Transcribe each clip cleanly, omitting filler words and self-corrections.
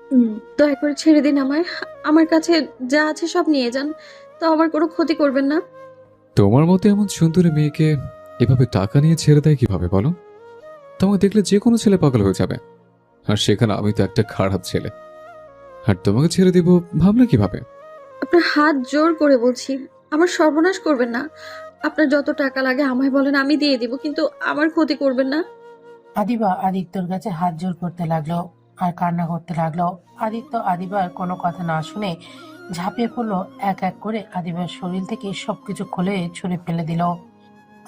হুম, দয়া করে ছেড়ে দিন আমায়। আমার কাছে যা আছে সব নিয়ে যান। তাও আমার কোনো ক্ষতি করবেন না। তোমার মতো এমন সুন্দরী মেয়েকে এভাবে টাকা নিয়ে ছেড়ে দেয় কিভাবে বলো? তোমাকে দেখলে যে কোনো ছেলে পাগল হয়ে যাবে। আর সেখানে আমি তো একটা খারাপ ছেলে। আর তোমাকে ছেড়ে দিব ভাবলে কিভাবে? আপনার হাত জোর করে বলছি, আমার সর্বনাশ করবেন না। আপনার যত টাকা লাগে আমায় বলেন, আমি দিয়ে দিব, কিন্তু আমার ক্ষতি করবেন না। আদিবা আদিত্যর কাছে হাত জোর করতে লাগলো আর কান্না করতে লাগলো। আদিত্য আদিবার কোনো কথা না শুনে ঝাঁপিয়ে পড়লো। এক এক করে আদিবার শরীর থেকে সবকিছু খুলে ছুঁড়ে ফেলে দিল।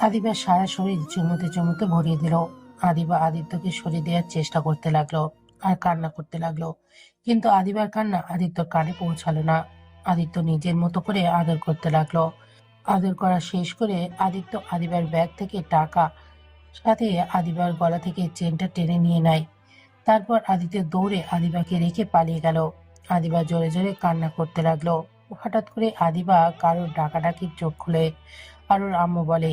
আদিবার সারা শরীর চুমুতে চুমুতে ভরিয়ে দিল। আদিবা আদিত্যকে সরিয়ে দেওয়ার চেষ্টা করতে লাগলো আর কান্না করতে লাগলো, কিন্তু আদিবার কান্না আদিত্যর কানে পৌঁছালো না। আদিত্য নিজের মতো করে আদর করতে লাগলো। আদর করা শেষ করে আদিত্য আদিবার ব্যাগ থেকে টাকা, সাথে আদিবার গলা থেকে চেনটা টেনে নিয়ে নেয়। তারপর আদিত্য দৌড়ে আদিবাকে রেখে পালিয়ে গেল। আদিবা জোরে জোরে কান্না করতে লাগলো। হঠাৎ করে আদিবা কারোর ডাকাডাকির চোখ খুলে। আর ওর আম্মু বলে,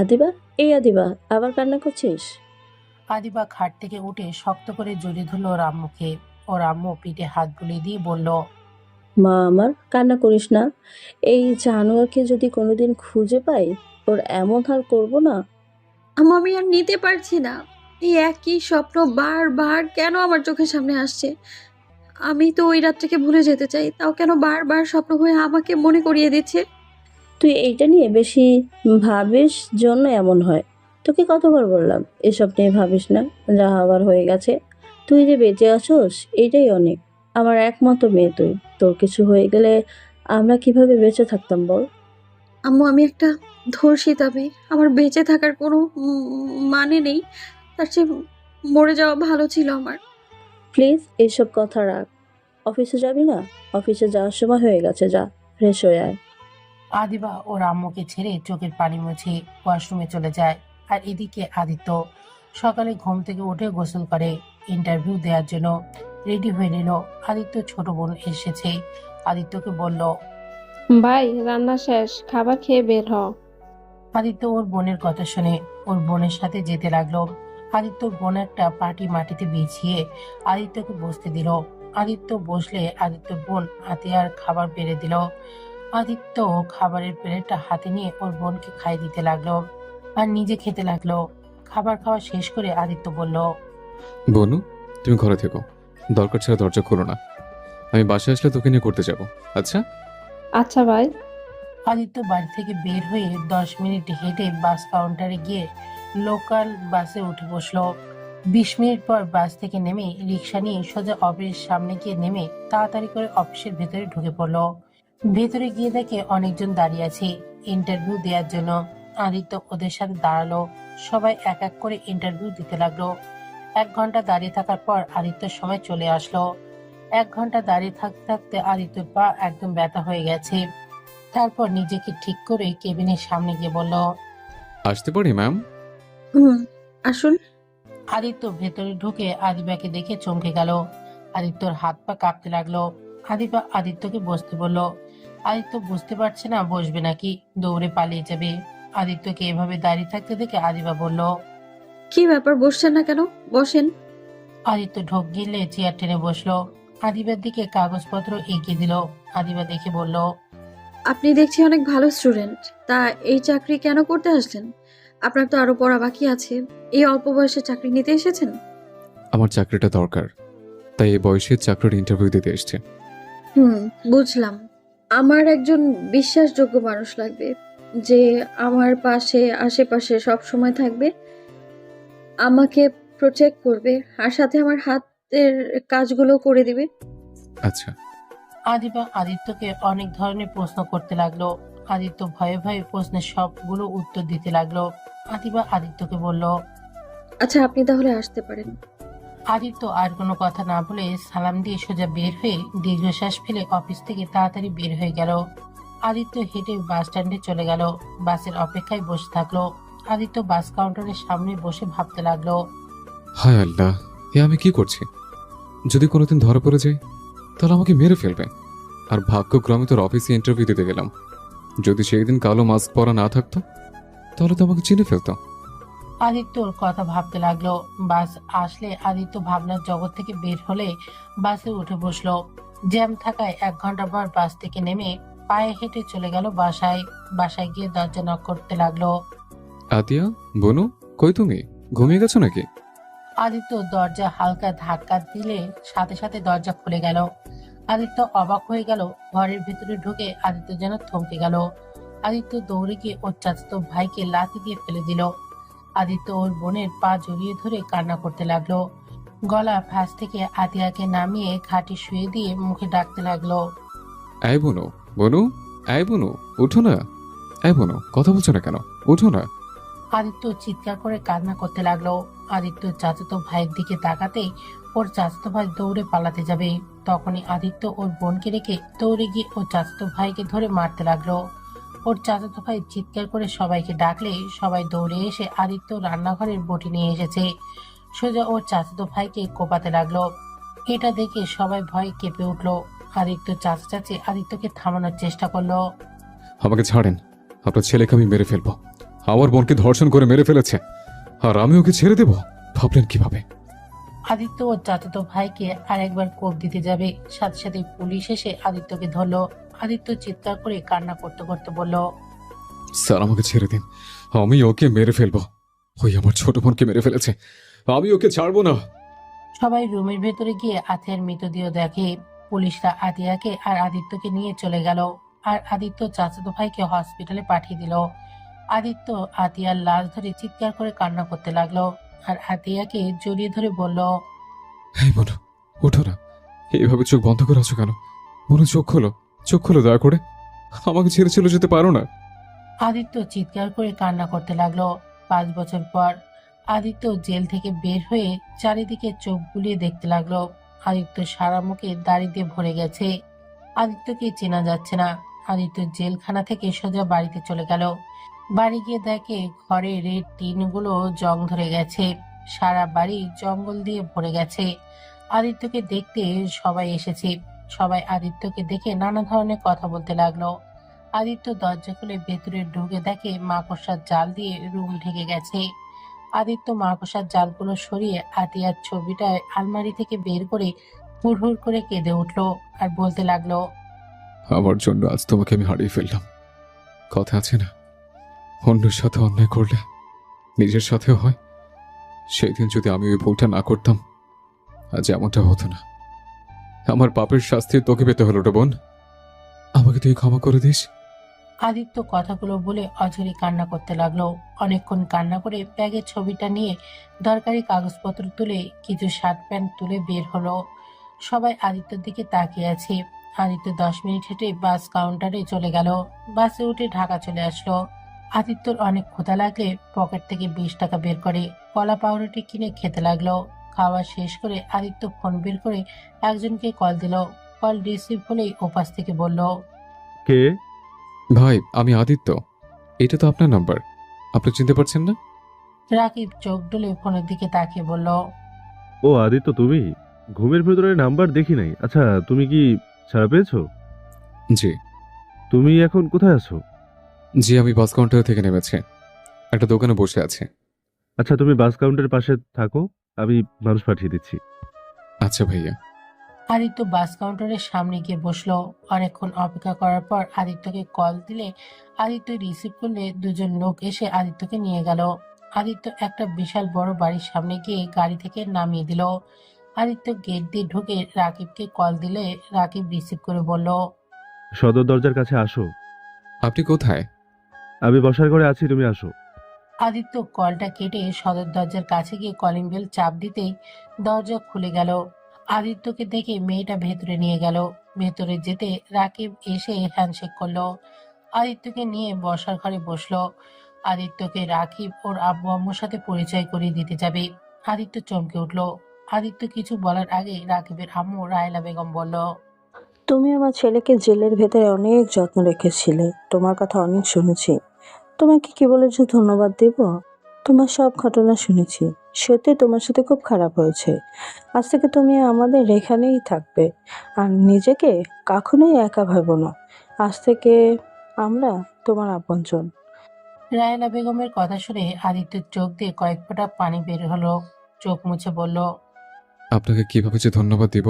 আদিবা, এই আদিবা, আবার কান্না করছিস? আদিবা খাট থেকে উঠে শক্ত করে জড়িয়ে ধরল ওর আম্মুকে। ওর আম্মু পিঠে হাত বুলিয়ে দিয়ে বলল, মা আমার, কান্না করিস না। এই জানোয়ারকে যদি কোনোদিন খুঁজে পাই, ওর এমন হাল করব না। আম্মু, আমি আর নিতে পারছি না। এই একই স্বপ্ন বারবার কেন আমার চোখের সামনে আসছে? আমি তো ওই রাতটাকে ভুলে যেতে চাই, তাও কেন বারবার স্বপ্ন হয়ে আমাকে মনে করিয়ে দিচ্ছে? তুই এইটা নিয়ে বেশি ভাবিস, জন্য এমন হয়। তোকে কতবার বললাম এসব নিয়ে ভাবিস না, যা হবার হয়ে গেছে। তুই যে বেঁচে আছোস, এইটাই অনেক। আমার একমাত্র মেয়ে তুই। তোর কিছু হয়ে গেলে আমরা কিভাবে বেঁচে থাকতাম বল? আম্মু, আমি একটা ধর্ষিতা মেয়ে। আমার বেঁচে থাকার কোনো মানে নেই। তার চেয়ে মরে যাওয়া ভালো ছিল আমার। প্লিজ এইসব কথা রাখ। অফিসে যাবি না? অফিসে যাওয়ার সময় হয়ে গেছে, যা ফ্রেশ হয়ে আয়। আদিবা ওর আম্মুকে ছেড়ে চোখের পানি মুছে ওয়াশরুমে চলে যায়। আর এদিকে আদিত্য সকালে ঘুম থেকে উঠে গোসল করে ইন্টারভিউ দেওয়ার জন্য রেডি হয়ে নিল। আদিত্য ছোট বোন এসেছে। আদিত্যকে বলল, ভাই, রান্না শেষ, খাবার খেয়ে বের হ। আদিত্য ওর বোনের কথা শুনে ওর বোনের সাথে যেতে লাগলো। আদিত্যর বোন একটা পাটি মাটিতে বিছিয়ে আদিত্যকে বসতে দিল। আদিত্য বসলে আদিত্যর বোন হাতে আর খাবার বেড়ে দিল। আদিত্য খাবারের প্লেটটা হাতে নিয়ে ওর বোনকে খাইয়ে দিতে লাগলো আর নিজে খেতে লাগলো। খাবার খাওয়া শেষ করে আদিত্য বলল, বনু, তুমি ঘরে থেকো। দরকার ছাড়া দরজা খোলো না। আমি বাসায় আসলে তোকে নিয়ে করতে যাব। আচ্ছা? আচ্ছা ভাই। আদিত্য বাড়ি থেকে বের হয়ে 10 মিনিট হেঁটে বাস কাউন্টারে গিয়ে লোকাল বাসে উঠে বসলো। 20 মিনিট পর বাস থেকে নেমে রিক্সা নিয়ে সোজা অফিসের সামনে গিয়ে নেমে তাড়াতাড়ি করে অফিসের ভেতরে ঢুকে পড়লো। ভেতরে গিয়ে দেখে অনেকজন দাঁড়িয়ে আছে ইন্টারভিউ দেওয়ার জন্য। আদিত্য ওদের সাথে দাঁড়ালো। সবাই এক এক করে ইন্টারভিউ দিতে লাগলো। 1 ঘন্টা দাঁড়িয়ে থাকার পর আদিত্যর সময় চলে আসলো। 1 ঘন্টা দাঁড়িয়ে থাকতে থাকতে আদিত্যর পা একদম ব্যথা হয়ে গেছে। তারপর নিজেকে ঠিক করে কেবিনের সামনে গিয়ে বলল, আসতে পারি ম্যাম? হুম, আসুন। আদিত্য ভেতরে ঢুকে আদিবাকে দেখে চমকে গেল। আদিত্যর হাত পা কাঁপতে লাগলো। আদিবা আদিত্যকে বসতে বলল। আদিত্য বুঝতে পারছে না বসবে নাকি দৌড়ে পালিয়ে যাবে। আদিত্যকে এভাবে দাঁড়িয়ে থাকতে দেখে আদিবা বলল। কি ব্যাপার, বসছেন না কেন? বসেন। আদিত্য ঢোক গিলে চেয়ার টেনে বসলো। আদিবার দিকে কাগজপত্র এগিয়ে দিল। আদিবা দেখে বলল, আপনি দেখছি অনেক ভালো স্টুডেন্ট। তা এই চাকরি কেন করতে আসলেন? আপনার তো আরো পড়া বাকি আছে। এই অল্প বয়সে চাকরি নিতে এসেছেন? আমার চাকরিটা দরকার, তাই এই বয়সে চাকরির ইন্টারভিউ দিতে এসছে। হুম, বুঝলাম। আমার একজন বিশ্বাসযোগ্য মানুষ লাগবে, যে আমার পাশে আশেপাশে সব সময় থাকবে, আমাকে প্রোটেক্ট করবে, আর সাথে আমার হাতের কাজগুলো করে দিবে। আচ্ছা। আদিবা আদিত্যকে অনেক ধরনের প্রশ্ন করতে লাগলো। আদিত্য ভয়ে ভয়ে প্রশ্নের সবগুলো উত্তর দিতে লাগলো। আদিবা আদিত্যকে বলল। আচ্ছা, আপনি তাহলে আসতে পারেন। আদিত্য আর কোনো কথা না বলে সালাম দিয়ে সোজা বের হয়ে দীর্ঘশ্বাস ফেলে অফিস থেকে তাড়াতাড়ি বের হয়ে গেল। আদিত্য হেঁটে বাস স্ট্যান্ডে চলে গেল। বাসের অপেক্ষায় বসে থাকলো। আদিত্য বাস কাউন্টারের সামনে বসে ভাবতে লাগলো। হায় আল্লাহ, এ আমি কি করছি? যদি কোনোদিন ধরা পড়ে যাই, তাহলে আমাকে মেরে ফেলবে। আর ভাগ্যক্রমে তোর অফিসে ইন্টারভিউ দিতে গেলাম। যদি সেই দিন কালো মাস্ক পরা না থাকতো, তাহলে তো আমাকে চিনে ফেলতো। আদিত্যর কথা ভাবতে লাগলো। বাস আসলে আদিত্য ভাবনার জগৎ থেকে বের হলে বাসে উঠে বসলো। জ্যাম থাকায় 1 ঘন্টা পর বাস থেকে নেমে পায়ে হেঁটে চলে গেল বাসায়। বাসায় গিয়ে দরজা নক করতে লাগলো। আতিয়া, বনু, কই তুমি? ঘুমিয়ে গেছো নাকি? আদিত্য দরজা হালকা ধাক্কা দিলে সাথে সাথে দরজা খুলে গেল। আদিত্য অবাক হয়ে গেল। ঘরের ভিতরে ঢুকে আদিত্য যেন থমকে গেল। আদিত্য দৌড়ে গিয়ে ওর চাচাতো ভাইকে লাথি দিয়ে ফেলে দিল। আদিত্য ওর বোনের পা জড়িয়ে ধরে কান্না করতে লাগলো। গলা ফাঁস থেকে আতিয়াকে নামিয়ে খাটে শুয়ে দিয়ে মুখে ডাকতে লাগলো। এই বনু, বনু, এই বনু, উঠো না। এই বনু, কথা বলছো না কেন? উঠো না। আদিত্য চিৎকার করে কান্না করতে লাগলো। আদিত্য চাচাতো ভাইয়ের দিকে তাকাতেই ওর চাচাতো ভাই দৌড়ে পালাতে যাবে। তখনই আদিত্য ওর বোনকে রেখে দৌড়ে গিয়ে ওর চাচাতো ভাইকে ধরে মারতে লাগলো। ওর চাচাতো ভাই চিৎকার করে সবাইকে ডাকলে সবাই দৌড়ে এসে আদিত্য রান্নাঘরের বটি নিয়ে এসেছে। সোজা ওর চাচাতো ভাইকে কোপাতে লাগলো। এটা দেখে সবাই ভয়ে কেঁপে উঠলো। আদিত্য চাচা চাচি আদিত্যকে থামানোর চেষ্টা করলো। আমাকে ছাড়েন, আপনার ছেলেকে আমি মেরে ফেলবো। আমার বোনকে ধর্ষণ করে মেরে ফেলেছে, আর আমি ওকে ছেড়ে দেব? ভাবলেন কিভাবে? আদিত্য ওর চাচাতো ভাইকে আরেকবার কোপ দিতে যাবে, সাথে সাথে পুলিশ এসে আদিত্যকে ধরলো। আদিত্য চিৎকার করে কান্না করতে করতে বলল। স্যার, আমাকে ছেড়ে দিন, আমি ওকে মেরে ফেলবো। ওই আমার ছোট বোনকে মেরে ফেলেছে, আমি ওকে ছাড়বো না। সবাই রুমের ভেতরে গিয়ে আতিয়ার মৃতদেহ দেখে। পুলিশরা আতিয়াকে আর আদিত্যকে নিয়ে চলে গেল। আর আদিত্য চাচাতো ভাইকে হসপিটালে পাঠিয়ে দিল। আদিত্য আতিয়ার লাশ ধরে চিৎকার করে কান্না করতে লাগলো। আর আতিয়াকে জড়িয়ে ধরে বলল। এই বোনু, ওঠো না। এইভাবে চোখ বন্ধ করে আছো কেন? বোনু, চোখ খোলো, চোখ খোলো দয়া করে। আমাকে ছেড়ে চলে যেতে পারো না। আদিত্য চিৎকার করে কান্না করতে লাগলো। 5 বছর পর আদিত্য জেল থেকে বের হয়ে চারিদিকে চোখ বুলিয়ে দেখতে লাগলো। আদিত্য সারা মুখে দাড়ি দিয়ে ভরে গেছে। আদিত্যকে চেনা যাচ্ছে না। আদিত্য জেলখানা থেকে সোজা বাড়িতে চলে গেল। বাড়ি গিয়ে দেখে ঘরের টিনগুলো জং ধরে গেছে। সারা বাড়ি জঙ্গল দিয়ে ভরে গেছে। আদিত্যকে দেখতে সবাই এসেছে। সবাই আদিত্যকে দেখে নানা ধরনের কথা বলতে লাগলো। আদিত্য দরজা খুলে ভেতরে ঢুকে দেখে মাকড়সার জাল দিয়ে রুম ঢেকে গেছে। আদিত্য মাকড়সার জালগুলো সরিয়ে আতিয়ার ছবিটা আলমারি থেকে বের করে হুড়হুড় করে কেঁদে উঠলো আর বলতে লাগলো। আমার জন্য আজ তোমাকে আমি হারিয়ে ফেললাম। কথা আছে না, অন্যের সাথে অন্যায় করলে নিজের সাথেও হয়। সেই দিন যদি আমি ওই ভুলটা না করতাম, আজ এমনটা হতো না। আমার পাপের শাস্তি তোকে পেতে হলো রে বোন। আমাকে তুই ক্ষমা করে দিস। আদিত্য কথাগুলো বলে অঝরে কান্না করতে লাগলো। অনেকক্ষণ কান্না করে ব্যাগের ছবিটা নিয়ে দরকারি কাগজপত্র তুলে কিছু শার্ট প্যান্ট তুলে বের হলো। সবাই আদিত্যর দিকে তাকিয়ে আছে। আদিত্য 10 মিনিট হেঁটে বাস কাউন্টারে চলে গেল। বাসে উঠে ঢাকা চলে আসলো। আদিত্যর অনেক ক্ষুধা লাগলে পকেট থেকে 20 টাকা বের করে কলা পাউরুটি কিনে খেতে লাগলো। খাওয়া শেষ করে আদিত্য ফোন বের করে একজনকে কল দিল। কল রিসিভ হলেই ওপাশ থেকে বলল। কে? ভাই, আমি আদিত্য। এটা তো আপনার নাম্বার, আপনি চিনতে পারছেন না? রাকিব চোখ ডুলে ফোনের দিকে তাকিয়ে বলল। ও আদিত্য, তুমি? ঘুমের ভেতরে নাম্বার দেখি নাই। আচ্ছা, তুমি কি ছাড়া পেয়েছো? জি। তুমি এখন কোথায় আছো? জি, আমি বাস কাউন্টার থেকে নেমেছি, একটা দোকানে বসে আছে। আচ্ছা, তুমি বাস কাউন্টারের পাশে থাকো, আমি মানুষ পাঠিয়ে দিচ্ছি। আচ্ছা ভাইয়া। আদিত্য বাস কাউন্টারের সামনে গিয়ে বসলো। অনেকক্ষণ অপেক্ষা করার পর আদিত্যকে কল দিলে আদিত্য রিসিভ করলে দুজন লোক এসে আদিত্যকে নিয়ে গেল। আদিত্য একটা বিশাল বড় বাড়ির সামনে গিয়ে গাড়ি থেকে নামিয়ে দিল। আদিত্য গেট দিয়ে ঢুকে রাকিবকে কল দিলে রাকিব রিসিভ করে বলল। সদর দরজার কাছে আসো। আপনি কোথায়? আমি বসার ঘরে আছি, তুমি আসো। আদিত্য কলটা কেটে সদর দরজার কাছে গিয়ে কলিং বেল চাপ দিতেই দরজা খুলে গেল। আদিত্যকে দেখে মেয়েটা ভেতরে নিয়ে গেল। ভেতরে যেতে রাকিব এসে হ্যান্ডশেক করলো। আদিত্যকে নিয়ে বসার ঘরে বসলো। আদিত্যকে রাকিব ওর আব্বু আম্মুর সাথে পরিচয় করিয়ে দিতে যাবে। আদিত্য চমকে উঠলো। আদিত্য কিছু বলার আগে রাকিবের আম্মু রায়লা বেগম বলল। তুমি আমার ছেলেকে জেলের ভেতরে অনেক যত্ন রেখেছিলে, তোমার কথা অনেক শুনেছি। তোমাকে কি বলে যে ধন্যবাদ দেব? তোমার সব ঘটনা শুনেছি, সত্যি তোমার সাথে খুব খারাপ হয়েছে। আজ থেকে তুমি আমাদের এখানেই থাকবে, আর নিজেকে কখনোই একা ভাবো না। আজ থেকে আমরা তোমার আপনজন। রাহেলা বেগমের কথা শুনে আদিত্যের চোখ দিয়ে কয়েক ফোঁটা পানি বের হলো। চোখ মুছে বলল, আপনাকে কিভাবে যে ধন্যবাদ দিব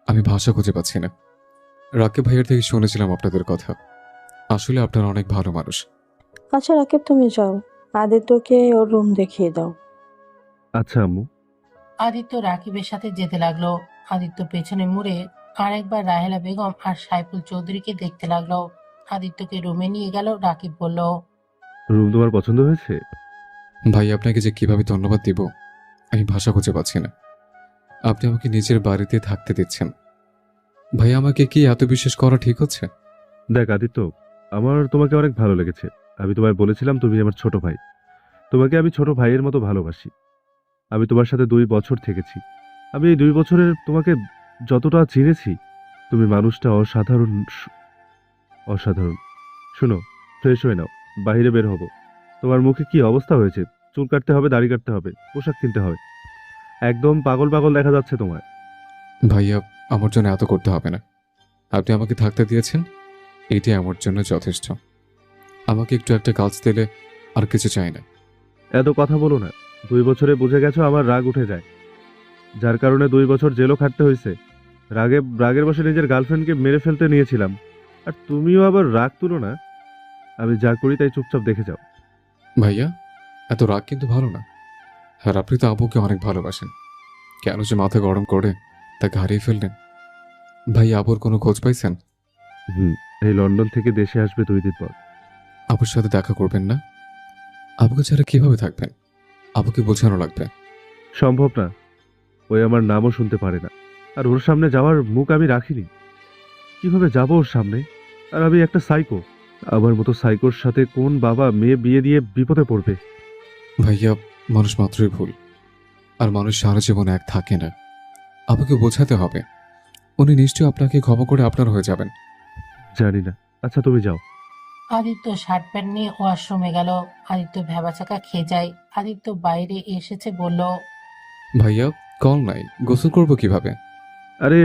আমি ভাষা খুঁজে পাচ্ছি না। রাকিব ভাইয়ের থেকে শুনেছিলাম আপনাদের কথা। আসলে আপনারা অনেক ভালো মানুষ। আচ্ছা রাকিব, তুমি যাও, আদিত্যকে ওর রুম দেখিয়ে দাও। আচ্ছা আম্মু। আদিত্য রাকিবের সাথে যেতে লাগলো। আদিত্য পেছনে মুড়ে আরেকবার রাহেলা বেগম আর সাইফুল চৌধুরীকে দেখতে লাগলো। আদিত্যকে রুমে নিয়ে গেল। রাকিব বলল, রুম তোমার পছন্দ হয়েছে? ভাই আপনাকে যে কিভাবে ধন্যবাদ দিব আমি ভাষা খুঁজে পাচ্ছি না। আপনি আমাকে নিজের বাড়িতে থাকতে দিচ্ছেন। ভাই আমাকে কি এত বিশ্বাস করা ঠিক হচ্ছে? দেখ আদিত্য, আমার তোমাকে অনেক ভালো লেগেছে। আমি তোমায় বলেছিলাম তুমি আমার ছোট ভাই। তোমাকে আমি ছোট ভাইয়ের মতো ভালোবাসি। আমি তোমার সাথে 2 বছর থেকেছি। আমি এই 2 বছরের তোমাকে যতটা চিনেছি, তুমি মানুষটা অসাধারণ অসাধারণ। শুনো, ফ্রেশ হয়ে নাও, বাইরে বের হবো। তোমার মুখে কি অবস্থা হয়েছে? চুল কাটতে হবে, দাড়ি কাটতে হবে, পোশাক কিনতে হবে। একদম পাগল পাগল দেখা যাচ্ছে তোমায়। ভাইয়া আমার জন্য এত করতে হবে না। আপনি আমাকে থাকতে দিয়েছেন, এটাই আমার জন্য যথেষ্ট। আমাকে একটু একটা কাজ দিলে আর কিছু চাই না। এত কথা বলো না। 2 বছরে বুঝে গেছো আমার রাগ উঠে যায়, যার কারণে 2 বছর জেলও খাটতে হয়েছে। রাগের বসে নিজের গার্লফ্রেন্ডকে মেরে ফেলতে নিয়েছিলাম, আর তুমিও আবার রাগ তুলো না। আমি যা করি তাই চুপচাপ দেখে যাও। ভাইয়া এত রাগ কিন্তু ভালো না। আর আপনি তো আবুকে অনেক ভালোবাসেন, কেন যে মাথা গরম করে তাকে হারিয়ে ফেললেন? ভাই আবুর কোনো খোঁজ পাইছেন? হুম, এই লন্ডন থেকে দেশে আসবে 2 দিন পর। আবুর সাথে দেখা করবেন না? আবুকে ছাড়া কিভাবে থাকবেন? আবুকে বোঝানো লাগবে। সম্ভব না। ওই আমার নামও শুনতে পারে না, আর ওর সামনে যাওয়ার মুখ আমি রাখিনি। কিভাবে যাব ওর সামনে? আর আমি একটা সাইকো। আমার মতো সাইকোর সাথে কোন বাবা মেয়ে বিয়ে দিয়ে বিপদে পড়বে? ভাইয়া মানুষ মাত্রই ভুল, আর মানুষ সারা জীবন এক থাকে না। আবুকে বোঝাতে হবে। উনি নিশ্চয়ই আপনাকে ক্ষমা করে আপনার হয়ে যাবেন। জানি না। আচ্ছা তুমি যাও। আদিত্য শার্ট প্যান্ট নিয়ে ওয়াশরুমে গেল। আদিত্য ভ্যাবাচাকা খেয়ে যায়। আদিত্য বাইরে এসেছে বলল, ভাইয়া কল নাই, গোসল করবো কিভাবে? আরে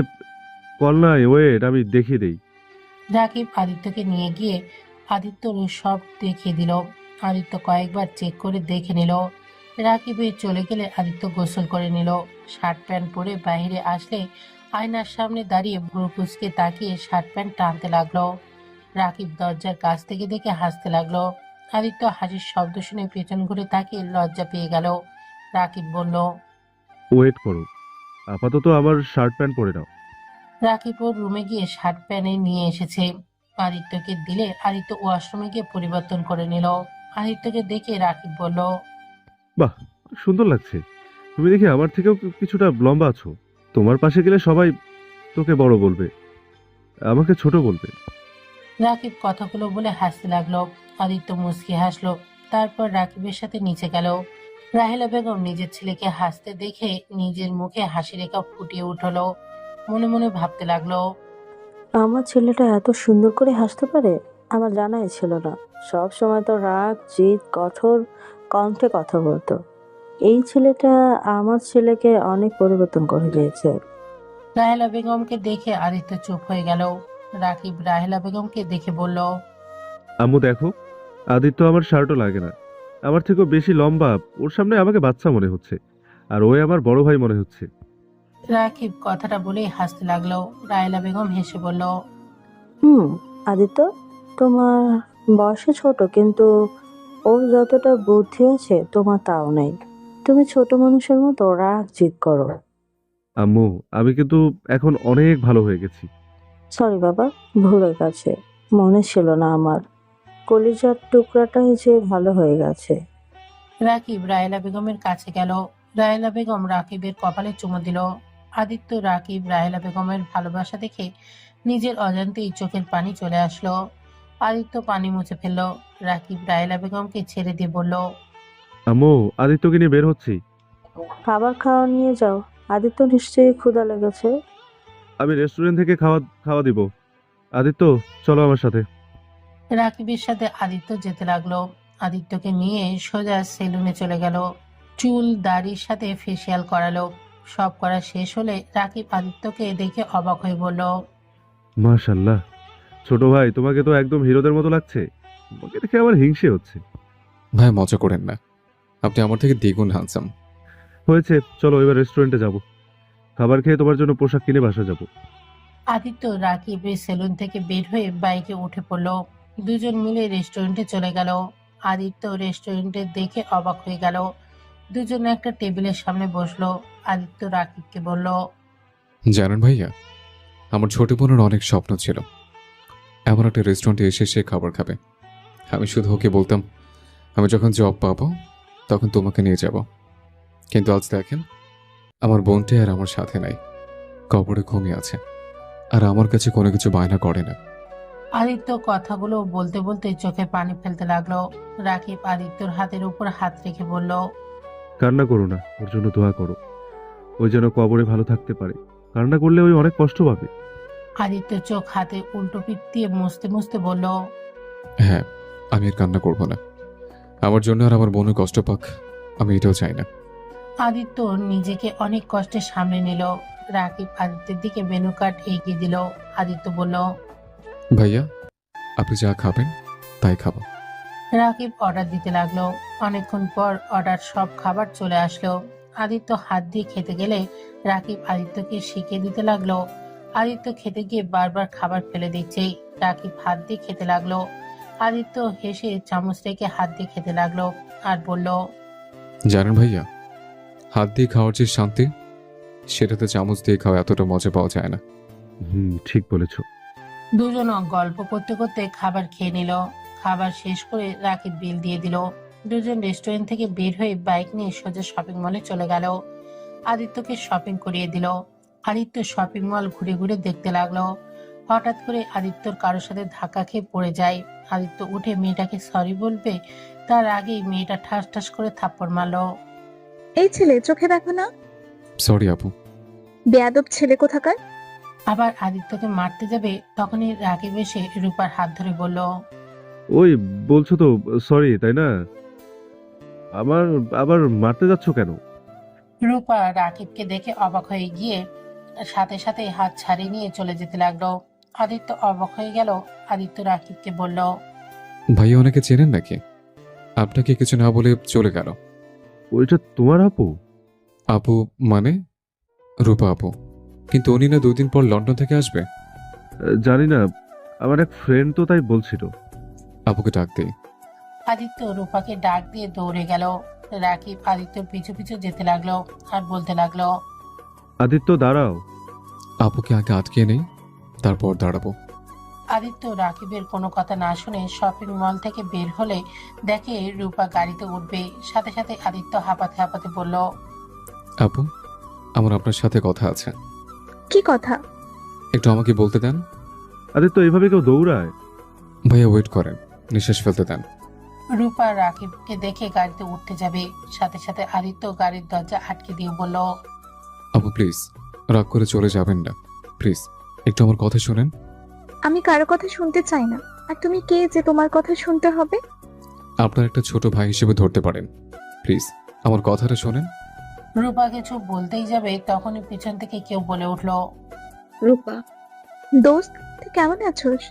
কল নাই, ওয়েট, আমি দেখিয়ে দেই। রাকিব আদিত্যকে নিয়ে গিয়ে আদিত্যর সব দেখিয়ে দিল। আদিত্য কয়েকবার চেক করে দেখে নিল। রাকিবের চলে গেলে আদিত্য গোসল করে নিল। শার্ট প্যান্ট পরে বাইরে আসলে আয়নার সামনে দাঁড়িয়ে ভুরু কুঁচকে তাকিয়ে শার্ট প্যান্ট টানতে লাগলো। রাকিব দরজার কাছ থেকে দেখে হাসতে লাগলো। আদিত্য হাসির শব্দ শুনে পেছন ঘুরে তাকিয়ে লজ্জা পেয়ে গেল। রাকিব বলল, ওয়েট করো, আপাতত আমার শার্ট প্যান্ট পরে নাও। রাকিব ওর রুমে গিয়ে শার্ট প্যান্ট নিয়ে এসেছে। আদিত্যকে দিলে আদিত্য ওয়াশরুমে গিয়ে পরিবর্তন করে নিল। আদিত্যকে দেখে রাকিব বলল, বাহ, সুন্দর লাগছে। তুমি দেখি আমার থেকেও কিছুটা লম্বা আছো। তোমার পাশে গেলে সবাই তোকে বড় বলবে, আমাকে ছোট বলবে। রাকিব কথাগুলো বলে হাসতে লাগলো। আদিত্য মুচকি হাসলো। তারপর রাকিবের সাথে নিচে গেল। রাহেলা বেগম নিজের ছেলেকে হাসতে দেখে নিজের মুখে হাসি রেখা ফুটিয়ে উঠলো। মনে মনে ভাবতে লাগলো, আমার ছেলেটা এত সুন্দর করে হাসতে পারে, আমার জানাই ছিল না। সব সময় তো রাগ জিদ কঠোর কণ্ঠে কথা বলতো। এই ছেলেটা আমার ছেলেকে অনেক পরিবর্তন করে দিয়েছে। রাহেলা বেগমকে দেখে আদিত্য চুপ হয়ে গেল। রাকিব রাহেলা বেগমকে দেখে বলল, আম্মু দেখো, আদিত্য আমার শার্টও লাগে না, আমার থেকেও বেশি লম্বা। ওর সামনে আমাকে বাচ্চা মনে হচ্ছে, আর ওই আমার বড় ভাই মনে হচ্ছে। রাকিব কথাটা বলেই হাসতে লাগলো। রাহেলা বেগম হেসে বলল, হুম, আদিত্য তোমার বয়সে ছোট, কিন্তু ওর যতটা বুদ্ধি আছে তোমার তাও নেই। তুমি ছোট মানুষের মতো রাগ জিদ করো। আম্মু, আমি কিন্তু এখন অনেক ভালো হয়ে গেছি। সরি বাবা, ভুলে গেছে, মনে ছিল না আমার। কলিজার টুকরাটা যে ভালো হয়ে গেছে। রাকিব রাহেলা বেগমের কাছে গেল। রাহেলা বেগম রাকিবের কপালে চুমু দিল। আদিত্য রাকিব রাহেলা বেগমের ভালোবাসা দেখে নিজের অজান্তেই চোখের পানি চলে আসলো। আদিত্য পানি মুছে ফেললো। রাকিব রাহেলা বেগমকে ছেড়ে দিয়ে বলল, আম্মু, আদিত্যকে নিয়ে বের হচ্ছি। খাবার খাওয়া নিয়ে যাও, আদিত্য নিশ্চয়ই ক্ষুধা লেগেছে। আমি রেস্টুরেন্ট থেকে খাওয়া খাওয়া দিব। আদিত্য, চলো আমার সাথে। রাকিবের সাথে আদিত্য যেতে লাগলো। আদিত্যকে নিয়ে সোজা সেলুনে চলে গেল। চুল দাড়ির সাথে ফেসিয়াল করালো। সব করা শেষ হলে রাকিব আদিত্যকে দেখে অবাক হয়ে বলল, মাশাল্লাহ, ছোট ভাই তোমাকে তো একদম হিরোদের মতো লাগছে। তোমাকে দেখে আমার হিংসে হচ্ছে। ভাই মজা করেন না, আপনি আমার থেকে দ্বিগুণ হ্যান্ডসাম। হয়েছে, চলো এবার রেস্টুরেন্টে যাব। খাবার খেয়ে তোমার জন্য পোশাক কিনে বাসা যাব। আদিত্য রাকিবের সেলুন থেকে বের হয়ে বাইকে উঠে পড়লো। দুজন মিলে রেস্টুরেন্টে চলে গেল। আদিত্য রেস্টুরেন্টে দেখে অবাক হয়ে গেল। দুজন একটা টেবিলের সামনে বসলো। আদিত্য রাকিবকে বলল, জানেন ভাইয়া, আমার ছোট বোনের অনেক স্বপ্ন ছিল এমন একটা রেস্টুরেন্টে এসে সে খাবার খাবে। আমি শুধু ওকে বলতাম আমি যখন জব পাবো তখন তোমাকে নিয়ে যাব। কিন্তু আজ দেখেন, আমার বোনটি আর আমার সাথে নাই, কবরে ঘুমিয়ে আছে, আর আমার কাছে কোনো কিছু বায়না করে না। আদিত্য কথাগুলো বলতে বলতে চোখে পানি ফেলতে লাগলো। রাকিব আদিত্যর হাতের উপর হাত রেখে বলল, কান্না করো না, ওর জন্য দোয়া করো। ওই যেন কবরে ভালো থাকতে পারে। কান্না করলে ওই অনেক কষ্ট পাবে। আদিত্য চোখ হাতে উল্টো পিঠ দিয়ে মুছতে মুছতে বলল, হ্যাঁ, আমি আর কান্না করব না। আমার জন্য আর আমার বোনের কষ্ট পাক, আমি এটাও চাই না। আদিত্য নিজেকে অনেক কষ্টে সামনে নিল। রাকিব আদিত্যের দিকে মেনু কার্ড এগিয়ে দিল। আদিত্য বলল, ভাইয়া, আপনি যা খাবেন তাই খাবো। রাকিব অর্ডার দিতে লাগলো। অনেকক্ষণ পর অর্ডার সব খাবার চলে আসলো। আদিত্য হাত দিয়ে খেতে গেলে রাকিব আদিত্যকে শিখিয়ে দিতে লাগলো। আদিত্য খেতে গিয়ে বারবার খাবার ফেলে দিচ্ছে। রাকিব হাত দিয়ে খেতে লাগলো। আদিত্য হেসে চামচ রেখে হাত দিয়ে খেতে লাগলো আর বলল, জানেন ভাইয়া, হাত দিয়ে খাওয়ার যে শান্তি, সেটাতে চামচ দিয়ে খাওয়া এতটা মজা পাওয়া যায় না। ঠিক বলেছ। দুজনও গল্প করতে করতে খাবার খেয়ে নিল। খাবার শেষ করে রাকিব বিল দিয়ে দিল। দুজন রেস্টুরেন্ট থেকে বের হয়ে বাইক নিয়ে সোজা শপিং মলে চলে গেল। আদিত্যকে শপিং করিয়ে দিল। আদিত্য শপিং মল ঘুরে ঘুরে দেখতে লাগলো। হঠাৎ করে আদিত্যর কারোর সাথে ধাক্কা খেয়ে পড়ে যায়। আদিত্য উঠে মেয়েটাকে সরি বলবে, তার আগেই মেয়েটা ঠাস ঠাস করে থাপ্পড় মারলো। এই ছেলে, চোখে দেখো না? সরি আপু। বেয়াদব ছেলে কোথাকার! আবার আদিত্যকে মারতে যাবে, তখনই রাকিব এসে রূপার হাত ধরে বলল, ওই, বলছো তো সরি, তাই না? আমার আবার মারতে যাচ্ছ কেন? রূপা রাকিবকে দেখে অবাক হয়ে গিয়ে সাথে সাথে হাত ছাড়িয়ে নিয়ে চলে যেতে লাগলো। আদিত্য অবাক হয়ে গেল। আদিত্য রাকিবকে বলল, ভাইয়া ওনাকে চেনেন নাকি? আপনাকে কিছু না বলে চলে গেল। ওইটা তোমার আপু? আপু মানে? রূপা আপু। কিন্তু উনি না 2 দিন পর লন্ডন থেকে আসবে। জানি না, আমার এক ফ্রেন্ড তো তাই বলছিল। আপুকে ডাক দেই। আদিত্য রূপাকে ডাক দিয়ে দৌড়ে গেল। রাকিব আদিত্যর পিছু পিছু যেতে লাগলো আর বলতে লাগলো, আদিত্য দাঁড়াও। আপুকে আগে আটকে নেই, তারপর দাঁড়াবো। আদিত্য রাকিবের কোনো কথা না শুনে শপিং মল থেকে বের হলে দেখে রূপা গাড়িতে উঠবে। সাথে সাথে আদিত্য হাঁপাতে হাঁপাতে বলল, আপু, আমার আপনার সাথে কথা আছে। কি কথা? একটু আমাকে বলতে দেন। আদিত্য, এভাবে কেউ দৌড়ায়? ভাইয়া ওয়েট করেন, নিঃশ্বাস ফেলতে দেন। রূপা রাকিবকে দেখে গাড়িতে উঠতে যাবে। সাথে সাথে আদিত্য গাড়ির দরজা আটকে দিয়ে বলল, আপু প্লিজ, রাগ করে চলে যাবেন না, প্লিজ একটু আমার কথা শুনেন। আমি কারো কথা শুনতে চাই না। আর তুমি কে যে তোমার কথা শুনতে হবে? আপনার একটা ছোট ভাই হিসেবে ধরতে পারেন, প্লিজ আমার কথাটা শোনেন। রূপা কিছু বলতেই যাবে, তখনই পিছন থেকে কেউ বলে উঠল, রূপা। দোস্ত, তুই কেমন আছোস?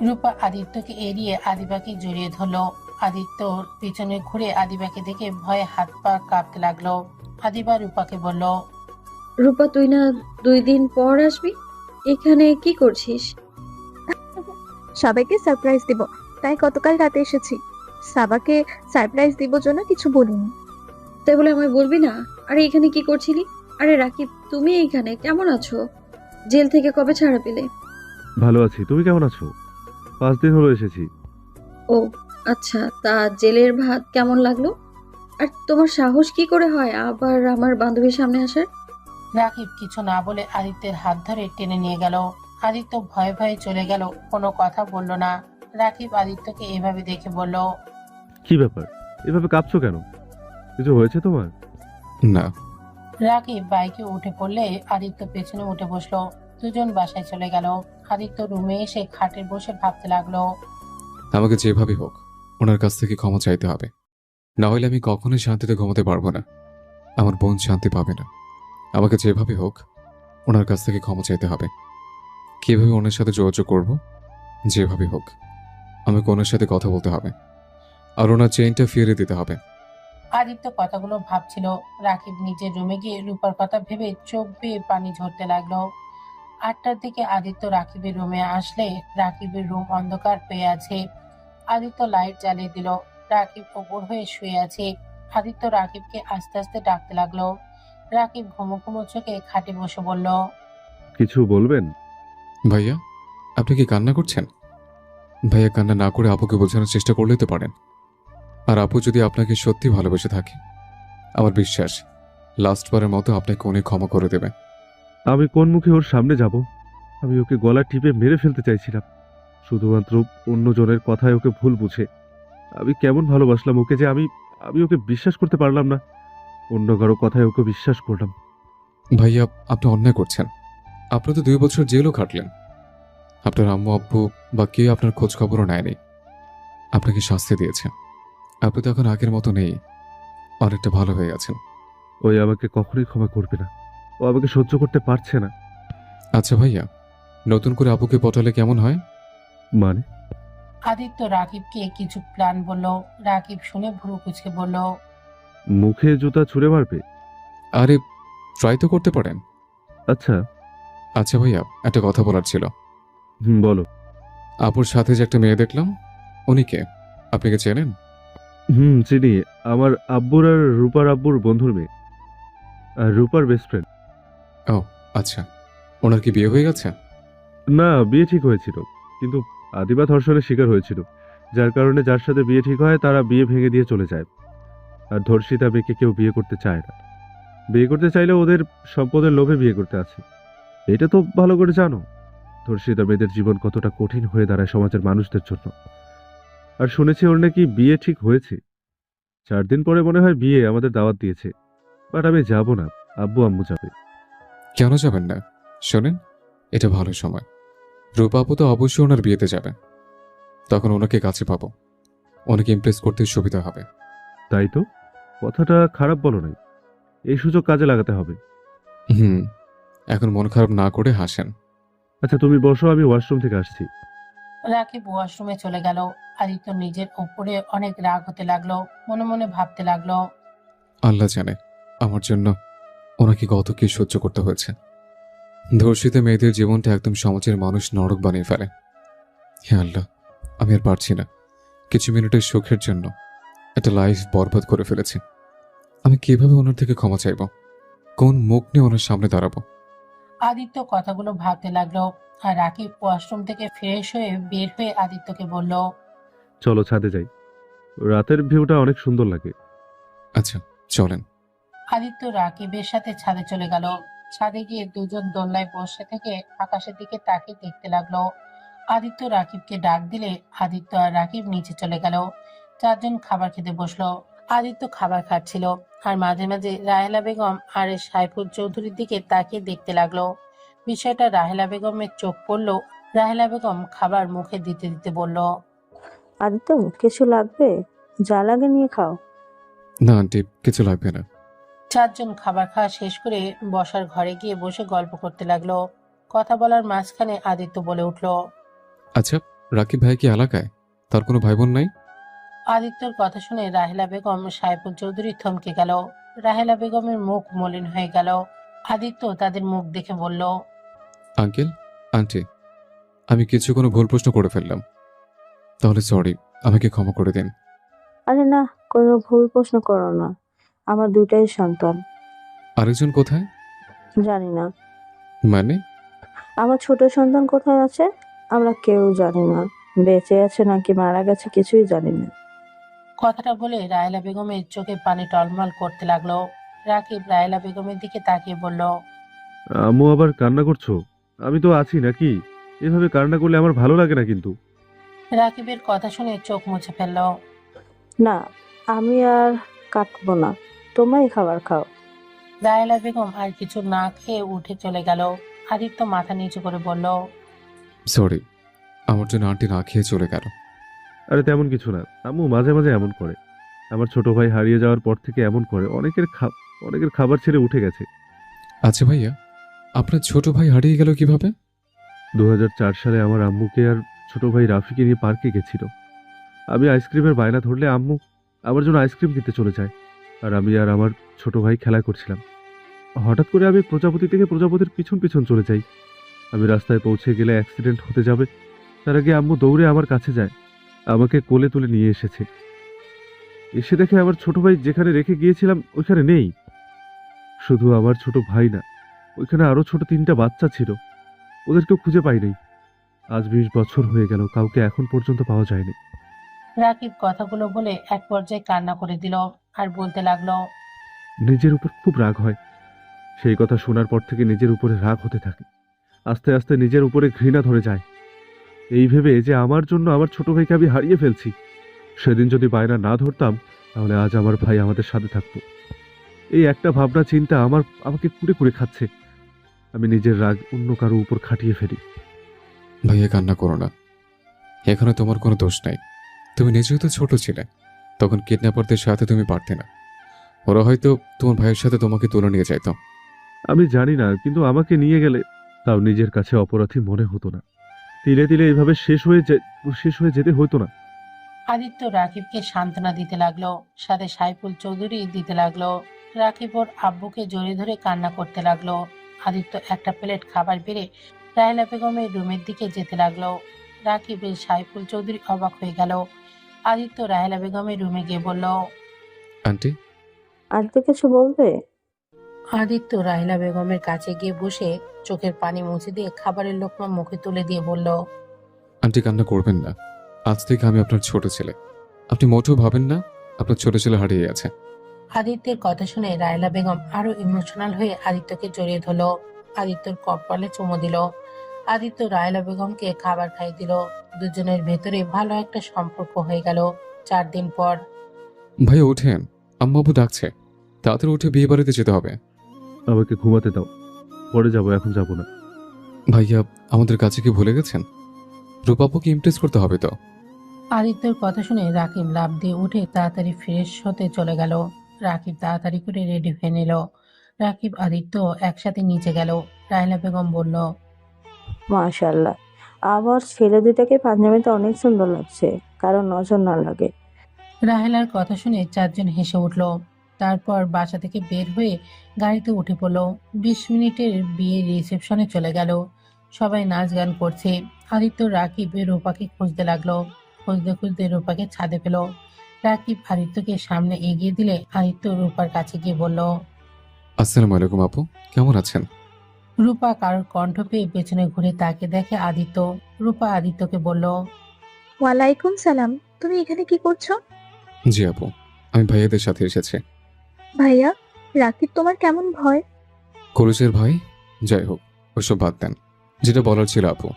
রূপা আদিত্যকে এড়িয়ে আদিবাকে জড়িয়ে ধরলো। আদিত্য পিছনে ঘুরে আদিবাকে দেখে ভয়ে হাত পা কাঁপতে লাগলো। আদিবা রূপাকে বলল, রূপা, তুই না 2 দিন পর আসবি? এখানে কি করছিস? সবাইকে সারপ্রাইজ দিব, তাই গতকাল রাতে এসেছি। সাবাকে সারপ্রাইজ দিব জন্য কিছু বলিনি। তাই বলে আমায় বলবি না? আরে এখানে কি করছিলি? আরে রাকিব, তুমি এইখানে কেমন আছো? জেল থেকে কবে ছাড়া পেলে? ভালো আছি, তুমি কেমন আছো? 5 দিন হলো এসেছি। ও আচ্ছা, তা জেলের ভাত কেমন লাগলো? আর তোমার সাহস কি করে হয় আবার আমার বান্ধবীর সামনে আসার? রাকিব কিছু না বলে আদিত্যের হাত ধরে টেনে নিয়ে গেল। আদিত্য ভয়ে ভয়ে চলে গেল, কোনো কথা বলল না। রাকিব আদিত্যকে এভাবে দেখে বলল, কি ব্যাপার, এভাবে কাঁপছো কেন? কিছু হয়েছে তোমার? না। রাকিব বাইকে উঠে পড়লে আদিত্য পেছনে উঠে বসলো। দুজন বাসায় চলে গেল। আদিত্য রুমে এসে খাটে বসে ভাবতে লাগলো। আমাকে যেভাবে হোক ওনার কাছ থেকে ক্ষমা চাইতে হবে, না হলে আমি কখনোই শান্তিতে ঘুমাতে পারবো না। আমার বোন শান্তি পাবে না। আমাকে যেভাবে হোক ওনার কাছ থেকে ক্ষমা চাইতে হবে। কিভাবে ওনার সাথে যোগাযোগ করব? যেভাবে হোক আমাকে ওনার সাথে কথা বলতে হবে। আর ওনার চেইনটা ফিরিয়ে দিতে হবে। আদিত্য কথাগুলো ভাবছিল। রাকিব নিজের রুমে গিয়ে রূপার কথা ভেবে চোখ বেয়ে পানি ঝরতে লাগলো। 8টার দিকে আদিত্য রাকিবের রুমে আসলে রাকিবের রুম অন্ধকার হয়ে আছে। আদিত্য লাইট জ্বালিয়ে দিল। রাকিব ওপর হয়ে শুয়ে আছে। আদিত্য রাকিবকে আস্তে আস্তে ডাকতে লাগলো। রাকিব ঘুমো ঘুমো চোখে খাটে বসে বলল, কিছু বলবেন? ভাইয়া, আপনি কি কান্না করছেন? ভাইয়া, কান্না না করে আপুকে বোঝানোর চেষ্টা করলেই তো পারেন। আর আপু যদি আপনাকে সত্যি ভালোবেসে থাকে, আমার বিশ্বাস লাস্টবারের মতো আপনাকে উনি ক্ষমা করে দেবে। আমি কোন মুখে ওর সামনে যাব? আমি ওকে গলা টিপে মেরে ফেলতে চাইছিলাম, শুধুমাত্র অন্যজনের কথায় ওকে ভুল বুঝে। আমি কেমন ভালোবাসলাম ওকে যে আমি আমি ওকে বিশ্বাস করতে পারলাম না। অন্য কারো কথায় ওকে বিশ্বাস করলাম। ভাইয়া, আপনি অন্যায় করছেন। আপনি তো 2 বছর জেলও খাটলেন। আপনার আম্মু আব্বু বা কেউ আপনার খোঁজ খবরও নেয়নি, আপনাকে শাস্তি দিয়েছে। আপনি তো এখন আগের মতো নেই, অনেকটা ভালো হয়ে গেছেন। ওই আমাকে কখনোই ক্ষমা করবে না। ও আমাকে সহ্য করতে পারছে না। আচ্ছা ভাইয়া, নতুন করে আপুকে পটালে কেমন হয়? মানে? আদিত্য রাকিবকে কিছু প্ল্যান বলল। রাকিব শুনে ভ্রু কুঁচকে বলল, মুখে জুতা ছুঁড়ে মারবে? আরে, ট্রাই তো করতে পারেন। আচ্ছা। আচ্ছা ভাইয়া, একটা কথা বলার ছিল। বলো। আপুর সাথে যে একটা মেয়ে দেখলাম, উনি কে? আপনি কি চেনেন? চিনি। আমার আব্বুর আর রূপার আব্বুর বন্ধুর মেয়ে, আর রূপার বেস্ট ফ্রেন্ড। ও আচ্ছা, ওনার কি বিয়ে হয়ে গেছে? না, বিয়ে ঠিক হয়েছিল, কিন্তু আদিবা ধর্ষণের শিকার হয়েছিল, যার কারণে যার সাথে বিয়ে ঠিক হয় তারা বিয়ে ভেঙে দিয়ে চলে যায়। আর ধর্ষিতা মেয়েকে কেউ বিয়ে করতে চায় না। বিয়ে করতে চাইলে ওদের সম্পদের লোভে বিয়ে করতে আছে। এটা তো ভালো করে জানো। ধর্ষিতা মেয়েদের জীবন কতটা কঠিন হয়ে দাঁড়ায় সমাজের মানুষদের জন্য। আর শুনেছি ওর নাকি বিয়ে ঠিক হয়েছে। 4 দিন পরে মনে হয় বিয়ে, আমাদের দাওয়াত দিয়েছে। বাট আমি যাব না, আব্বু আম্মু যাবে। কেন যাবেন না? শোনেন, এটা ভালো সময়। রূপা আপু তো অবশ্যই ওনার বিয়েতে যাবে, তখন ওনাকে কাছে পাবো, ওনাকে ইমপ্রেস করতে সুবিধা হবে। তাই তো, কথাটা খারাপ বলো নাই। এই সুযোগ কাজে লাগাতে হবে। হুম, এখন মন খারাপ না করে হাসেন। আচ্ছা, তুমি বসো, আমি ওয়াশরুম থেকে আসছি। রাকিব ওয়াশরুমে চলে গেল। আদিত্য নিজের উপরে অনেক রাগ হতে লাগলো। মনে মনে ভাবতে লাগলো, আল্লাহ জানে আমার জন্য ওনাকে কত কি সহ্য করতে হয়েছে। ধর্ষিত মেয়েদের জীবনটা একদম সমাজের মানুষ নরক বানিয়ে ফেলে। হে আল্লাহ, আমি আর পারছি না। কিছু মিনিটের সুখের জন্য একটা লাইফ বরবাদ করে ফেলেছি। আমি কিভাবে ওনার থেকে ক্ষমা চাইব? কোন মুখ নিয়ে ওনার সামনে দাঁড়াবো? আদিত্য কথাগুলো ভাবতে লাগলো। আর রাকিব ওয়াশরুম থেকে ফ্রেশ হয়ে বের হয়ে আদিত্যকে বলল, চলো ছাদে যাই, রাতের ভিউটা অনেক সুন্দর লাগে। আচ্ছা, চলেন। আদিত্য রাকিবের সাথে ছাদে চলে গেল। ছাদে গিয়ে দুজন দোলনায় বসে থেকে আকাশের দিকে তাকিয়ে দেখতে লাগলো। আদিত্য রাকিবকে ডাক দিলে আদিত্য আর রাকিব নিচে চলে গেল। 4জন খাবার খেতে বসলো। আদিত্য খাবার খাচ্ছিল আর মাঝে মাঝে রাহেলা বেগম আর সাইফুল চৌধুরীর দিকে তাকিয়ে দেখতে লাগলো। বিষয়টা রাহেলা বেগমের চোখ পড়লো। রাহেলা বেগম খাবার মুখে দিতে দিতে বলল, আদিত্য, কিছু লাগবে? যা লাগে নিয়ে খাও। না আন্টি, কিছু লাগবে না। 4জন খাবার খাওয়া শেষ করে বসার ঘরে গিয়ে বসে গল্প করতে লাগলো। কথা বলার মাঝখানে আদিত্য বলে উঠল, আচ্ছা, রাকিব ভাই কি এলাকায়? তার কোনো ভাই বোন নাই? আদিত্যর কথা শুনে রাহেলা বেগম সাইফুল চৌধুরী থমকে গেল। রাহেলা বেগমের মুখ মলিন হয়ে গেল। আদিত্য তাদের মুখ দেখে বলল, আঙ্কেল, আন্টি, আমি কোনো ভুল প্রশ্ন করে ফেললাম, তাহলে সরি, আমাকে ক্ষমা করে দিন। আরে না, কোনো ভুল প্রশ্ন করো না। আমার দুইটাই সন্তান। আরেকজন কোথায়? জানি না। মানে? আমার ছোট সন্তান কোথায় আছে আমরা কেউ জানি না। বেঁচে আছে নাকি মারা গেছে কিছুই জানি না। কথাটা বলে রাহেলা বেগমের চোখে পানি টলমল করতে লাগলো। রাকিব রাহেলা বেগমের দিকে তাকিয়ে বলল, আম্মু আবার কান্না করছো? আমি তো আছি নাকি? এভাবে কান্না করলে আমার ভালো লাগে না কিন্তু। রাকিবের কথা শুনে চোখ মুছে ফেলল। না, আমি আর কাটবো না। তোমরাই খাবার খাও। রাহেলা বেগম আর কিছু না খেয়ে উঠে চলে গেল। আদিত্য মাথা নিচু করে বলল, সরি, আমার জন্য আন্টি না খেয়ে চলে গেল। আরে তেমন কিছু না, আম্মু মাঝে মাঝে এমন করে। আমার ছোট ভাই হারিয়ে যাওয়ার পর থেকে এমন করে, অনেকের খাবার ছেড়ে উঠে গেছে। আচ্ছা ভাইয়া, আপনার ছোট ভাই হারিয়ে গেল কিভাবে? 2004 সালে আমার আম্মুকে আর ছোট ভাই রাফিকে নিয়ে পার্কে গেছিল। আমি আইসক্রিমের বায়না ধরলে আম্মু আমার জন্য আইসক্রিম কিনতে চলে যায়, আর আমি আর আমার ছোট ভাই খেলা করছিলাম। হঠাৎ করে আমি প্রজাপতি থেকে প্রজাপতির পিছন পিছন চলে যাই। আমি রাস্তায় পৌঁছে গেলে অ্যাক্সিডেন্ট হতে যাবে, তার আগে আম্মু দৌড়ে আমার কাছে যায়, আমাকে কোলে তুলে নিয়ে এসেছে। এসে দেখে আমার ছোট ভাই যেখানে রেখে গিয়েছিলাম ওইখানে নেই। শুধু আমার ছোট ভাই না, ওইখানে আরো ছোট 3টা বাচ্চা ছিল, ওদেরকেও খুঁজে পাই নাই। আজ 20 বছর হয়ে গেল, কাউকে এখন পর্যন্ত পাওয়া যায়নি। রাকিব কথাগুলো বলে এক পর্যায়ে কান্না করে দিল আর বলতে লাগলো, নিজের উপর খুব রাগ হয়। সেই কথা শোনার পর থেকে নিজের উপরে রাগ হতে থাকে, আস্তে আস্তে নিজের উপরে ঘৃণা ধরে যায়। এই ভেবে যে আমার জন্য আমার ছোট ভাইকে আমি হারিয়ে ফেলছি। সেদিন যদি বায়না না ধরতাম, তাহলে আজ আমার ভাই আমাদের সাথে থাকতো। এই একটা ভাবনা চিন্তা আমাকে কুড়ে কুড়ে খাচ্ছে। আমি নিজের রাগ অন্য কারো উপর খাটিয়ে ফেলি। ভাইয়া কান্না করো না, এখানে তোমার কোনো দোষ নাই। তুমি নিজেও তো ছোট ছিলে, তখন কিডন্যাপারদের সাথে তুমি পারতে না। ওরা হয়তো তোমার ভাইয়ের সাথে তোমাকে তুলে নিয়ে যাইতো। আমি জানি না, কিন্তু আমাকে নিয়ে গেলে তাও নিজের কাছে অপরাধী মনে হতো না। তিলে তিলে এইভাবে শেষ হয়ে যেতে হতো না। আদিত্য রাকিবকে সান্ত্বনা দিতে লাগলো, সাথে সাইফুল চৌধুরী দিতে লাগলো। রাকিব ওর আব্বুকে জড়িয়ে ধরে কান্না করতে লাগলো। আদিত্য একটা প্লেট খাবার বেড়ে রাহেলা বেগমের রুমের দিকে যেতে লাগলো। রাকিব আর সাইফুল চৌধুরী অবাক হয়ে গেল। আদিত্য রাহেলা বেগমের রুমে গিয়ে বলল, আন্টি, আর তো কিছু বলবে? আদিত্য রাহেলা বেগমের কাছে গিয়ে বসে চোখের পানি মুছে দিয়ে খাবারের লোকমা মুখে তুলে দিয়ে বলল, আন্টি কান্না করবেন না। আজ থেকে আমি আপনার ছোট ছেলে। আপনি মোটেও ভাবেন না আপনার ছোট ছেলে হারিয়ে গেছে। আদিত্যের কথা শুনে রাহেলা বেগম আরো ইমোশনাল হয়ে আদিত্যকে জড়িয়ে ধরল। আদিত্যর কপালে চুমু দিল। আদিত্য রাহেলা বেগমকে খাবার খাইয়ে দিল। দুজনের ভেতরে ভালো একটা সম্পর্ক হয়ে গেল। 4 দিন পর ভাইয়া ওঠেন, আম্মা আব্বু ডাকছে। তাড়াতাড়ি উঠে বিয়ে বাড়িতে যেতে হবে। আমাকে ঘুমাতে দাও, পরে যাবো, এখন যাব না। ভাইয়া আমাদের কাছে কি ভুলে গেছেন? রূপাপুকে ইমপ্রেস করতে হবে তো। আদিত্যর কথা শুনে রাকিব লাফ দিয়ে উঠে তাড়াতাড়ি ফ্রেশ হতে চলে গেল। রাকিব তাড়াতাড়ি করে রেডি হয়ে নিল। রাকিব আদিত্য একসাথে নিচে গেল। রাহেলা বেগম বলল, মাশাআল্লাহ, আমার ছেলে দুটাকে পাঞ্জাবিতে অনেক সুন্দর লাগছে, কারণ নজর না লাগে। রাহেলার কথা শুনে 4 জন হেসে উঠল। তারপর বাসা থেকে বের হয়ে গাড়িতে উঠে পড়ল। 20 মিনিটের বিয়ের রিসেপশনে চলে গেল। সবাই নাচ গান করছে। আদিত্য রাকিব রূপাকে খুঁজতে লাগলো। খুঁজতে খুঁজতে রূপাকে ছাদে পেল। রাকিব আদিত্যকে সামনে এগিয়ে দিলে আদিত্য রূপার কাছে গিয়ে বলল, আসসালামু আলাইকুম আপু, কেমন আছেন? রূপা কারোর কণ্ঠ পেয়ে পেছনে ঘুরে তাকে দেখে আদিত্য। রূপা আদিত্যকে বলল, ওয়ালাইকুম সালাম, তুমি এখানে কি করছো? জি আপু, আমি ভাইয়াদের সাথে এসেছি। ভাইয়া, রাকিব তোমার কেমন ভয়? কলেজের ভাই, যাই হোক ওসব বাদ দেন। যেটা বলার ছিল আপু,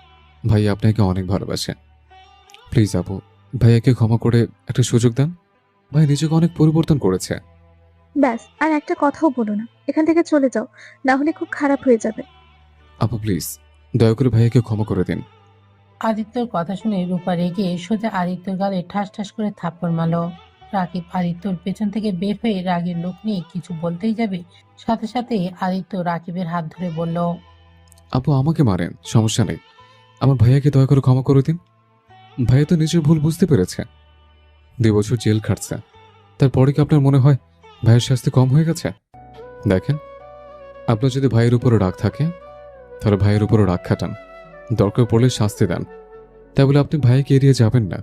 ভাইয়া আপনাকে অনেক ভালোবাসে। প্লিজ আপু, ভাইয়াকে ক্ষমা করে একটা সুযোগ দেন। ভাই নিজেকে অনেক পরিবর্তন করেছে। ব্যাস, আর একটা কথাও বলো না, এখান থেকে চলে যাও, না হলে খুব খারাপ হয়ে যাবে। আপু প্লিজ, দয়া করে ভাইয়াকে ক্ষমা করে দিন। আদিত্যর কথা শুনে রূপা রেগে সোজা আদিত্যর গালে ঠাস ঠাস করে থাপ্পড় মারল। রাকিব আদিত্যর পেছন থেকে বের হয়ে রাগের লোক নিয়ে কিছু বলতেই যাবে, সাথে সাথে আদিত্য রাকিবের হাত ধরে বলল, আপু আমাকে মারেন, সমস্যা নেই। আমার ভাইয়াকে দয়া করে ক্ষমা করে দিন। ভাইয়া তো নিজের ভুল বুঝতে পেরেছে। 2 বছর জেল খাটছে, তারপরে কি আপনার মনে হয় ভাইয়ের শাস্তি কম হয়ে গেছে? দেখেন, আপনার যদি ভাইয়ের উপরে রাগ থাকে, তাহলে ভাইয়ের উপরে রাগ খাটান, দরকার পড়লে শাস্তি দেন। তাই বলে আপনি ভাইয়াকে এড়িয়ে যাবেন না,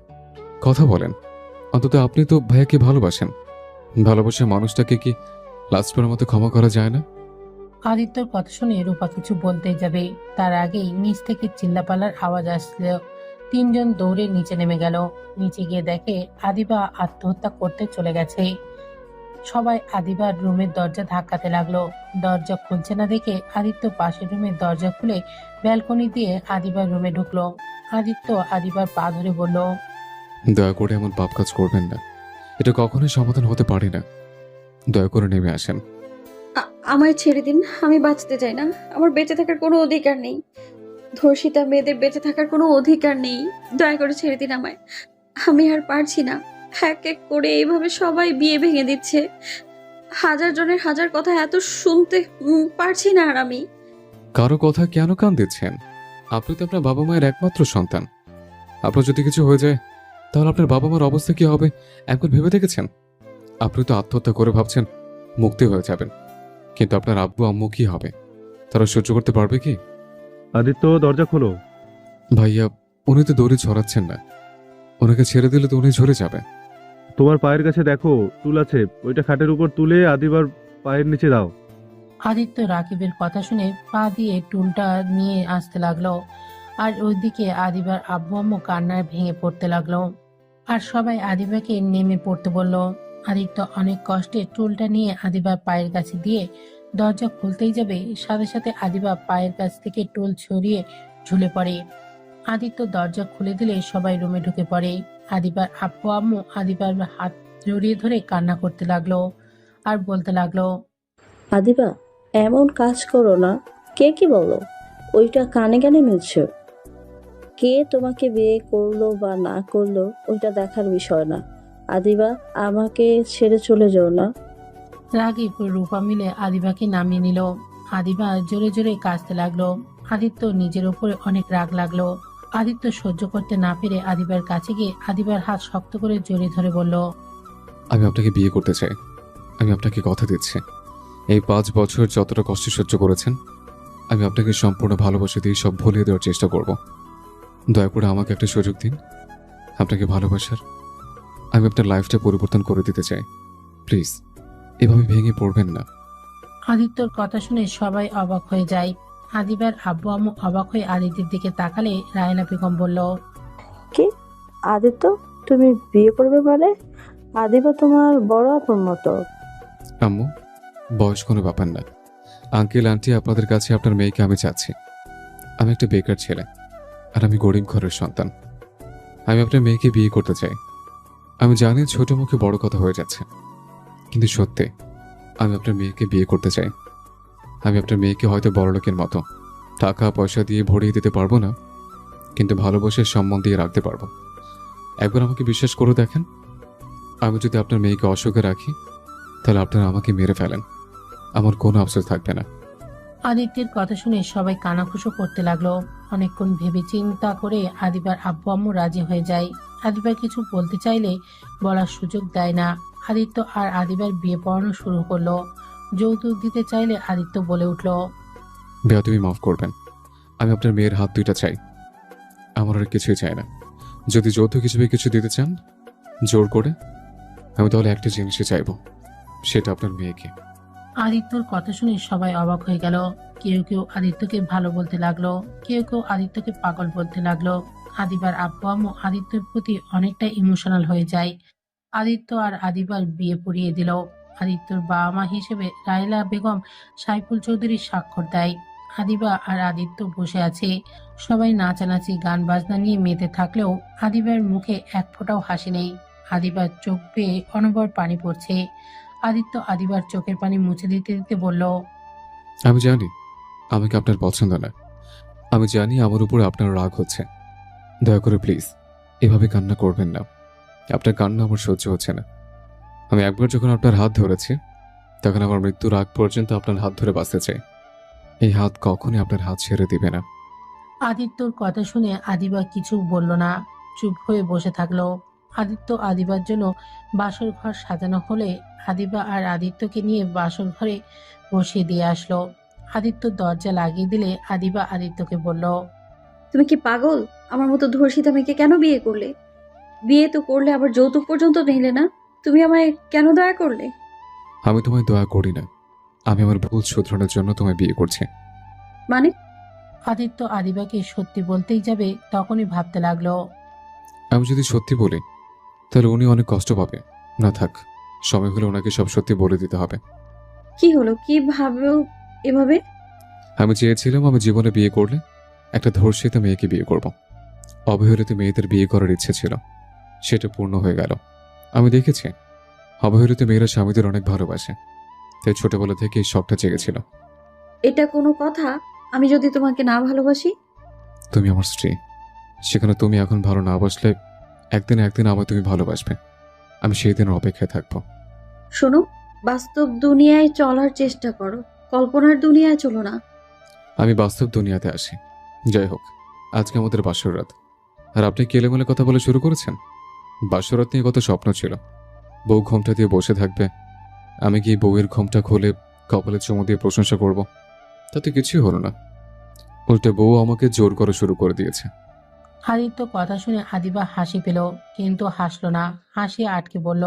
কথা বলেন। অন্তত আপনি তো ভাইয়াকে ভালোবাসেন। ভালোবাসার মানুষটাকে কি লাস্টবারের মতো ক্ষমা করা যায় না? আদিত্যর কথা শুনে রূপা কিছু বলতেই যাবে, তার আগেই নিচ থেকে চিল্লাপাল্লার আওয়াজ আসলো। 3 জন দৌড়ে নিচে নেমে গেল। নিচে গিয়ে দেখে আদিবা আত্মহত্যা করতে চলে গেছে। সবাই আদিবার রুমের দরজা ধাক্কাতে লাগলো। দরজা খুলছে না দেখে আদিত্য পাশের রুমের দরজা খুলে ব্যালকনি দিয়ে আদিবার রুমে ঢুকলো। আদিত্য আদিবার পা ধরে বলল, দয়া করে এমন পাপ কাজ করবেন না, এটা কখনোই সমাধান হতে পারে না। দয়া করে নেমে আসেন। আমায় ছেড়ে দিন, আমি বাঁচতে চাই না। আমার বেঁচে থাকার কোনো অধিকার নেই। ধর্ষিতা মেয়েদের বেঁচে থাকার কোনো অধিকার নেই। দয়া করে ছেড়ে দিন আমায়। আমি আর পারছি না। এক এক করে এইভাবে সবাই বিয়ে ভেঙে দিচ্ছে। 1000 জনের 1000 কথা এত শুনতে পারছি না আর আমি। কারো কথা কেন কান দিচ্ছেন? আপনি তো আপনার বাবা মায়ের একমাত্র সন্তান। আপনার যদি কিছু হয়ে যায়, তাহলে আপনার বাবা মার অবস্থা কি হবে একবার ভেবে দেখেছেন? আপনি তো আত্মহত্যা করে ভাবছেন মুক্তি হয়ে যাবেন, কিন্তু আপনার আব্বু আম্মু কি হবে? তারা সহ্য করতে পারবে কি? আদিত্য, দরজা খোলো। ভাইয়া, উনি তো দড়ি ছড়াচ্ছেন না। ওনাকে ছেড়ে দিলে তো উনি ঝরে যাবে। তোমার পায়ের কাছে দেখো টুল আছে, ওইটা খাটের উপর তুলে আদিবার পায়ের নিচে দাও। আদিত্য রাকিবের কথা শুনে পা দিয়ে টুলটা নিয়ে আসতে লাগলো। আর ওইদিকে আদিবার আব্বু আম্মু কান্নায় ভেঙে পড়তে লাগলো। আর সবাই আদিবাকে নেমে পড়তে বলল। আদিত্য অনেক কষ্টে টুলটা নিয়ে আদিবার পায়ের কাছে দিয়ে দরজা খুলতেই যাবে, সাথে সাথে আদিবা পায়ের কাছ থেকে টুল ছড়িয়ে ঝুলে পড়ে। আদিত্য দরজা খুলে দিলে সবাই রুমে ঢুকে পড়ে। আদিবার আব্বু আম্মু আদিবার হাত জড়িয়ে ধরে কান্না করতে লাগলো আর বলতে লাগলো। আদিবা, এমন কাজ করো না। কে কি বলো, ওইটা কানে কানে নিচ্ছ। কে তোমাকে বিয়ে করলো বা না করলো ওইটা দেখার বিষয় না। আদিবা, আমাকে ছেড়ে চলে যাও না। রাগীব রূপা মিলে আদিবাকে নামিয়ে নিল। আদিবা জোরে জোরে কাঁদতে লাগলো। আদিত্য নিজের উপরে অনেক রাগ লাগলো। আদিত্য সহ্য করতে না পেরে আদিবার কাছে গিয়ে আদিবার হাত শক্ত করে জড়িয়ে ধরে বলল। আমি আপনাকে বিয়ে করতে চাই। আমি আপনাকে কথা দিচ্ছি, এই 5 বছর যতটা কষ্ট সহ্য করেছেন, আমি আপনাকে সম্পূর্ণ ভালোবাসা দিয়ে সব ভুলিয়ে দেওয়ার চেষ্টা করব। দয়া করে আমাকে একটা সুযোগ দিন আপনাকে ভালোবাসার। আমি আপনার লাইফটা পরিবর্তন করে দিতে চাই। প্লিজ, এভাবে ভেঙে পড়বেন না। আদিত্যর কথা শুনে সবাই অবাক হয়ে যায়। আদিবার আব্বু আম্মু অবাক হয়ে আদিত্যের দিকে তাকালে রায়না বেগম বলল। কি? আদিত্য, তুমি বিয়ে করবে মানে? আদিবা তোমার বড় আপন মতো। আম্মু, বয়স কোনো ব্যাপার না। আঙ্কেল আন্টি, আপনাদের কাছে আপনার মেয়েকে আমি চাচ্ছি। আমি একটা বেকার ছেলে, আর আমি গরিব ঘরের সন্তান। আমি আপনার মেয়েকে বিয়ে করতে চাই। আমি জানি ছোট মুখে বড় কথা হয়ে যাচ্ছে, কিন্তু সত্যি আমি আপনার মেয়েকে বিয়ে করতে চাই। আমি আপনার মেয়েকে হয়তো বড়লোকের মতো টাকা পয়সা দিয়ে ভরিয়ে দিতে পারবো না, কিন্তু ভালোবাসার সম্মান দিয়ে রাখতে পারবো। একবার আমাকে বিশ্বাস করে দেখেন, আমি যদি আপনার মেয়েকে অসুখে রাখি, তাহলে আপনারা আমাকে মেরে ফেলেন, আমার কোনো আফসোস থাকবে না। আদিত্যের কথা শুনে সবাই কানাঘুষো করতে লাগলো। অনেকক্ষণ ভেবে চিন্তা করে আদিবার আব্বু আম্মু রাজি হয়ে যায়। আদিবার কিছু বলতে চাইলে বলার সুযোগ দেয় না। আদিত্য আর আদিবার বিয়ে পড়ানো শুরু করলো। যৌতুক দিতে চাইলে আদিত্য বলে উঠল। ভাইয়া, তুমি মাফ করবেন, আমি আপনার মেয়ের হাত দুইটা চাই। আমার আর কিছুই চাই না। যদি যৌতুক হিসেবে কিছু দিতে চান জোর করে, আমি তাহলে একটা জিনিসই চাইবো, সেটা আপনার মেয়েকে। আদিত্যর কথা শুনে সবাই অবাক হয়ে গেল। কেউ কেউ আদিত্যকে ভালো বলতে লাগলো, কেউ কেউ আদিত্যকে পাগল বলতে লাগলো। আদিবার আব্বু আম্মু আদিত্যের প্রতি অনেকটা ইমোশনাল হয়ে যায়। আদিত্য আর আদিবার বিয়ে পড়িয়ে দিল। আদিত্যর বাবা মা হিসেবে রায়লা বেগম সাইফুল চৌধুরী স্বাক্ষর দেয়। আদিবা আর আদিত্য বসে আছে। সবাই নাচানাচি গান বাজনা নিয়ে মেতে থাকলেও আদিবার মুখে এক ফোঁটাও হাসি নেই। আদিবার চোখ বেয়ে অনবর পানি পড়ছে। আদিত্য আদিবার চোখের পানি মুছে দিতে দিতে বলল। আমি জানি আমাকে আপনার পছন্দ না, আমি জানি আমার উপর আপনার রাগ হচ্ছে। দয়া করে প্লিজ এভাবে কান্না করবেন না। আপনার কান্না আমার সহ্য হচ্ছে না। আমি একবার যখন আপনার হাত ধরেছি, তখন আমার মৃত্যুর আগ পর্যন্ত আপনার হাত ধরে বাঁচতে চাই। এই হাত কখনই আপনার হাত ছেড়ে দিবে না। আদিত্যর কথা শুনে আদিবা কিছু বলল না, চুপ হয়ে বসে থাকলো। আদিত্য আদিবার জন্য বাসর ঘর সাজানো হলে আদিবা আর আদিত্যকে নিয়ে বাসর ঘরে বসিয়ে দিয়ে আসলো। আদিত্য দরজা লাগিয়ে দিলে আদিবা আদিত্যকে বলল। তুমি কি পাগল? আমার মতো ধর্ষিতা মেয়েকে কেন বিয়ে করলে? বিয়ে তো করলে আবার যৌতুক পর্যন্ত নিলে না। তুমি আমায় কেন দয়া করলে? আমি তোমায় দয়া করি না, আমি আমার ভুল শুধরানোর জন্য তোমায় বিয়ে করছি। মানে? আদিত্য আদিবাকে সত্যি বলতেই যাবে তখনই ভাবতে লাগলো। আমি যদি সত্যি বলি তাহলে উনি অনেক কষ্ট পাবে। না থাক, সময় হলে ওনাকে সব সত্যি বলে দিতে হবে। কি হলো? কি ভাবেও এভাবে? আমি চেয়েছিলাম আমি জীবনে বিয়ে করলে একটা ধর্ষিতা মেয়েকে বিয়ে করব। অবহেলিত মেয়েদের বিয়ে করার ইচ্ছে ছিল, সেটা পূর্ণ হয়ে গেল। আমি দেখেছি অবহেলিত মেয়েরা স্বামীদের অনেক ভালোবাসে, তাই ছোটবেলা থেকে এই শখটা জেগেছিল। এটা কোনো কথা? আমি যদি তোমাকে না ভালোবাসি? তুমি আমার স্ত্রী, সেখানে তুমি এখন ভালো না বাসলে একদিন একদিন আমায় তুমি ভালোবাসবে। আমি সেই দিনের অপেক্ষায় থাকবো। শোনো, বাস্তব দুনিয়ায় চলার চেষ্টা করো, কল্পনার দুনিয়ায় চলো না। আমি বাস্তব দুনিয়াতে আসি। যাই হোক, আজকে আমাদের বাসর রাত, আর আপনি কেলেমেলে কথা বলে শুরু করেছেন। বাসরাত নিয়ে কত স্বপ্ন ছিল। বউ ঘোমটা দিয়ে বসে থাকবে, আমি গিয়ে বউয়ের ঘোমটা খুলে কপালে চুমু দিয়ে প্রশংসা করব। তাতে কিছুই হলো না, উল্টে বউ আমাকে জোর করা শুরু করে দিয়েছে। আদিত্য কথা শুনে আদিবা হাসি পেল, কিন্তু হাসলো না, হাসি আটকে বলল,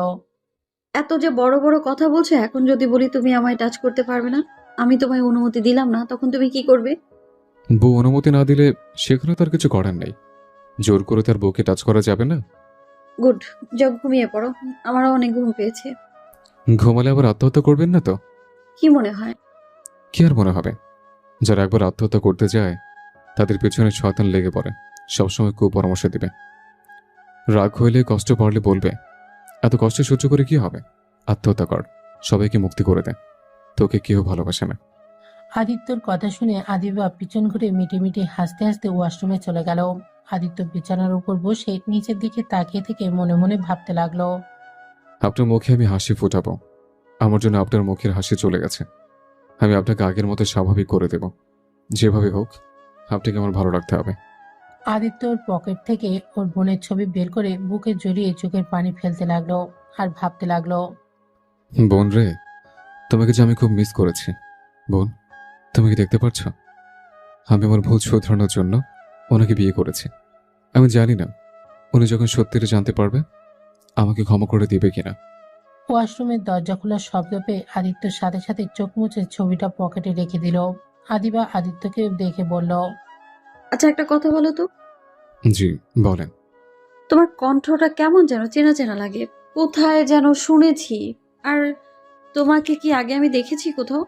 এত যে বড় বড় কথা বলছো, এখন যদি বলি তুমি আমায় টাচ করতে পারবে না, আমি তোমায় অনুমতি দিলাম না, তখন তুমি কি করবে? বউ অনুমতি না দিলে সেখানে তার কিছু করার নেই। জোর করে তার বউকে টাচ করা যাবে না। গুড, যাও ঘুমিয়ে পড়ো, আমারও অনেক ঘুম পেয়েছে। ঘুমালে আবার আত্মহত্যা করবেন না তো? কি মনে হয়? কি আর মনে হবে? যারা একবার আত্মহত্যা করতে যায় তাদের পেছনে শয়তান লেগে পড়ে, সবসময় কুপরামর্শ দিবে। রাগ হইলে, কষ্ট পড়লে বলবে, এত কষ্ট সহ্য করে কি হবে, আত্মহত্যা কর, সবাইকে মুক্তি করে দে, তোকে কেউ ভালোবাসে না। আদিত্যর কথা শুনে আদিবা পিছন ঘুরে মিটিমিটি হাসতে হাসতে ওয়াশরুমে চলে গেল। আদিত্য বিছানার উপর বসে নিচের দিকে তাকিয়ে থেকে মনে মনে ভাবতে লাগলো। আপনার মুখে আমি হাসি ফোটাবো, আমার জন্য আপনার মুখের হাসি চলে গেছে। আমি আপনাকে আগের মতো স্বাভাবিক করে দেব, যেভাবে হোক আপনাকে আমার ভালো রাখতে হবে। আদিত্যর পকেট থেকে ওর বোনের ছবি বের করে বুকে জড়িয়ে চোখের পানি ফেলতে লাগলো আর ভাবতে লাগলো। বোন রে, তোমাকে যে আমি খুব মিস করেছি। বোন, তুমি কি দেখতে পাচ্ছ? আমি আমার ভুল শোধরানোর জন্য ওনাকে বিয়ে করেছি। আমি জানি না উনি যখন সত্যিটা জানতে পারবে আমাকে ক্ষমা করে দিবে কিনা। ওয়াশরুমের দরজা খোলার শব্দ পেয়ে আদিত্যর সাথে সাথে চোখ মুছে ছবিটা পকেটে রেখে দিল। আদিবা আদিত্যকে দেখে বলল, আচ্ছা, একটা কথা বলো তো, জি বলেন। তোমার কণ্ঠটা কেমন যেন চেনা চেনা লাগে, কোথায় যেন শুনেছি। আর তোমাকে কি আগে আমি দেখেছি কোথাও?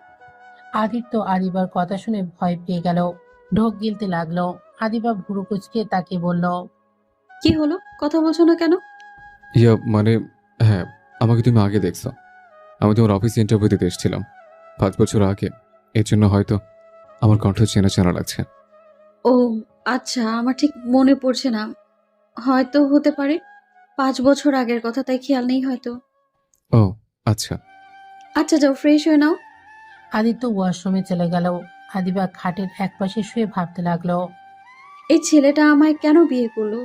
আদিত্য আদিবার কথা শুনে ভয় পেয়ে গেল, ঢোক গিলতে লাগলো। আদিবা ভুরু কুচকে তাকে বলল, কি হলো, কথা বলছো না কেন? ইয়া মানে, হ্যাঁ, আমাকে তুমি আগে দেখছো। আমি তোমার অফিসে ইন্টারভিউ দিতে এসেছিলাম 5 বছর আগে, এর জন্য হয়তো আমার কণ্ঠ চেনা চেনা লাগছে। ও আচ্ছা, আমার ঠিক মনে পড়ছে না, হয়তো হতে পারে 5 বছর আগের কথা, তাই খেয়াল নেই হয়তো। ও আচ্ছা। আচ্ছা, যাও ফ্রেশ হয়ে নাও। আদিত্য ওয়াশরুমে চলে গেল। আদিবা খাটের একপাশে শুয়ে ভাবতে লাগলো। এই ছেলেটা আমায় কেন বিয়ে করলো?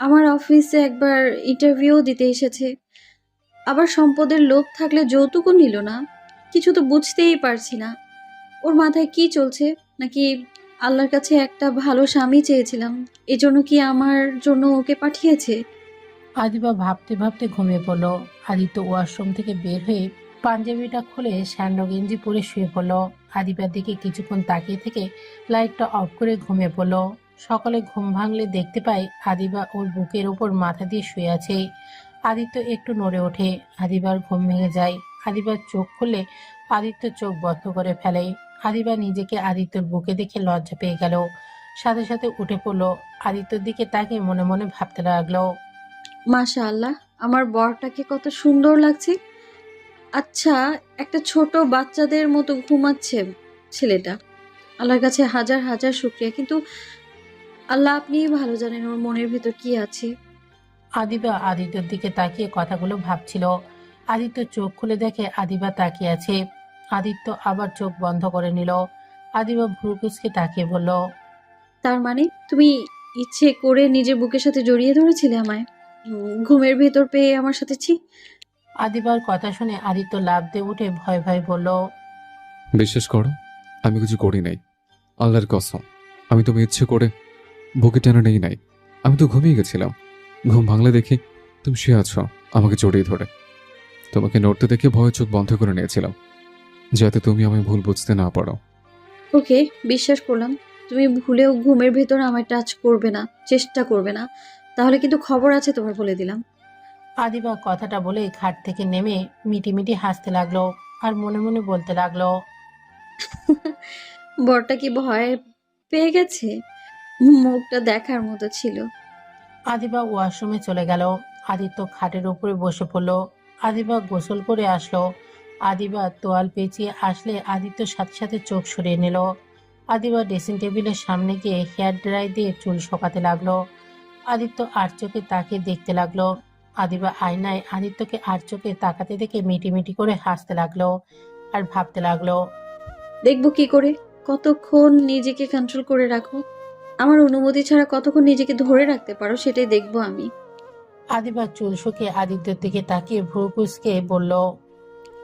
আমার অফিসে একবার ইন্টারভিউ দিতে এসেছে, আবার সম্পদের লোভ থাকলে যৌতুকও নিল না। কিছু তো বুঝতেই পারছি না, ওর মাথায় কি চলছে? নাকি আল্লাহর কাছে একটা ভালো স্বামী চেয়েছিলাম, এজন্য কি আমার জন্য ওকে পাঠিয়েছে? আদিবা ভাবতে ভাবতে ঘুমিয়ে পড়লো। আদিত্য ওয়াশরুম থেকে বের হয়ে পাঞ্জাবিটা খুলে স্যান্ডো গেঞ্জি পরে শুয়ে পড়লো। আদিবার দিকে কিছুক্ষণ তাকিয়ে থেকে লাইটটা অফ করে ঘুমিয়ে পড়লো। সকালে ঘুম ভাঙলে দেখতে পায় আদিবা ওর বুকের ওপর মাথা দিয়ে শুয়ে আছে। আদিত্য একটু নড়ে ওঠে, আদিবার ঘুম ভেঙে যায়। আদিবার চোখ খুললে আদিত্য চোখ বন্ধ করে ফেলে। আদিবা নিজেকে আদিত্যর বুকে দেখে লজ্জা পেয়ে গেল, সাথে সাথে উঠে পড়লো। আদিত্যর দিকে তাকিয়ে মনে মনে ভাবতে লাগলো। মাশাআল্লাহ, আমার বরটাকে কত সুন্দর লাগছে। আচ্ছা, একটা ছোট বাচ্চাদের মতো ঘুমাচ্ছে ছেলেটা। আল্লাহর কাছে হাজার হাজার শুকরিয়া, কিন্তু আল্লাহ আপনিই ভালো জানেন ওর মনের ভিতর কি আছে। আদিবা আদিত্যর দিকে তাকিয়ে কথাগুলো ভাবছিল। আদিত্য চোখ খুলে দেখে আদিবা তাকিয়ে আছে। আদিত্য আবার চোখ বন্ধ করে নিল। আদিবা ভ্রু কুঁচকে তাকিয়ে বলল, তার মানে তুমি ইচ্ছে করে নিজের বুকের সাথে জড়িয়ে ধরেছিলে আমায়, ঘুমের ভেতর পেয়ে আমার সাথে? ছি! আদিবার কথা শুনে আদিত্য লাফ দিয়ে উঠে ভয় ভয় বলল, বিশ্বাস করো, আমি কিছু করি নাই, আল্লাহর কসম। আমি তুমি ইচ্ছে করে বুকে টেনে নেই নাই। আমি তো ঘুমিয়ে গেছিলাম। ঘুম ভাঙলে দেখি তুমি শুয়ে আছো আমাকে জড়িয়ে ধরে। তোমাকে নড়তে দেখে ভয়ে চোখ বন্ধ করে নিয়েছিলাম, যাতে তুমি আমায় ভুল বুঝতে না পারো। ওকে, বিশ্বাস করলাম। তুমি ভুলেও ঘুমের ভেতর আমায় টাচ করবে না, চেষ্টা করবে না, তাহলে কিন্তু খবর আছে তোমার, বলে দিলাম। আদিবা কথাটা বলে খাট থেকে নেমে মিটিমিটি হাসতে লাগলো আর মনে মনে বলতে লাগলো। বরটা কি ভয় পেয়ে গেছে? মুখটা দেখার মতো ছিল। আদিবা ওয়াশরুমে চলে গেল। আদিত্য খাটের উপরে বসে পড়লো। আদিবা গোসল করে আসলো। আদিবা তোয়াল পেঁচিয়ে আসলে আদিত্য সাথে সাথে চোখ সরিয়ে নিল। আদিবা ড্রেসিং টেবিলের সামনে গিয়ে হেয়ার ড্রাই দিয়ে চুল শোকাতে লাগলো। আদিত্য আর চোখে তাকিয়ে দেখতে লাগলো। আদিবা আয়নায় আদিত্যকে আর চোখে তাকাতে দেখে মিটিমিটি করে হাসতে লাগলো আর ভাবতে লাগলো। দেখবো কি করে, কতক্ষণ নিজেকে কন্ট্রোল করে রাখো। আমার অনুমতি ছাড়া কতক্ষণ নিজেকে ধরে রাখতে পারো, সেটাই দেখবো আমি। আদিবা চুল শুকিয়ে আদিত্যর দিকে তাকিয়ে ভ্রু কুঁচকে বলল।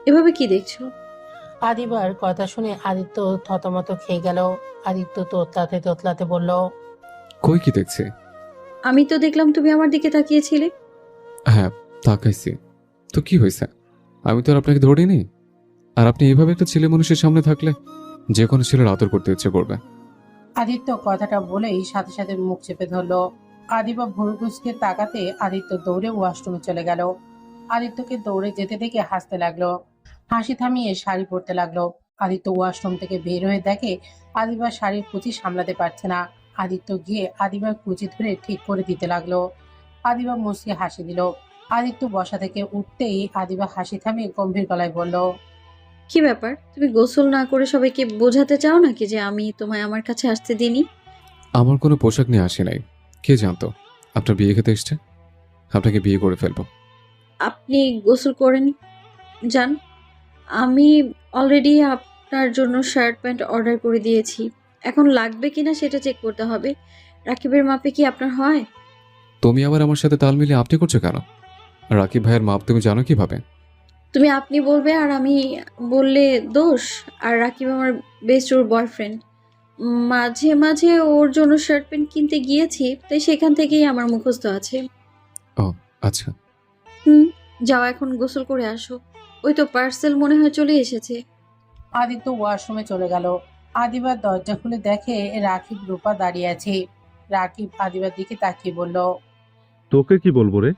এভাবে কি দেখছো? আদিবার কথা শুনে আদিত্য থতমত খেয়ে গেল। আদিত্য তোতলাতে তোতলাতে বলল। কই কি দেখছি? আমি তো দেখলাম তুমি আমার দিকে তাকিয়েছিলে। হ্যাঁ, তাকাইছি। তো কি হয়েছে? আমি তো আর আপনাকে ধরিনি। আর আপনি এভাবে একটা ছেলে মানুষের সামনে থাকলে যে কোনো ছেলের আদর করতে ইচ্ছে করবে। আদিত্য কথাটা বলেই সাথে সাথে মুখ চেপে ধরলো। আদিবা ভ্রু কুঁচকে তাকাতে আদিত্য দৌড়ে ওয়াশরুমে চলে গেল। আদিত্যকে দৌড়ে যেতে দেখে হাসতে লাগলো। হাসি থামিয়ে শাড়ি পরতে লাগলো। আদিত্য ওয়াশরুম থেকে বের হয়ে দেখে আদিবা শাড়ির কুচি সামলাতে পারছে না। আদিত্য গিয়ে আদিবার কুচি ধরে ঠিক করে দিতে লাগলো। আদিবা মুচকে হাসি দিল। আদিত্য বসা থেকে উঠতেই আদিবা হাসি থামিয়ে গম্ভীর গলায় বলল। কি ব্যাপার, তুমি গোসল না করে সবাইকে বোঝাতে চাও নাকি যে আমি তোমায় আমার কাছে আসতে দিইনি? আমার কোনো পোশাক নিয়ে আসে নাই। কে জানতো আপনার বিয়ে খেতে এসছে? আপনাকে বিয়ে করে ফেলবো। আপনি গোসল করেন যান। আমি অলরেডি আপনার জন্য শার্ট প্যান্ট অর্ডার করে দিয়েছি। এখন লাগবে কিনা সেটা চেক করতে হবে। রাকিবের মাপে কি আপনার হয়? তুমি আবার আমার সাথে তাল মিলিয়ে আপনি করছো কেন? রাকিব ভাইয়ের মাপ তুমি জানো কিভাবে? তুমি আপনি বলবে আর আমি বললে দোষ? আর রাকিব আমার বেস্ট ওর বয়ফ্রেন্ড। মাঝে মাঝে ওর জন্য শার্ট প্যান্ট কিনতে গিয়েছি, তাই সেখান থেকেই আমার মুখস্থ আছে। ও আচ্ছা। হুম, যাও এখন গোসল করে আসো। ওই তো পার্সেল মনে হয় চলে এসেছে। আদিত্য ওয়াশরুমে চলে গেল। আদিবার দরজা খুলে দেখে রাকিব রূপা দাঁড়িয়ে আছে। রাকিব আদিবার দিকে তাকিয়ে বলল। তোকে কি বলবো রে?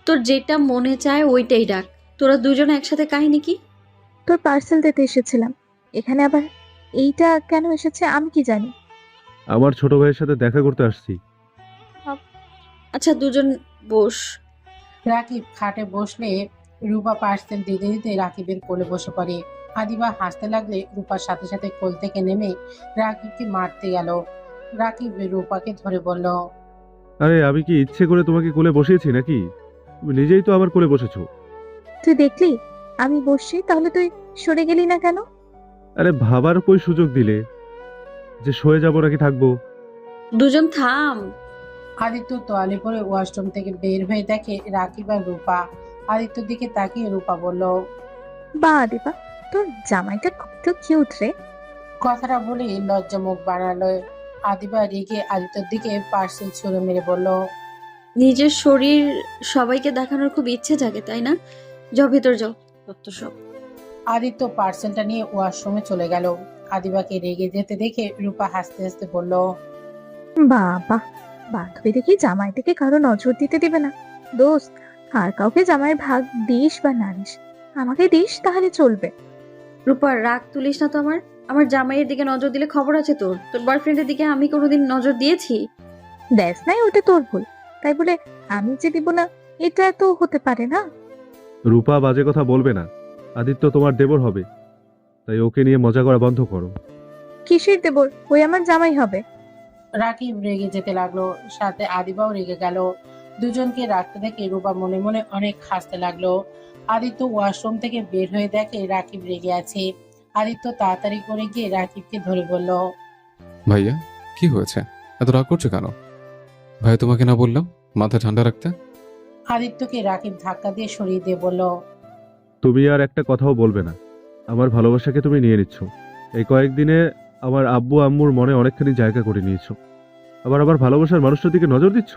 তোর যেটা মনে চায় ওইটাই ডাক। তোরা দুজন একসাথে কাহিনী কি? তোর পার্সেল দিতে এসেছিলাম। এখানে আবার এইটা কেন এসেছে আমি কি জানি। আমার ছোট ভাইয়ের সাথে দেখা করতে আসছি। আচ্ছা দুজন বস। রাকিব খাটে বসলে রূপা পার্সেল দিতে দিতে রাকিবের কোলে বসে পড়ে। আদিবা হাসতে লাগলে রূপার সাথে সাথে কোল থেকে নেমে রাকিবকে মারতে গেল। রাকিব রূপাকে ধরে বলল। আরে আমি কি ইচ্ছে করে তোমাকে কোলে বসিয়েছি নাকি? তুমি নিজেই তো আমার কোলে বসেছো। তুই দেখলি আমি বসছি, তাহলে তুই সরে গেলি না কেন? আরে ভাবার কই সুযোগ দিলে যে সয়ে যাবো নাকি থাকবো? দুজন থাম। আদিত্য তোয়ালে পরে ওয়াশরুম থেকে বের হয়ে দেখে রাকিব আর রূপা। আদিত্যর দিকে তাকিয়ে রূপা বলল। বা দিবা, তোর জামাইটা কত কিউট রে। কথাটা বলে লজ্জা মুখ বানালো। আদিবা রেগে আদিত্যর দিকে পার্সেল ছুঁড়ে মেরে বলল। নিজের শরীর সবাইকে দেখানোর খুব ইচ্ছে জাগে, তাই না? যাও ভেতর যাও, তত্ত্ব সব। আদিত্য পার্সেলটা নিয়ে ওয়াশরুমে চলে গেল। আদিবাকে রেগে যেতে দেখে রূপা হাসতে হাসতে বলল। বাবা, বান্ধবী দেখি জামাই থেকে কারো নজর দিতে দিবে না। দোস্ত, আর কাউকে জামাইয়ের ভাগ দিস বা না দিস, আমাকে দিস তাহলে চলবে। রূপার রাগ তুলিস না তো আমার। আমার জামাইয়ের দিকে নজর দিলে খবর আছে তোর। তোর বয়ফ্রেন্ডের দিকে আমি কোনোদিন নজর দিয়েছি? দেখ নাই, ওটা তোর ভুল। তাই বলে আমি যে দিব না এটা তো হতে পারে না। রূপা বাজে কথা বলবে না। আদিত্য তোমার দেবর হবে, তাই ওকে নিয়ে মজা করা বন্ধ করো। কিসের দেবর? ওই আমার জামাই হবে। রাকিব রেগে যেতে লাগলো, সাথে আদিবাও রেগে গেল। দুজনকে রাখতে দেখে রূপা মনে মনে অনেক হাসতে লাগলো। আদিত্য ওয়াশরুম থেকে বের হয়ে দেখে রাকিব রেগে আছে। আদিত্য তাড়াতাড়ি করে গিয়ে রাকিবকে ধরে বলল। ভাইয়া, কি হয়েছে? এত রাগ করছো কেন? ভাইয়া তোমাকে না বললাম মাথা ঠান্ডা রাখতে? আদিত্যকে রাকিব ধাক্কা দিয়ে সরিয়ে দিয়ে বলল। তুমি আর একটা কথাও বলবে না। আমার ভালোবাসাকে তুমি নিয়ে নিচ্ছ। এই কয়েকদিনে আমার আব্বু আম্মুর মনে অনেকখানি জায়গা করে নিয়েছো। আবার আমার ভালোবাসার মানুষটার দিকে নজর দিচ্ছ।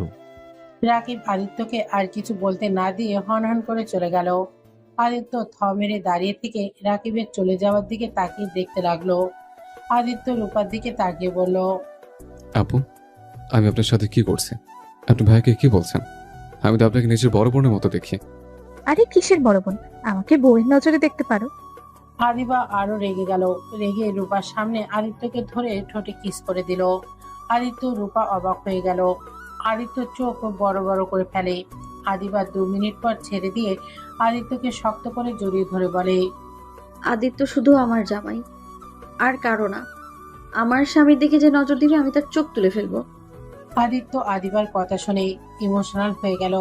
রাকিব আদিত্যকে আর কিছু বলতে না দিয়ে হন হন করে চলে গেল। আদিত্য থ মেরে দাঁড়িয়ে থেকে রাকিবের চলে যাওয়ার দিকে তাকিয়ে দেখতে লাগলো। আদিত্য রূপার দিকে তাকিয়ে বলল। আপু, আমি আপনার সাথে কি করছি? আপনি ভাইয়াকে কি বলছেন? আমি তো আপনাকে নিজের বড় বোনের মতো দেখি। আরে কিসের বড় বোন? আমাকে বউয়ের নজরে দেখতে পারো। আদিবা আরো রেগে গেল। রেগে রূপার সামনে আদিত্যকে ধরে ঠোঁটে কিস করে দিল। আদিত্য রূপা অবাক হয়ে গেল। আদিত্য চোখ বড় বড় করে ফেলে। আদিবা 2 মিনিট পর ছেড়ে দিয়ে আদিত্যকে শক্ত করে জড়িয়ে ধরে বলে। আদিত্য শুধু আমার জামাই, আর কারো না। আমার স্বামীর দিকে যে নজর দিবে আমি তার চোখ তুলে ফেলবো। আদিত্য আদিবার কথা শুনে ইমোশনাল হয়ে গেল।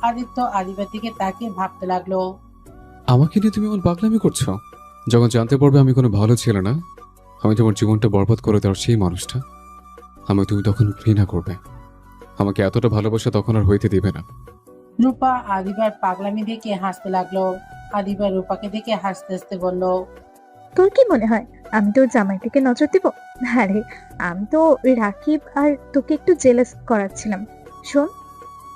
আদিত্য আদিবার দিকে তাকিয়ে ভাবতে লাগলো। আমাকে নিয়ে তুমি আমার পাগলামি করছো? যখন জানতে পারবে আমি কোনো ভালো ছেলে না, আমি তোমার জীবনটা বরবাদ করে দেওয়ার সেই মানুষটা, আমি তুমি তখন ঘৃণা করবে। আমাকে এতটা ভালোবাসা তখন আর হইতে দিবে না। রূপা আদিবার পাগলামি দেখে হাসতে লাগলো। আদিবা রূপাকে দেখে হাসতে হাসতে বলল, তোর কি মনে হয় আমি তোর জামাই থেকে নজর দিব? আরে আমি তো রাকিব আর তোকে একটু জেলাস করাচ্ছিলাম। শোন,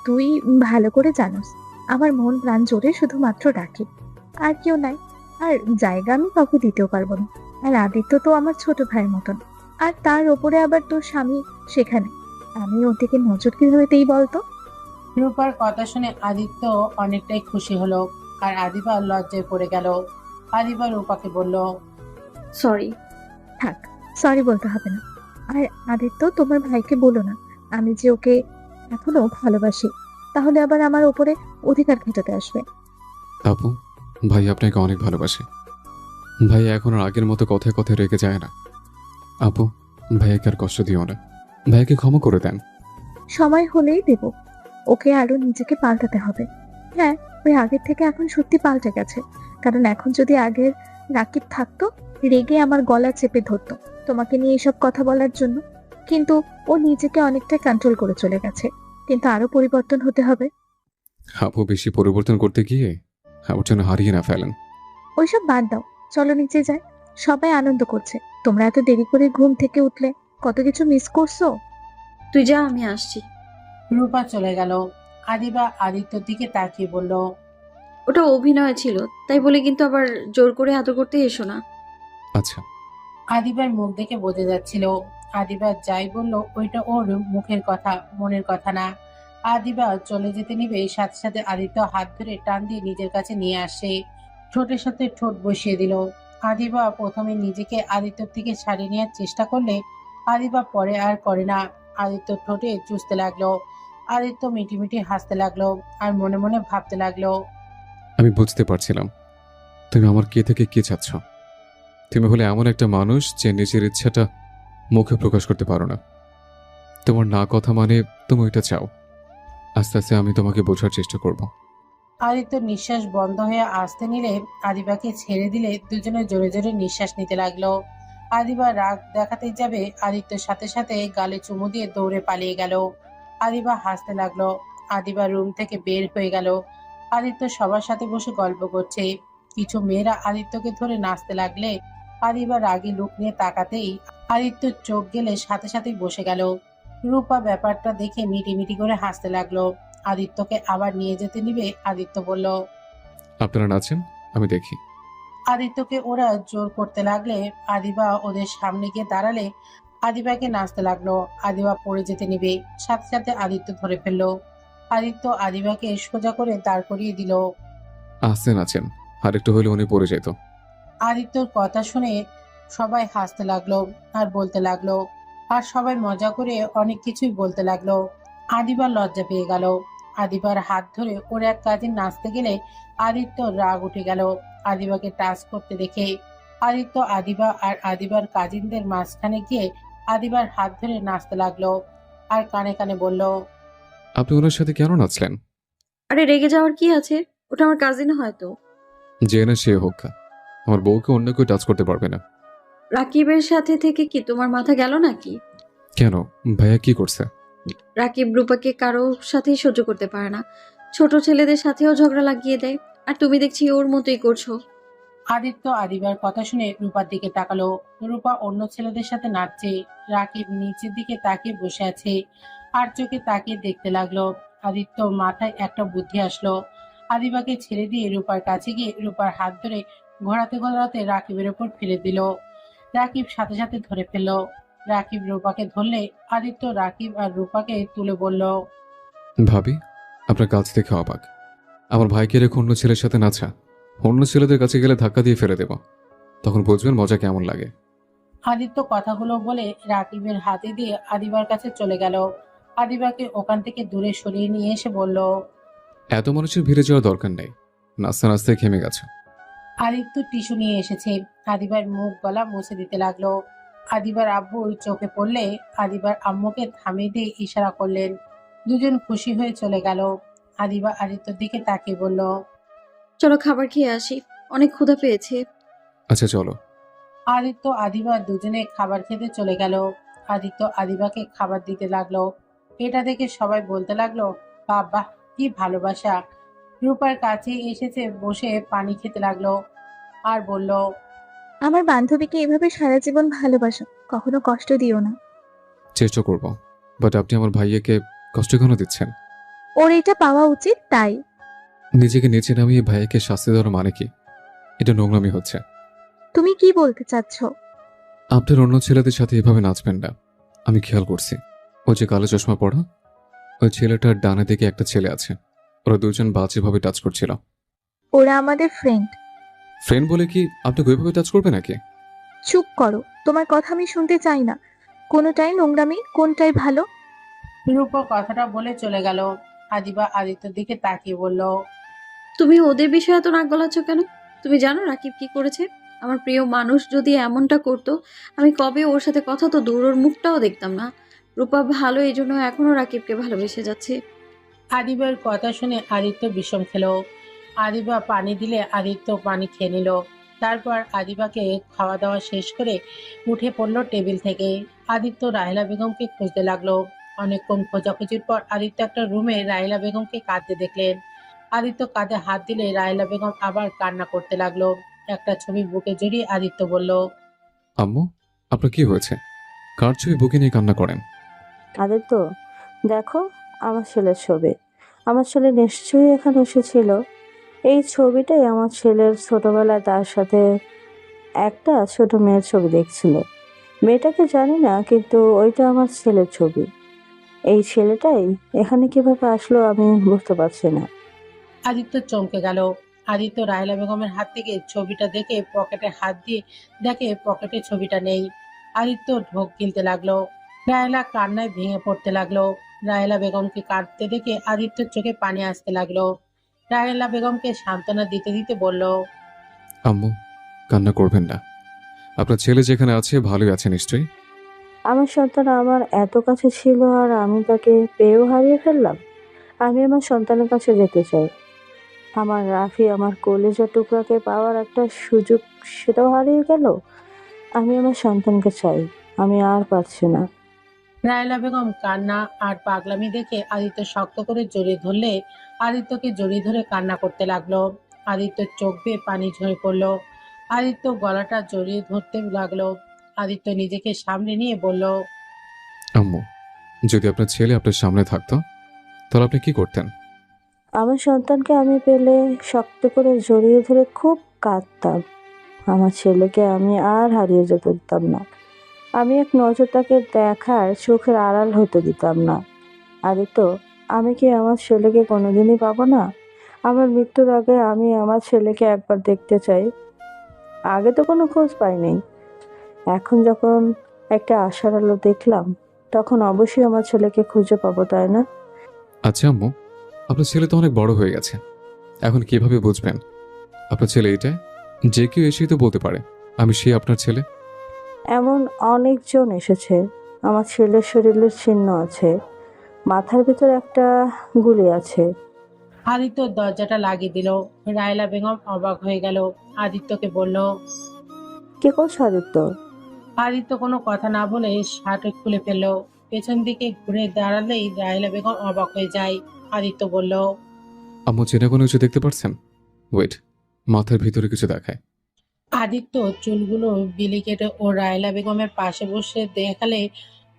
তুই ভালো করে জানোস আমার মন প্রাণ জোরে শুধুমাত্র রাকিব, আর কেউ নাই। আর জায়গা আমি কাউকে দিতেও পারবো না। আর আদিত্য তো আমার ছোট ভাইয়ের মতন, আর তার ওপরে আবার তোর স্বামী সেখানে। আমি ওর দিকে নজর কিভাবে দেই বলতো? রূপার কথা শুনে আদিত্য অনেকটাই খুশি হলো। আর আদিবা লজ্জায় পড়ে গেল। আদিবা রূপাকে বলল, সরি। থাক, সরি বলতে হবে না। আর আদিত্য, তোমার ভাইকে বলো না আমি যে ওকে এখনো ভালোবাসি, তাহলে আবার আমার ওপরে অধিকার খাটাতে আসবে। আপু, ভাই আপনাকে অনেক ভালোবাসে। ভাই এখন আর আগের মতো কথায় কথায় রেগে যায় না। আপু, ভাইয়াকে আর কষ্ট দিও না, ভাইয়াকে ক্ষমা করে দেন। সময় হলেই দেব। ওকে আরো নিজেকে পাল্টাতে হবে। হ্যাঁ, ওই আগের থেকে এখন সত্যি পাল্টে গেছে। কারণ এখন যদি আগের রাকিব থাকতো, রেগে আমার গলা চেপে ধরতো তোমাকে নিয়ে এসব কথা বলার জন্য। কিন্তু ও নিজেকে অনেকটা কন্ট্রোল করে চলে গেছে। কিন্তু আরো পরিবর্তন হতে হবে। আপু বেশি পরিবর্তন করতে গিয়ে আমার জন্য হারিয়ে না ফেলেন। ওইসব বাদ দাও, চলো নিচে যাই। সবাই আনন্দ করছে, তোমরা এত দেরি করে ঘুম থেকে উঠলে কত কিছু মিস করছো। তুই যা, আমি আসছি। রূপা চলে গেল। আদিবা আদিত্যর দিকে তাকিয়ে বলল, ওটা অভিনয় ছিল, তাই বলে কিন্তু আবার জোর করে আদর করতে এসো না। আচ্ছা। আদিবার মুখ দেখে বোঝা যাচ্ছিল আদিবা যাই বলল ওইটা ওর মুখের কথা, মনের কথা না। আদিবা চলে যেতে নিবে, সাথে সাথে আদিত্য হাত ধরে টান দিয়ে নিজের কাছে নিয়ে আসে। ঠোঁটের সাথে ঠোঁট বসিয়ে দিল। আদিবা প্রথমে নিজেকে আদিত্যর থেকে ছাড়িয়ে নেওয়ার চেষ্টা করলে আদিবা পরে আর করে না। আদিত্য ঠোঁটে চুষতে লাগলো। আদিত্য মিটিমিটি হাসতে লাগলো আর মনে মনে ভাবতে লাগলো, আমি বুঝতে পারছিলাম তুমি আমার কে থেকে কি চাচ্ছ। তুমি হলে এমন একটা মানুষ যে নিজের ইচ্ছাটা মুখে প্রকাশ করতে পারো না। তোমার না কথা মানে তুমি ওইটা চাও। আস্তে আস্তে আমি তোমাকে বোঝার চেষ্টা করব। আদিত্য নিঃশ্বাস বন্ধ হয়ে আসতে নিলে আদিবাকে ছেড়ে দিলে দুজনে জোরে জোরে নিঃশ্বাস নিতে লাগলো। আদিবা রাগ দেখাতেই যাবে, আদিত্যর সাথে সাথে গালে চুমু দিয়ে দৌড়ে পালিয়ে গেল। আদিবা হাসতে লাগলো। আদিবা রুম থেকে বের হয়ে গেল। আদিত্য সবার সাথে বসে গল্প করছে। কিছু মেয়েরা আদিত্যকে ধরে নাচতে লাগলে আদিবা রাগী লুক নিয়ে তাকাতেই আদিত্যর চোখ গেলে সাথে সাথেই বসে গেল। রূপা ব্যাপারটা দেখে মিটিমিটি করে হাসতে লাগলো। আদিত্যকে আবার নিয়ে যেতে নিবে, আদিত্য বলল, আপনারা নাচেন, আমি দেখি। আদিত্যকে ওরা জোর করতে লাগলে আদিবা ওদের সামনে গিয়ে দাঁড়ালে আদিবাকে নাচতে লাগলো। আদিবা পড়ে যেতে নিবে, সাথে সাথে আদিত্য ধরে ফেললো। আদিত্য আদিবাকে সোজা করে দাঁড় করিয়ে দিল। আস্তে নাচেন, আর একটু হলে উনি পড়ে যেত। আদিত্যর কথা শুনে সবাই হাসতে লাগলো আর বলতে লাগলো, আর সবাই মজা করে অনেক কিছুই বলতে লাগলো। আদিবার লজ্জা পেয়ে গেল। আদিবার হাত ধরে ওর এক কাজিন নাচতে গেলে আদিত্যর রাগ উঠে গেল আদিবাকে টাচ করতে দেখে। আদিত্য আদিবা আর আদিবার কাজিনদের মাঝখানে গিয়ে আদিবার হাত ধরে নাচতে লাগলো আর কানে কানে বলল, আপনি ওনার সাথে কেন নাচলেন? আরে রেগে যাওয়ার কি আছে, ওটা আমার কাজিন হয়তো। যে না সে হোক, আমার বউকে অন্য কেউ টাচ করতে পারবে না। রাকিবের সাথে থেকে কি তোমার মাথা গেল নাকি? কেন? ভাইয়া কি করছে? রাকিব রূপাকে কারো সাথেই সহ্য করতে পারে না, ছোট ছেলেদের সাথেও ঝগড়া লাগিয়ে দেয়। আর তুমি দেখছি ওর মতোই করছো। আদিত্য আদিবার কথা শুনে রূপার দিকে তাকালো। রূপা অন্য ছেলেদের সাথে নাচছে। রাকিব নিচের দিকে তাকিয়ে বসে আছে আর চোখে তাকিয়ে দেখতে লাগলো। আদিত্য মাথায় একটা বুদ্ধি আসলো। আদিবাকে ছেড়ে দিয়ে রূপার কাছে গিয়ে রূপার হাত ধরে ঘোরাতে ঘোরাতে রাকিবের উপর ফেলে দিল। রাকিব সাথে সাথে ধরে ফেললো। রাকিব রূপাকে ধরলে আদিত্য রাকিব আর রূপাকে তুলে বলল, ভাবি, আপনার কাছ থেকে অবাক। আমার ভাইকে রেখে অন্য ছেলের সাথে নাচা। অন্য ছেলেদের কাছে গেলে ধাক্কা দিয়ে ফেলে দেব, তখন বুঝবেন মজা কেমন লাগে। আদিত্য কথাগুলো বলে রাকিবের হাতে দিয়ে আদিবার কাছে চলে গেল। আদিবাকে ওখান থেকে দূরে সরিয়ে নিয়ে এসে বলল, এত মানুষের ভিড়ে যাওয়ার দরকার নেই, নাচতে নাচতে ঘেমে গেছে। আদিত্য টিস্যু নিয়ে এসেছে। আদিবার মুখ গলা মুছে দিতে লাগলো। আদিবার আব্বুর চোখে পড়লে আদিবার আম্মুকে থামিয়ে দিয়ে ইশারা করলেন। দুজন খুশি হয়ে চলে গেল। আদিবা আদিত্যর দিকে তাকিয়ে বলল, চলো খাবার খেয়ে আসি, অনেক ক্ষুধা পেয়েছে। আচ্ছা চলো। আদিত্য আদিবা দুজনে খাবার খেতে চলে গেল। আদিত্য আদিবাকে খাবার দিতে লাগলো। এটা দেখে সবাই বলতে লাগলো, বাহ, কি ভালোবাসা। রূপার কাছে এসেছে, বসে পানি খেতে লাগলো আর বলল, আমার বান্ধবীকে এভাবে সারা জীবন ভালোবাসো, কখনো কষ্ট দিও না। চেষ্টা করব, বাট আপনি আমার ভাইয়াকে কষ্ট কেন দিচ্ছেন? ওর এটা পাওয়া উচিত তাই। নিজেকে নিচে নামিয়ে ভাইয়াকে শাস্তি দেওয়ার মানে কি? এটা নোংরামি হচ্ছে। তুমি কি বলতে চাচ্ছ? আপনার অন্য ছেলেদের সাথে এভাবে নাচবেন না। আমি খেয়াল করছি, ওই যে কালো চশমা পড়া, ওই ছেলেটার ডানে দিকে একটা ছেলে আছে। ওরা দুজন বাজেভাবে টাচ করছিল। ওরা আমাদের ফ্রেন্ড। ফ্রেন্ড বলে কি আপনি ওইভাবে টাচ করবে নাকি? চুপ করো, তোমার কথা আমি শুনতে চাই না। কোনোটাই নোংরামি, কোনটাই ভালো? রূপা কথাটা বলে চলে গেল। আদিবা আদিত্যর দিকে তাকিয়ে বলল, তুমি ওদের বিষয়ে এত নাক গলাচ্ছ কেন? তুমি জানো রাকিব কি করেছে? আমার প্রিয় মানুষ যদি এমনটা করতো, আমি কবে ওর সাথে কথা তো দূর, ওর মুখটাও দেখতাম না। রূপা ভালো, এই জন্য এখনো রাকিবকে ভালোবেসে যাচ্ছে। আদিবার কথা শুনে আদিত্য বিষম খেলো। আদিবা পানি দিলে আদিত্য পানি খেয়ে নিল। তারপর আদিবাকে খাওয়া দাওয়া শেষ করে উঠে পড়ল টেবিল থেকে। আদিত্য রাহেলা বেগমকে খুঁজতে লাগলো। অনেকক্ষণ খোঁজাখুঁজির পর আদিত্য একটা রুমে রাহেলা বেগমকে কাঁদতে দেখলেন। আদিত্য কাঁধে হাত দিলে রাহেলা বেগম আবার কান্না করতে লাগলো। একটা ছবি বুকে জড়িয়ে আদিত্য বলল, আম্মু, আপনার কি হয়েছে? কার ছবি বুকে নিয়ে কান্না করেন? আদিত্য, দেখো, আমার ছেলের ছবি। আমার ছেলে নিশ্চয়ই এখানে এসেছিল। এই ছবিটাই আমার ছেলের ছোটবেলায় তার সাথে একটা ছোট মেয়ের ছবি দেখছিল। মেয়েটাকে জানি না, কিন্তু ওইটা আমার ছেলের ছবি। এই ছেলেটাই এখানে কিভাবে আসলো আমি বুঝতে পারছি না। আদিত্য চমকে গেল। আদিত্য রাহেলা বেগমের হাত থেকে ছবিটা দেখে পকেটে হাত দিয়ে দেখে পকেটে ছবিটা নেই। আদিত্য ঢোক গিলতে লাগলো। রাহেলা কান্নায় ভেঙে পড়তে লাগলো। রাহেলা বেগমকে কাঁদতে দেখে আদিত্যর চোখে পানি আসতে লাগলো। রাহেলা বেগমকে সান্ত্বনা দিতে দিতে বলল, আম্মু, কান্না করবেন না। আপনার ছেলে যেখানে আছে ভালোই আছে নিশ্চয়ই। আমার সন্তান আমার এত কাছে ছিল আর আমি তাকে পেয়েও হারিয়ে ফেললাম। আমি আমার সন্তানের কাছে যেতে চাই। আমার রাফি, আমার কলেজের টুকরাকে পাওয়ার একটা সুযোগ, সেটাও হারিয়ে গেল। আমি আমার সন্তানকে চাই। আমি আর পারছি না। রাহেলা বেগম কান্না আর পাগলামি দেখে আদিত্য শক্ত করে জড়িয়ে ধরলে আদিত্যকে জড়িয়ে ধরে কান্না করতে লাগলো। আদিত্যর চোখ বেয়ে পানি ঝরে পড়লো। আদিত্য গলাটা জড়িয়ে ধরতে লাগলো। আদিত্য নিজেকে সামনে নিয়ে বলল, আম্মু, যদি আপনার ছেলে আপনার সামনে থাকতো তাহলে আপনি কি করতেন? আমার সন্তানকে আমি পেলে শক্ত করে জড়িয়ে ধরে খুব কাঁদতাম। আমার ছেলেকে আমি আর হারিয়ে যেতে দিতাম না। আমি এক নজর তাকে দেখার চোখের আড়াল হতে দিতাম না। আদিত্য, আমি কি আমার ছেলেকে কোনোদিনই পাবো না? আমার মৃত্যুর আগে আমি আমার ছেলেকে একবার দেখতে চাই। আগে তো কোনো খোঁজ পাইনি, এখন যখন একটা আশার আলো দেখলাম, তখন অবশ্যই আমার ছেলেকে খুঁজে পাবো, তাই না? আচ্ছা আম্মু, আপনার ছেলে তো অনেক বড় হয়ে গেছে। এখন কিভাবে বুঝবেন আপনার ছেলে এটা? যে কেউ এসেই তো বলতে পারে আমি সেই আপনার ছেলে। এমন অনেকজন এসেছে। আমার ছেলের শরীরের চিহ্ন আছে, মাথার ভিতর একটা গুলি আছে। আদিত্য দরজাটা লাগিয়ে দিল। রায়লা বেগম অবাক হয়ে গেল। আদিত্যকে বলল, কে করছো আদিত্য? আদিত্য কোনো কথা না বলে শার্ট খুলে ফেললো। পেছন দিকে ঘুরে দাঁড়ালেই রায়লা বেগম অবাক হয়ে যায়। আদিত্য বলল, আম্মু, চেনা কোনো কিছু দেখতে পারছেন? ওয়েট, মাথার ভিতরে কিছু দেখায়। আদিত্য চুলগুলো বিলি কেটে ও রাহেলা বেগমের পাশে বসে দেখালে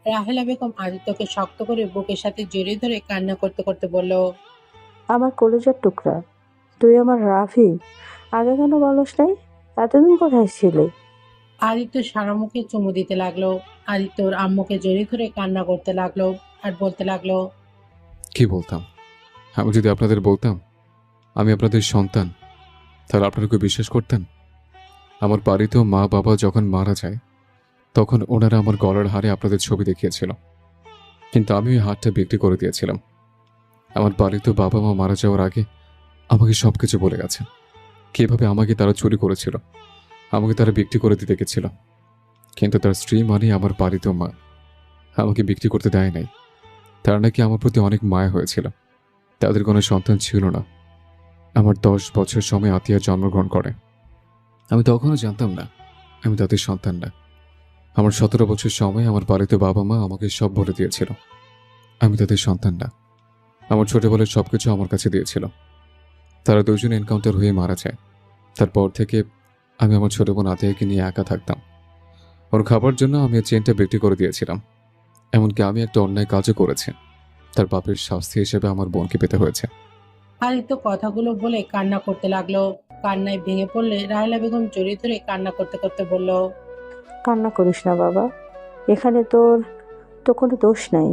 রাহেলা বেগম আদিত্যকে শক্ত করে বুকের সাথে জড়িয়ে ধরে কান্না করতে করতে বলল, আমার কলেজের টুকরা, তুই আমার রাফি। আগে কেন বলস নাই? এতদিন কোথায় ছিলি? আদিত্য সারা মুখে চুমু দিতে লাগলো। আদিত্য ওর আম্মুকে জড়িয়ে ধরে কান্না করতে লাগলো আর বলতে লাগলো, কি বলতাম? আমি যদি আপনাদের বলতাম আমি আপনাদের সন্তান, তাহলে আপনারা কি বিশ্বাস করতেন? আমার বাড়িতেও মা বাবা যখন মারা যায় তখন ওনারা আমার গলার হারে আপনাদের ছবি দেখিয়েছিল, কিন্তু আমি ওই হারটা বিক্রি করে দিয়েছিলাম। আমার বাড়িতেও বাবা মা মারা যাওয়ার আগে আমাকে সবকিছু বলে গেছে। কিভাবে আমাকে তারা চুরি করেছিল, আমাকে তারা বিক্রি করে দিতে গেছিল। কিন্তু তার স্ত্রী মানে আমার বাড়িতেও মা আমাকে বিক্রি করতে দেয় নাই। তার নাকি আমার প্রতি অনেক মায়া হয়েছিল। তাদের কোনো সন্তান ছিল না। আমার 10 বছর সময় আতিয়া জন্মগ্রহণ করে। আমি তখনও জানতাম না আমি তাদের সন্তান না। আমার 17 বছর সময় আমার বাড়িতে বাবা মা আমাকে সব বলে দিয়েছিল আমি তাদের সন্তান না। আমার ছোটবেলার সবকিছু আমার কাছে দিয়েছিল। তারা দুজন এনকাউন্টার হয়ে মারা যায়। তারপর থেকে আমি আমার ছোট বোন আতিয়াকে নিয়ে একা থাকতাম। ওর খাবার জন্য আমি এই চেনটা বিক্রি করে দিয়েছিলাম। এমনকি আমি একটা অন্যায় কাজও করেছি। তার পাপের শাস্তি হিসেবে আমার বোনকে পেতে হয়েছে। আদিত্য কথাগুলো বলে কান্না করতে লাগলো। কান্নায় ভেঙে পড়লে রাহেলা বেগম জড়িয়ে ধরে কান্না করতে করতে বলল, কান্না করিস না বাবা, এখানে তোর তো কোনো দোষ নাই।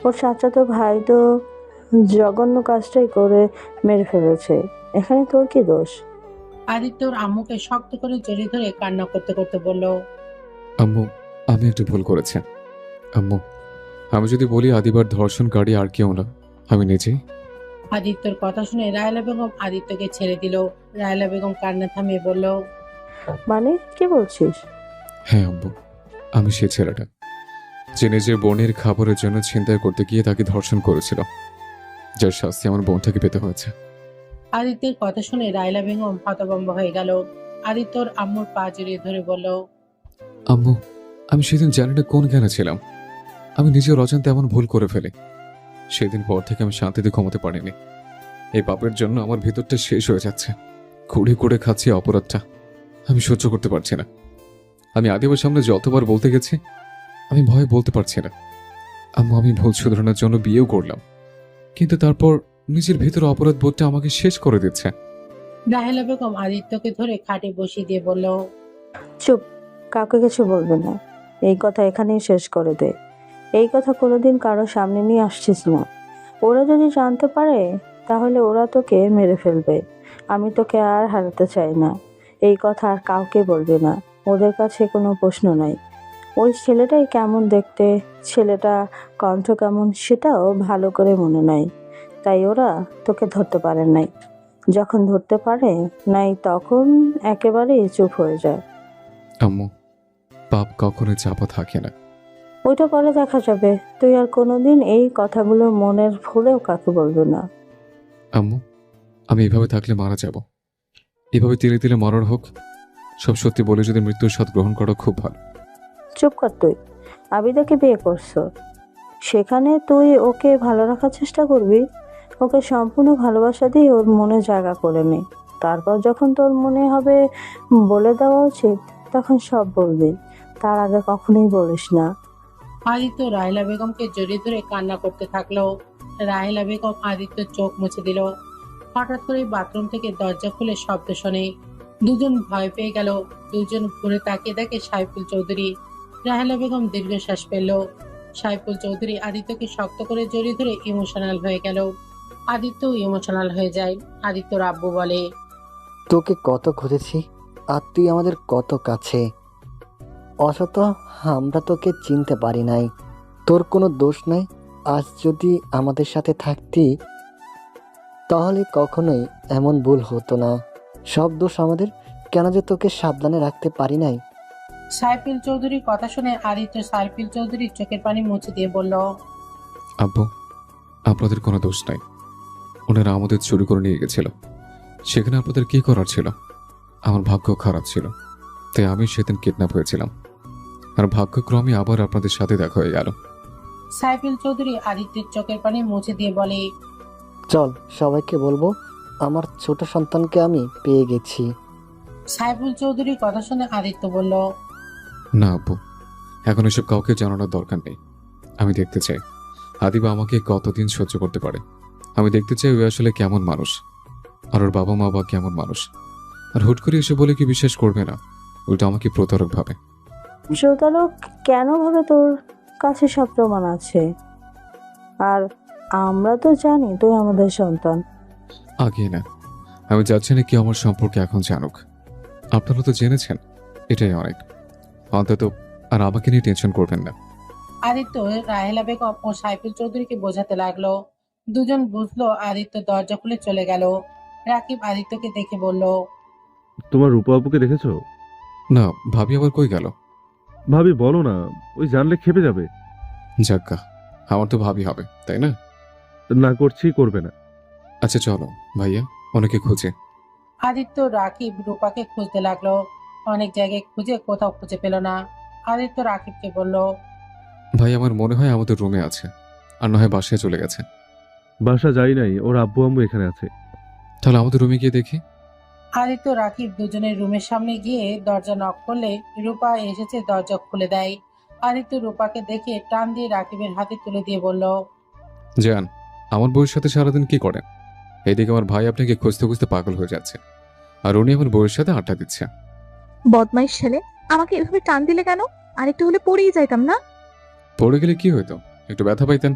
ওর চাচাতো ভাই তো জঘন্য কাজটাই করে মেরে ফেলেছে, এখানে তোর কি দোষ? আদিত্যর আম্মুকে শক্ত করে জড়িয়ে ধরে কান্না করতে করতে বলল, আম্মু, আমি একটু ভুল করেছি। আম্মু, আমি যদি বলি আদিবার ধর্ষণকারী আর কেউ না, আমি নিজেই। আদিত্যর কথা শুনে রাহেলা বেগম আদিত্যকে ছেড়ে দিল। রাহেলা বেগম কান্না থামিয়ে বলল, মানে কি বলছিস? হ্যাঁ আম্মু, আমি সেই ছেলেটা যে নিজের বোনের খাবারের জন্য ছিনতাই করতে গিয়ে তাকে ধর্ষণ করেছিল, যার শাস্তি আমার বোনটাকে পেতে হয়েছে। আদিত্যের কথা শুনে রাহেলা বেগম হতভম্ব হয়ে গেল। আদিত্যর আম্মুর পা জড়িয়ে ধরে বলল, আম্মু, আমি সেদিন জানি না কোন জ্ঞানে ছিলাম, আমি নিজের অজান্তে এমন ভুল করে ফেলি। সেদিন পর থেকে আমি শান্তিতে ঘুমাতে পারিনি। এই পাপের জন্য আমার ভিতরটা শেষ হয়ে যাচ্ছে। কুড়ে কুড়ে খাচ্ছি অপরাধটা, আমি সহ্য করতে পারছি না। আমি আদিবার সামনে যতবার বলতে গেছি, আমি ভয়ে বলতে পারছি না। আম্মু, আমি ভুল শুধরানোর জন্য বিয়েও করলাম, কিন্তু তারপর নিজের ভিতরে অপরাধ বোধটা আমাকে শেষ করে দিচ্ছে। রাহেলা বেগম আদিত্যকে ধরে খাটে বসিয়ে দিয়ে বলল, চুপ, কাউকে কিছু বলবে না। এই কথা এখানেই শেষ করে দে। এই কথা কোনোদিন কারো সামনে নিয়ে আসছিস না। ওরা যদি জানতে পারে তাহলে ওরা তোকে মেরে ফেলবে। আমি তোকে আর হারাতে চাই না। এই কথা আর কাউকে বলবি না। ওদের কাছে কোনো প্রশ্ন নাই। ওই ছেলেটাই কেমন দেখতে, ছেলেটা কণ্ঠ কেমন সেটাও ভালো করে মনে নাই, তাই ওরা তোকে ধরতে পারে নাই। যখন ধরতে পারে নাই তখন একেবারেই চুপ হয়ে যায়। আম্মু, পাপ কখনো চাপা থাকে না। ওইটা পরে দেখা যাবে। তুই আর কোনোদিন এই কথাগুলো মনের ভুলেও কাকে বলবি না। আম্মু, আমি এভাবে থাকলে মারা যাব। এভাবে তিলে তিলে মরার হোক, সব সত্যি বলে যদি মৃত্যুর স্বাদ গ্রহণ করা খুব ভালো। চুপ কর তুই। আবিদাকে বিয়ে করছো, সেখানে তুই ওকে ভালো রাখার চেষ্টা করবি। ওকে সম্পূর্ণ ভালোবাসা দিয়ে ওর মনে জায়গা করে নে। তারপর যখন তোর মনে হবে বলে দেওয়া উচিত, তখন সব বলবি। তার আগে কখনোই বলিস না। আদিত্য রাহেলা বেগমকে জড়িয়ে ধরে কান্না করতে থাকলো। রাহেলা বেগম আদিত্যর চোখ মুছে দিল। হঠাৎ করে বাথরুম থেকে দরজা খুলে শব্দ শোনে। দুজন ভয় পেয়ে গেল। দুজন ঘুরে তাকিয়ে দেখে সাইফুল চৌধুরী। রাহেলা বেগম দীর্ঘশ্বাস ফেলল। সাইফুল চৌধুরী আদিত্যকে শক্ত করে জড়িয়ে ধরে ইমোশনাল হয়ে গেল। আদিত্য ইমোশনাল হয়ে যায়। আদিত্যর আব্বু বলে, তোকে কত খুঁজেছি আর তুই আমাদের কত কাছে, অথচ আমরা তোকে চিনতে পারি নাই। তোর কোনো দোষ নাই। আজ যদি আমাদের সাথে থাকতি তাহলে কখনোই এমন ভুল হতো না। সব দোষ আমাদের। কেন যে তোকে সাবধানে রাখতে পারি নাই। সাইফুল চৌধুরীর কথা শুনে আদিত্য সাইফুল চৌধুরীর চোখের পানি মুছে দিয়ে বলল, আব্বু, আপনাদের কোনো দোষ নাই। ওনারা আমাদের চুরি করে নিয়ে গেছিল। সেখানে আপনাদের কি করার ছিল? আমার ভাগ্য খারাপ ছিল, তাই আমি সেদিন কিডন্যাপ হয়েছিলাম। আর ভাগ্যক্রমে আবার আপনাদের সাথে দেখা হয়ে গেল। সাইফুল চৌধুরী আদিত্যের চোখের পানি মুছে দিয়ে বলে, চল সবাইকে বলবো আমার ছোট সন্তানকে আমি পেয়ে গেছি। সাইফুল চৌধুরীর কথা শুনে আদিত্য বলল, না আব্বু, এখন এসব কাউকে জানানোর দরকার নেই। আমি দেখতে চাই আদিবা আমাকে কতদিন সহ্য করতে পারে। আমি দেখতে চাই ও আসলে কেমন মানুষ, আর ওর বাবা মা বা কেমন মানুষ। আর হুট করে এসে বলে কি বিশ্বাস করবে না, উল্টো আমাকে প্রতারক ভাবে। প্রতারক কেন ভাবে? তোর কাছে সব প্রমাণ আছে, আর আমরা তো জানি তুই আমাদের সন্তান। আগে না, আমি যাচ্ছি না কেউ আমার সম্পর্কে এখন জানুক। আপনারা তো জেনেছেন, এটাই অনেক। অন্তত আর আমাকে নিয়ে টেনশন করবেন না। আদিত্য রাহেলা বেগম ও সাইফুল চৌধুরীকে বোঝাতে লাগলো। দুজন বুঝলো। আদিত্য দরজা খুলে চলে গেল। রাকিব আদিত্যকে দেখে বলল, তোমার রূপা আপুকে দেখেছো? না, ভাবি আবার কই গেল? ভাবি বলো না, ওই জানলে খেপে যাবে। যাক্কা, আমার তো ভাবি হবে, তাই না? না করছি, করবে না। আচ্ছা চলো ভাইয়া, অনেকে খুঁজে। আদিত্য রাকিব রূপাকে খুঁজতে লাগলো। অনেক জায়গায় খুঁজে কোথাও খুঁজে পেল না। আদিত্য রাকিবকে বলল, ভাই, আমার মনে হয় আমাদের রুমে আছে, আর না হয় বাসায় চলে গেছে। বাসা যাই নাই, ওর আব্বু আম্মু এখানে আছে। তাহলে আমাদের রুমে গিয়ে দেখি। আদিত্য রাকিব দুজনের রুমের সামনে গিয়ে দরজা নক করলে রূপা এসেছে, দরজা খুলে দেয়। আদিত্য রূপাকে দেখে টান দিয়ে রাকিবের হাতে তুলে দিয়ে বলল, জান, আমার বউয়ের সাথে সারাদিন কি করেন? এইদিকে আমার ভাই আপনাকে খুঁজতে খুঁজতে পাগল হয়ে যাচ্ছে, আর উনি আমার বউয়ের সাথে আড্ডা দিচ্ছে। বদমাইশ ছেলে, আমাকে এভাবে টান দিলে কেন? আরেকটু হলে পড়েই যাইতাম না? পড়ে গেলে কি হইতো? একটু ব্যথা পাইতেন।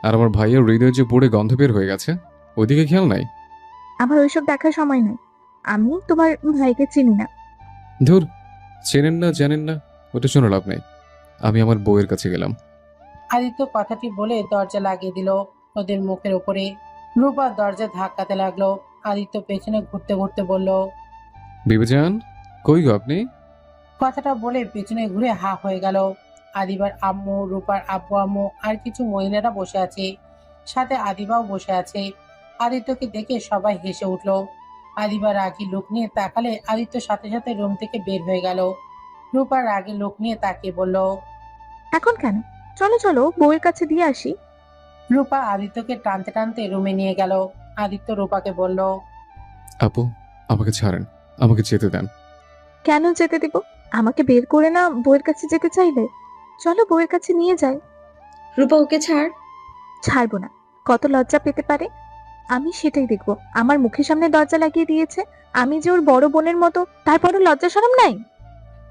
আর আমার ভাইয়ের হৃদয় যে পড়ে গন্ধ বের হয়ে গেছে, ওইদিকে খেয়াল নাই? আমার ওইসব দেখার সময় নেই। আমি তোমার ভাইকে চিনি না। ধুর, চেনেন না জানেন না, ওটা শুনে লাভ নেই। আমি আমার বউয়ের কাছে গেলাম। আদিত্য কথাটি বলে দরজা লাগিয়ে দিল ওদের মুখের উপরে। রূপা দরজা ধাক্কাতে লাগলো। আদিত্য পেছনে ঘুরতে ঘুরতে বলল, বিবেজান, কই গো আপনি? কথাটা বলে পেছনে ঘুরে হা হয়ে গেল। আদিবার আম্মু, রূপার আব্বু আম্মু আর কিছু মহিলারা বসে আছে, সাথে আদিবাও বসে আছে। আদিত্যকে দেখে সবাই হেসে উঠল। আদিবা রাগী লোক নিয়ে তাকালে আদিত্য সাথে সাথে রুম থেকে বের হয়ে গেল। রূপা রাগী লোক নিয়ে তাকিয়ে বলল, এখন কেন? চলো চলো, বউয়ের কাছে দিয়ে আসি। রূপা আদিত্যকে টানতে টানতে রুমে নিয়ে গেল। আদিত্য রূপাকে বলল, আপু, আমাকে ছাড়েন, আমাকে যেতে দেন। কেন যেতে দিব? আমাকে বের করে না বউয়ের কাছে যেতে চাইলে? চলো বউয়ের কাছে নিয়ে যাই। রূপা, ওকে ছাড়। ছাড়বো না। কত লজ্জা পেতে পারে, আমি সেটাই দেখবো। আমার মুখের সামনে দরজা লাগিয়ে দিয়েছে, আমি যে ওর বড় বোনের মতো, তারপরও লজ্জা শরম নাই?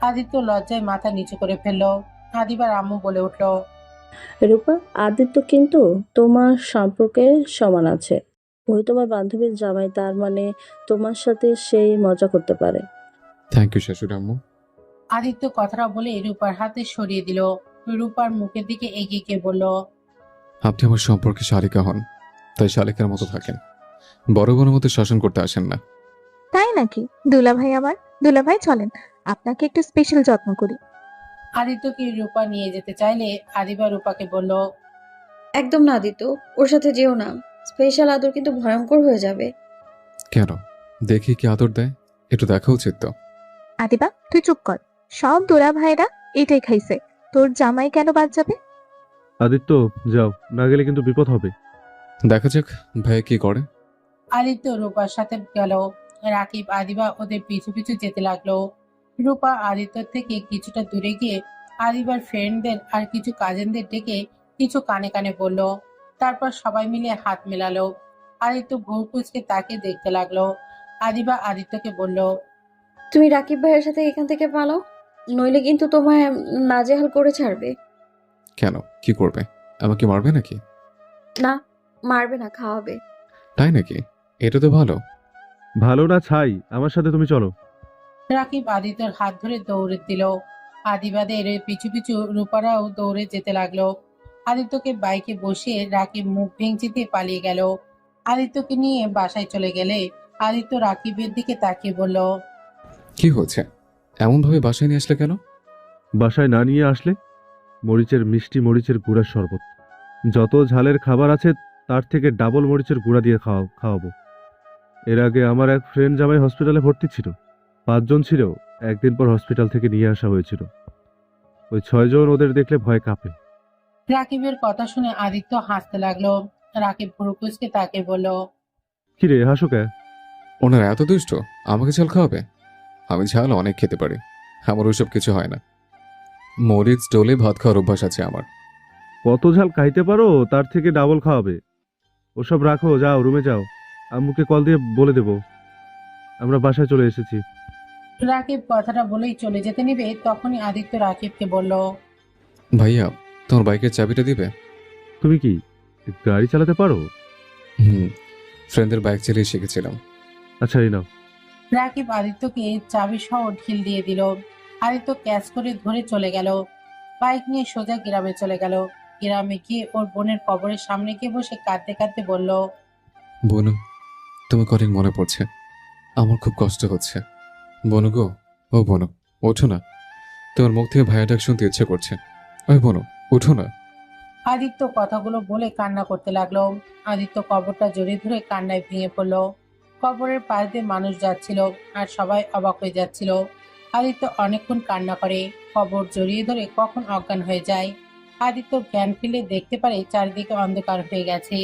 আদিত্য লজ্জায় মাথা নিচু করে ফেলল। আদিবার আম্মু বলে উঠল, রূপা, আদিত্য কিন্তু তোমার সম্পর্কে সমান আছে। ওই তোমার বান্ধবীর জামাই, তার মানে তোমার সাথে সেই মজা করতে পারে। থ্যাংক ইউ শাশুড়ি আম্মু। আদিত্য কথাটা বলে রূপার হাতে সরিয়ে দিল। রূপার মুখের দিকে এগিয়ে গিয়ে বলল, আপনি আমার সম্পর্কে শালিকা হন, তাই শালিকার মতো থাকেন। বড় বোনের মতো শাসন করতে আসেন না। তাই নাকি? দুলাভাই আমার, দুলাভাই চলেন, আপনাকে একটু স্পেশাল যত্ন করি। আদিত্যকে রূপা নিয়ে যেতে চাইলে আদিবা রূপাকে বলল, একদম না আদিত্য, ওর সাথে যেও না। স্পেশাল আদর কিন্তু ভয়ঙ্কর হয়ে যাবে। কেন? দেখি কি আদর দেয়, একটু দেখা উচিত তো। আদিবা, তুই চুপ কর। সব দুলাভাইরা এটাই খাইছে, তোর জামাই কেন বাদ যাবে? আদিত্য, যাও, না গেলে কিন্তু বিপদ হবে। দেখা যাক ভাইয়া কি করে। আদিত্য রূপার সাথে গেল। রাকিব আদিবা ওদের পিছু পিছু যেতে লাগলো। রূপা আদিত্যর থেকে কিছুটা দূরে গিয়ে আদিবার ফ্রেন্ডদের আর কিছু কাজিনদের ডেকে কিছু কানে কানে বলল। তারপর সবাই মিলে হাত মেলালো। আদিত্য ভুর কুচকে তাকে দেখতে লাগলো। আদিবা আদিত্যকে বলল, তুমি রাকিব ভাইয়ের সাথে এখান থেকে পালাও, নইলে কিন্তু তোমায় নাজেহাল করে ছাড়বে। কেন, কি করবে? আমাকে মারবে নাকি? না, মারবে না, খাওয়াবে। তাই নাকি? এটা তো ভালো। ভালো না ছাই, আমার সাথে তুমি চলো। রাকিব আদিত্যর হাত ধরে দৌড়ে দিল। আদিবাদের পিছু পিছু রূপারাও দৌড়ে যেতে লাগলো। আদিত্যকে বাইকে বসিয়ে রাকিব মুখ ভেঙচি দিয়ে পালিয়ে গেল। আদিত্যকে নিয়ে বাসায় চলে গেলে আদিত্য রাকিবের দিকে তাকিয়ে বলল, কি হচ্ছে? এমন ভাবে বাসায় নিয়ে আসলে কেন? বাসায় না নিয়ে আসলে? মিষ্টি মরিচের গুঁড়ার শরবত, যত ঝালের খাবার আছে তার থেকে ডাবল মরিচের গুঁড়া দিয়ে খাওয়াবো। এর আগে আমার এক ফ্রেন্ড জামাই হসপিটালে ভর্তি ছিল, 5 জন ছিল। একদিন পর হসপিটাল থেকে নিয়ে আসা হয়েছিল। ওই 6 জন ওদের দেখলে ভয় কাঁপে। রাকিবের কথা শুনে আদিত্য হাসতে লাগলো। রাকিব ভুরুকুচকে তাকে বলল, কিরে হাসো কে? ওনারা এত দুষ্ট, আমাকে ঝাল খাওয়াবে? আমি ঝাল অনেক খেতে পারি, আমার ওইসব কিছু হয় না। মরিচ ডোলে ভাত খাওয়ার অভ্যাস আছে আমার। কত ঝাল খাইতে পারো তার থেকে ডাবল খাওয়াবে। ওসব রাখো, যাও রুমে যাও, আম্মুকে কল দিয়ে বলে দেবো আমরা বাসায় চলে এসেছি। রাকিব কথাটা বলেই চলে যেতে নিবে, তখনই আদিত্য রাকিবকে বলল, ভাইয়া, তোমার বাইকের চাবিটা দিবে? তুমি কি গাড়ি চালাতে পারো? হুম, ফ্রেন্ডের বাইক চালিয়ে শিখেছিলাম। আচ্ছা, এই নাও। রাকিব আদিত্যকে চাবি সহ ঢিল দিয়ে দিল। আদিত্য ক্যাচ করে ধরে চলে গেল। বাইক নিয়ে সোজা গ্রামে চলে গেল। গ্রামে গিয়ে ওর বোনের কবরের সামনে গিয়ে বসে কাঁদতে কাঁদতে বলল, বনু, তোমাকে অনেক মনে পড়ছে, আমার খুব কষ্ট হচ্ছে। বনু গো, ও বনু, ওঠো না। তোমার মুখ থেকে ভাইয়া ডাক শুনতে ইচ্ছে করছে। ওই বনু, ওঠো না। আদিত্য কথাগুলো বলে কান্না করতে লাগলো। আদিত্য কবরটা জড়িয়ে ধরে কান্নায় ভেঙে পড়ল। কবরের পাশ দিয়ে মানুষ যাচ্ছিল আর সবাই অবাক হয়ে যাচ্ছিল। আদিত্য অনেকক্ষণ কান্না করে, কবর জড়িয়ে ধরে কখন অজ্ঞান হয়ে যায়। আদিত্য জ্ঞান ফিরে দেখতে পারে চারিদিকে অন্ধকার হয়ে গেছে।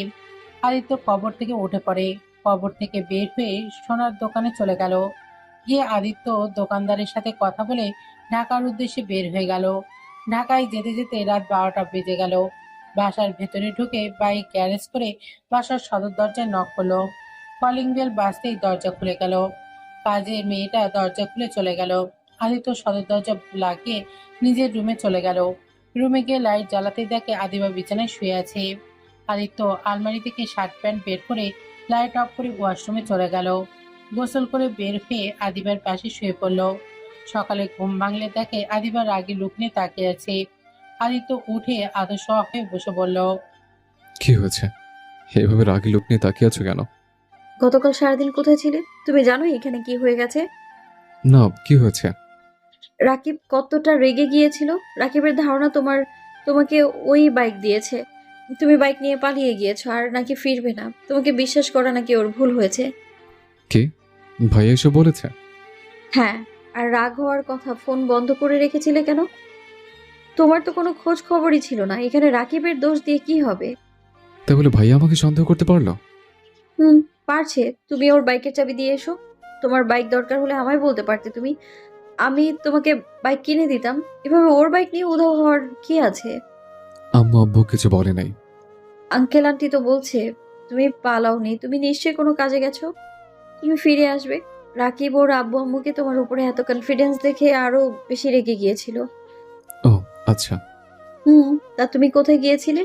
আদিত্য কবর থেকে উঠে পড়ে। কবর থেকে বের হয়ে সোনার দোকানে চলে গেল। গিয়ে আদিত্য দোকানদারের সাথে কথা বলে ঢাকার উদ্দেশ্যে বের হয়ে গেল। ঢাকায় যেতে যেতে রাত 12টা বেজে গেল। বাসার ভেতরে ঢুকে বাইক গ্যারেজ করে বাসার সদর দরজায় নক করলো। কলিং বেল বাজতেই দরজা খুলে গেল। কাজের মেয়েটা দরজা খুলে চলে গেল। আদিত্য সদর দরজা লাগিয়ে নিজের রুমে চলে গেল। রুমে গিয়ে লাইট জ্বালাতেই দেখে আদিবা বিছানায় শুয়ে আছে। আদিত্য আলমারি থেকে শার্ট প্যান্ট বের করে লাইট অফ করে ওয়াশরুমে চলে গেল। গোসল করে বের হয়ে আদিবার পাশে শুয়ে পড়ল। সকালে ঘুম ভাঙলে দেখে আদিবার রাগী লুক নিয়ে তাকিয়ে আছে। আদিত্য উঠে আদশোয়া হয়ে বসে বলল, কি হয়েছে? এভাবে রাগী লোক নিয়ে তাকিয়ে আছো কেন? গতকাল সারাদিন কোথায় ছিলে? তুমি জানো এখানে কি হয়ে গেছে? না, কি হয়েছে? রাকিব কতটা রেগে গিয়েছিল। রাকিবের ধারণা তোমাকে ওই বাইক দিয়েছে। তুমি বাইক নিয়ে পালিয়ে গিয়েছো আর নাকি ফিরবে না। তোমাকে বিশ্বাস করা নাকি ওর ভুল হয়েছে। কি? ভাইয়া এসব বলেছে? হ্যাঁ, আর রাগ হওয়ার কথা, ফোন বন্ধ করে রেখেছিলে কেন? তোমার তো কোনো খোঁজ খবরই ছিল না। এখানে রাকিবের দোষ দিয়ে কি হবে? তাহলে ভাইয়া আমাকে সন্দেহ করতে পারলো? হুম, পারছে। তুমি ওর বাইকের চাবি দিয়ে এসো। তোমার বাইক দরকার হলে আমায় বলতে পারতে তুমি। আমি তোমাকে বাইক কিনে দিতাম। এভাবে ওর বাইক নিয়ে উধাও হওয়ার কি আছে? আম্মু আব্বু কিছু বলে নাই? আঙ্কেল আন্টি তো বলছে তুমি পালাওনি, তুমি নিশ্চয়ই কোনো কাজে গেছো। তুমি ফিরে আসবে। রাকিব ওর আব্বু আম্মুকে তোমার উপরে এত কনফিডেন্স দেখে আরো বেশি রেগে গিয়েছিল। ও আচ্ছা। তা তুমি কোথায় গিয়েছিলে?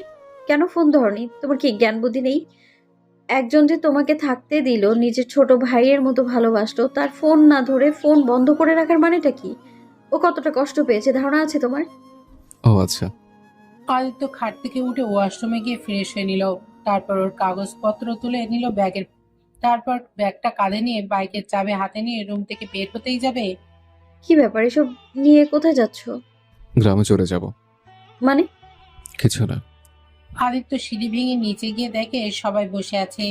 কেন ফোন ধরনি? তোমার কি জ্ঞান বুদ্ধি নেই? একজন যে তোমাকে থাকতে দিল, নিজের ছোট ভাইয়ের মতো ভালোবাসলো, তার ফোন না ধরে ফোন বন্ধ করে রাখার মানেটা কি? ও কতটা কষ্ট পেয়েছে ধারণা আছে তোমার? ও আচ্ছা। আদিত্য খাট থেকে উঠে ওয়াশরুমে গিয়ে ফ্রেশ হয়ে নিল। তারপর ওর কাগজপত্র তুলে নিল ব্যাগের। তারপর ব্যাগটা কাঁধে নিয়ে বাইকের চাবি হাতে নিয়ে রুম থেকে বের হতেই যাবে। কি ব্যাপার, এসব নিয়ে কোথায় যাচ্ছো? গ্রামে চলে যাব। মানে? কিছু না। আদিত্য সিঁড়ি ভেঙে নিচে গিয়ে দেখে সবাই বসে আছে।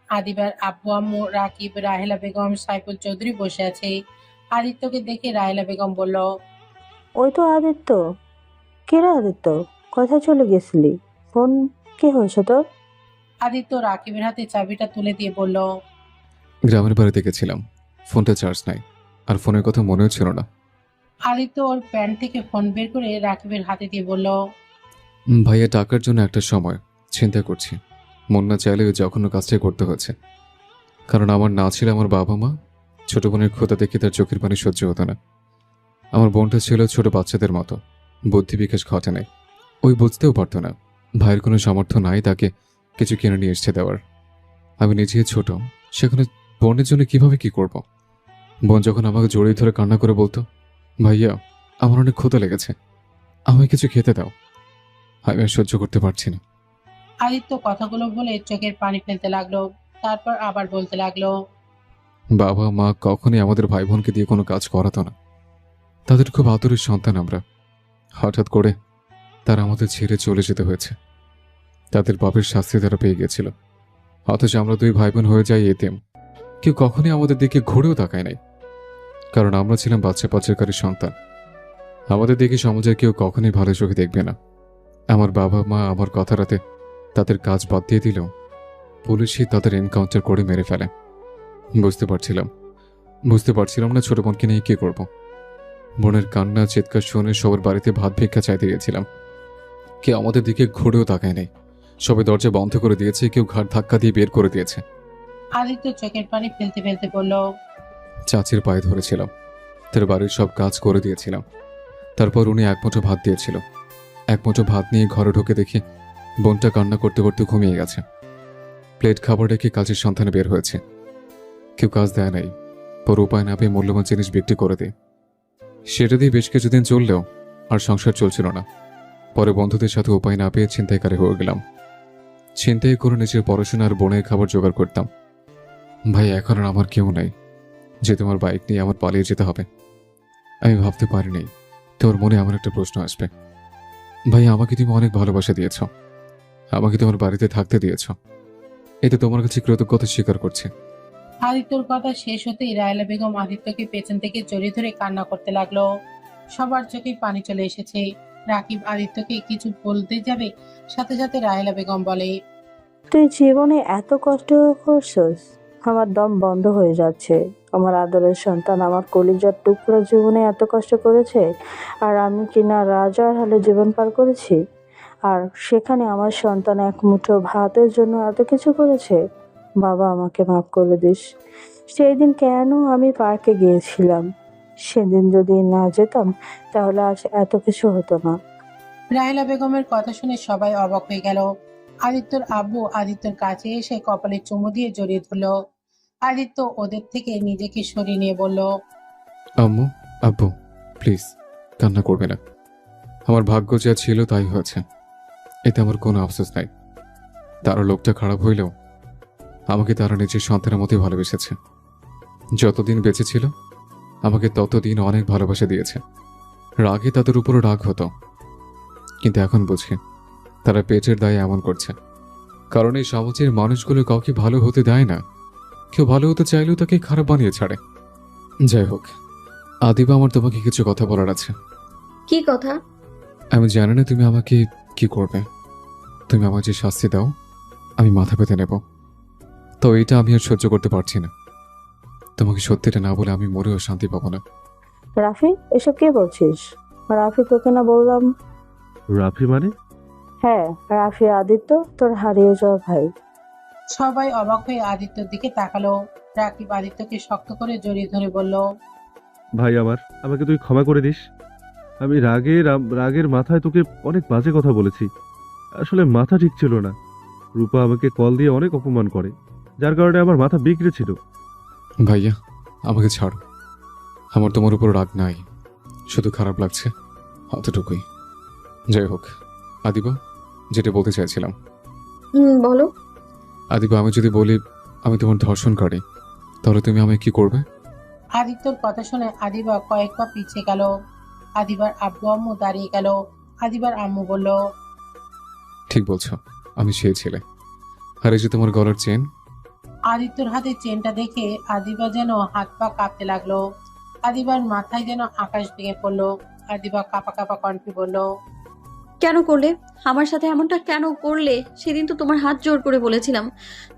আদিবার আব্বু আম্মু, রাকিব, রাহেলা বেগম, সাইফুল চৌধুরী বসে আছে। আদিত্যকে দেখে রাহেলা বেগম বলল, ওই তো আদিত্য। কে রে আদিত্য? কোথায় চলে গেছিলি? ফোন কি হয়েছে তোর? আদিত্য রাকিবের হাতে চাবিটা তুলে দিয়ে বলল, গ্রামের বাড়িতে গেছিলাম, ফোনটা চার্জ নাই, আর ফোনের কথা মনেও ছিল না। আদিত্য ওর প্যান্ট থেকে ফোন বের করে রাকিবের হাতে দিয়ে বলল, ভাইয়া টাকার জন্য একটা সময় চিন্তা করছি, মন না চাইলে ওই জঘন্য কাজটাই করতে হয়েছে। কারণ আমার না ছিল আমার বাবা মা, ছোট বোনের ক্ষুধা দেখে তার চোখের পানি সহ্য হতো না। আমার বোনটা ছিল ছোট বাচ্চাদের মতো, বুদ্ধি বিকাশ ঘটে নাই। ওই বুঝতেও পারতো না ভাইয়ের কোনো সামর্থ্য নাই তাকে কিছু কিনে নিয়ে এসে দেওয়ার। আমি নিজেই ছোট, সেখানে বোনের জন্য কিভাবে কি করব। বোন যখন আমাকে জড়িয়ে ধরে কান্না করে বলতো, ভাইয়া আমার অনেক ক্ষুধা লেগেছে, আমায় কিছু খেতে দাও, আমি আর সহ্য করতে পারছি না। আদিত্য কথাগুলো বলে চোখের পানি ফেলতে লাগলো। তারপর আবার বলতে লাগলো, বাবা মা কখনই আমাদের ভাই বোনকে দিয়ে কোনো কাজ করাতো না। তাদের খুব আদরের সন্তান আমরা। হঠাৎ করে তারা আমাদের ছেড়ে চলে যেতে হয়েছে। তাদের পাপের শাস্তি তারা পেয়ে গেছিল, অথচ আমরা দুই ভাই বোন হয়ে যাই এতিম। কেউ কখনই আমাদের দিকে ঘুরেও তাকায় নাই, কারণ আমরা ছিলাম বাচ্চা পাচারকারীর সন্তান। আমাদের দিকে সমাজের কেউ কখনই ভালো চোখে দেখবে না। আমার বাবা মা আমার কথা রাতে তাদের কাজ বাদ দিয়ে দিলেও পুলিশই তাদের এনকাউন্টার করে মেরে ফেলে। বুঝতে পারছিলাম না ছোট বোনকে নিয়ে কি করব। বোনের কান্না চিৎকার শুনে সবার বাড়িতে ভাত ভিক্ষা চাইতে গিয়েছিলাম। কেউ আমাদের দিকে ঘুরেও তাকায় নাই, সবাই দরজা বন্ধ করে দিয়েছে, কেউ ঘাট ধাক্কা দিয়ে বের করে দিয়েছে। আদিত্য চোখের পানি ফেলতে ফেলতে বলল, চাচির পায়ে ধরেছিলাম, তার বাড়ির সব কাজ করে দিয়েছিলাম। তারপর উনি এক মুঠো ভাত দিয়েছিল। এক মুঠো ভাত নিয়ে ঘরে ঢুকে দেখি বোনটা কান্না করতে করতে ঘুমিয়ে গেছে। প্লেট খাবার রেখে কাজের সন্ধানে বের হয়েছে। কেউ কাজ দেয় নাই, পর উপায় না পেয়ে মূল্যবান জিনিস বিক্রি করে দেয়। সেটা দিয়ে বেশ কিছুদিন চললেও আর সংসার চলছিল না। পরে বন্ধুদের সাথে উপায় না পেয়ে ছিনতাইকারী হয়ে গেলাম। ছিনতাই করে নিজের পড়াশোনা আর বোনের খাবার জোগাড় করতাম। ভাই এখন আর আমার কেউ নাই যে তোমার বাইক নিয়ে আমার পালিয়ে যেতে হবে। আমি ভাবতে পারিনি তোর মনে আমার একটা প্রশ্ন আসবে। ভাই আমাকে তুমি অনেক ভালোবাসা দিয়েছ, আমাকে তোমার বাড়িতে থাকতে দিয়েছ, এতে তোমার কাছে কৃতজ্ঞতা স্বীকার করছে। আদিত্যর কথা শেষ হতেই রায়লা বেগম আদিত্যকে পেছন থেকে জড়িয়ে ধরে কান্না করতে লাগলো। সবার চোখে পানি চলে এসেছে। রাকিব আদিত্যকে কিছু বলতে যাবে, সাথে সাথে রাহেলা বেগম বলে, তুই জীবনে এত কষ্ট করছস, আমার দম বন্ধ হয়ে যাচ্ছে। আমার আদরের সন্তান, আমার কলিজার টুকরো জীবনে এত কষ্ট করেছে, আর আমি কিনা রাজার হালে জীবন পার করেছি। আর সেখানে আমার সন্তান এক মুঠো ভাতের জন্য এত কিছু করেছে। বাবা, আমাকে মাফ করে দিস। সেই দিন কেন আমি পার্কে গিয়েছিলাম? সেদিন যদি না যেতাম তাহলে আজ এত কিছু হতো না। রাহেলা বেগমের কথা শুনে সবাই অবাক হয়ে গেল। আদিত্যর আব্বু আদিত্যর কাছে এসে কপালে চুমু দিয়ে জড়িয়ে ধরল। আদিত্য ওদের থেকে নিজেকে সরিয়ে নিয়ে বলল, আম্মু, আব্বু, প্লিজ কান্না করবে না। আমার ভাগ্য যা ছিল তাই হয়েছে, এতে আমার কোনো আফসোস নাই। তারা লোকটা খারাপ হইলেও আমাকে তারা নিজের সন্তানের মতোই ভালোবেসেছে। যতদিন বেঁচে ছিল আমাকে ততদিন অনেক ভালোবাসা দিয়েছে। রাগে তাদের উপরও রাগ হতো, কিন্তু এখন বুঝি তারা পেটের দায়ে এমন করছে। কারণ এই সমাজের মানুষগুলো কাউকে ভালো হতে দেয় না। কেউ ভালো হতে চাইলেও তাকে খারাপ বানিয়ে ছাড়ে। যাই হোক, আদিবা, আমার তোমাকে কিছু কথা বলার আছে। কি কথা? আমি জানি না তুমি আমাকে কি করবে। তুমি আমার যে শাস্তি দাও আমি মাথা পেতে নেব, তো এইটা আমি আর সহ্য করতে পারছি না। তোমাকে সত্যিটা না বলে আমি মরেও শান্তি পাবো না। রাফি, এসব কে বলছিস? রাফি, তোকে না বললাম? রাফি মানে? হ্যাঁ, রাফি আদিত্য, তোর হারিয়ে যাওয়া ভাই। সবাই অবাক হয়ে আদিত্যর দিকে তাকালো। রাকিব আদিত্যকে শক্ত করে জড়িয়ে ধরে বলল, ভাই আমার, আমাকে তুই ক্ষমা করে দিস। আমি রাগের মাথায় তোকে অনেক বাজে কথা বলেছি। আসলে মাথা ঠিক ছিল না। রূপা আমাকে কল দিয়ে অনেক অপমান করে, যার কারণে আমার মাথা বিগড়েছিল। ভাইয়া, আমাকে ছাড়ো। আমার তোমার উপর রাগ নাই, শুধু খারাপ লাগছে, অতটুকুই। যাই হোক আদিবা, যেটা বলতে চাইছিলাম। বলো। আদিবা, আমি যদি বলি আমি তোমার ধর্ষণকারী, তাহলে তুমি আমায় কি করবে? আদিত্যর কথা শুনে আদিবা কয়েক পা পিছিয়ে গেল। আদিবার আব্বু আম্মু দাঁড়িয়ে গেল। আদিবার আম্মু বলল, ঠিক বলছো, আমি সেই ছেলে। আর এই যে তোমার গলার চেন। আদিত্যর হাতে চেনটা দেখে আদিবা যেন হাত পা কাঁপতে লাগলো। আদিবার মাথায় যেন আকাশ ভেঙে পড়লো। আদিবা কাঁপা কাঁপা কণ্ঠে বলল, কেন করলে? আমার সাথে এমনটা কেন করলে? সেদিন তো তোমার হাত জোর করে বলেছিলাম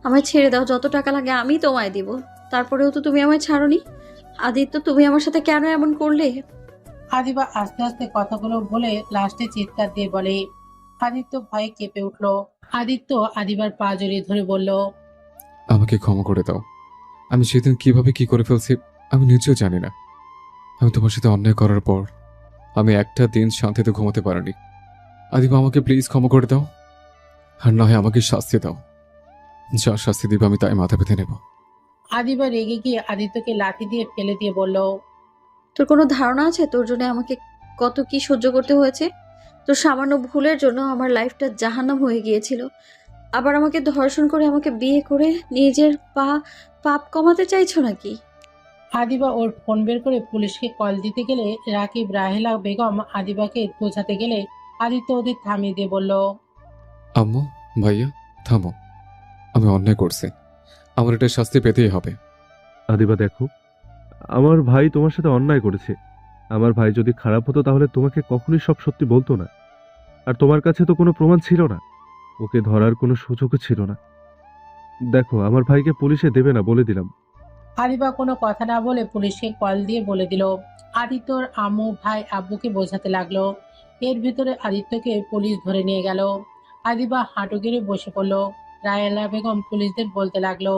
আমায় ছেড়ে দাও, যত টাকা লাগে আমি তোমায় দিব। তারপরেও তো তুমি আমায় ছাড়োনি। আদিত্য, তুমি আমার সাথে কেন এমন করলে? আদিবা আস্তে আস্তে কথাগুলো বলে লাস্টে চিৎকার দিয়ে বলে। আদিত্য ভয়ে কেঁপে উঠল। আদিত্য আদিবার পা জড়িয়ে ধরে বলল, আমাকে ক্ষমা করে দাও। আমি সেদিন কিভাবে কি করে ফেলছি আমি নিজেও জানি না। আমি তোমার সাথে অন্যায় করার পর আমি একটা দিন শান্তিতে ঘুমাতে পারিনি। আদিবা, আমাকে প্লিজ ক্ষমা করে দাও। আর না হয় আমাকে শাস্তি দাও। যা শাস্তি দিবে আমি তাই মাথা পেতে নেব। আদিবা রেগে গিয়ে আদিত্যকে লাথি দিয়ে ফেলে দিয়ে বলল, তোর কোনো ধারণা আছে তোর জন্য আমাকে কত কি সহ্য করতে হয়েছে? তোর সামান্য ভুলের জন্য আমার লাইফটা জাহান্নাম হয়ে গিয়েছিল। আবার আমাকে ধর্ষণ করে আমাকে বিয়ে করে নিজের পাপ কমাতে চাইছো নাকি? আদিবা ওর ফোন বের করে পুলিশকে কল দিতে গেলে রাকিব রাহেলা বেগম আদিবাকে বোঝাতে গেলে আদিত্য ওদের থামিয়ে দিয়ে বলল, আম্মু, ভাইয়া, থামো। আমি অন্যায় করছি, আমার এটা শাস্তি পেতেই হবে। আদিবা দেখো, আমার ভাই তোমার সাথে অন্যায় করেছে। আমার ভাই যদি খারাপ হতো তাহলে তোমাকে কখনোই সব সত্যি বলতো না। আর তোমার কাছে তো কোনো প্রমাণ ছিল না, ওকে ধরার কোনো সুযোগও ছিল না। দেখো, আমার ভাইকে পুলিশে দেবে না বলে দিলাম। আদিবা কোনো কথা না বলে পুলিশকে কল দিয়ে বলে দিল। আদিত্যর আম্মু ভাই আব্বুকে বোঝাতে লাগলো। এর ভিতরে আদিত্যকে পুলিশ ধরে নিয়ে গেল। আদিবা হাঁটু গেড়ে বসে পড়লো। রাহেলা বেগম পুলিশদের বলতে লাগলো,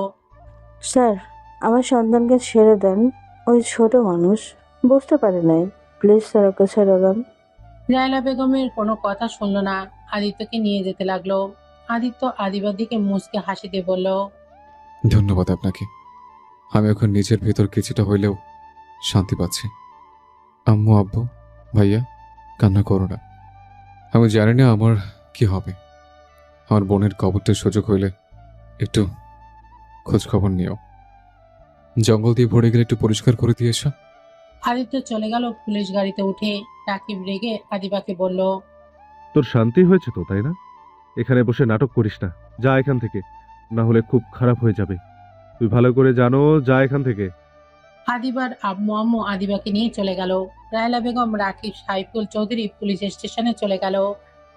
স্যার, আমার সন্তানকে ছেড়ে দেন। ওই ছোট মানুষ, বুঝতে পারে নাই। প্লিজ স্যার, ওকে ছেড়ে দেন। রাহেলা বেগমের কোনো কথা শুনলো না। আদিত্যকে নিয়ে যেতে লাগলো। আদিত্য আদিবার দিকে মুচকে হাসি দিয়ে বলল, ধন্যবাদ আপনাকে। আমি এখন নিজের ভেতর কিছুটা হইলেও শান্তি পাচ্ছি। আম্মু, আব্বু, ভাইয়া, কান্না করো না। আমি জানি না আমার কি হবে। আমার বোনের কবরটার সুযোগ হইলে একটু খোঁজ খবর নিও। জঙ্গল দিয়ে ভরে গেলে একটু পরিষ্কার করে দিয়ে এসো। আদিত্য চলে গেল পুলিশ গাড়িতে উঠে। রাকিব রেগে আদিবাকে বলল, তোর শান্তি হয়েছে তো, তাই না? এখানে বসে নাটক করিস না, যা এখান থেকে, না হলে খুব খারাপ হয়ে যাবে। তুই ভালো করে জানো, যা এখান থেকে। আদিবার আম্মু আম্মু আদিবাকে নিয়ে চলে গেল। রাহেলা বেগম রাকিব সাইফুল চৌধুরী পুলিশ স্টেশনে চলে গেল।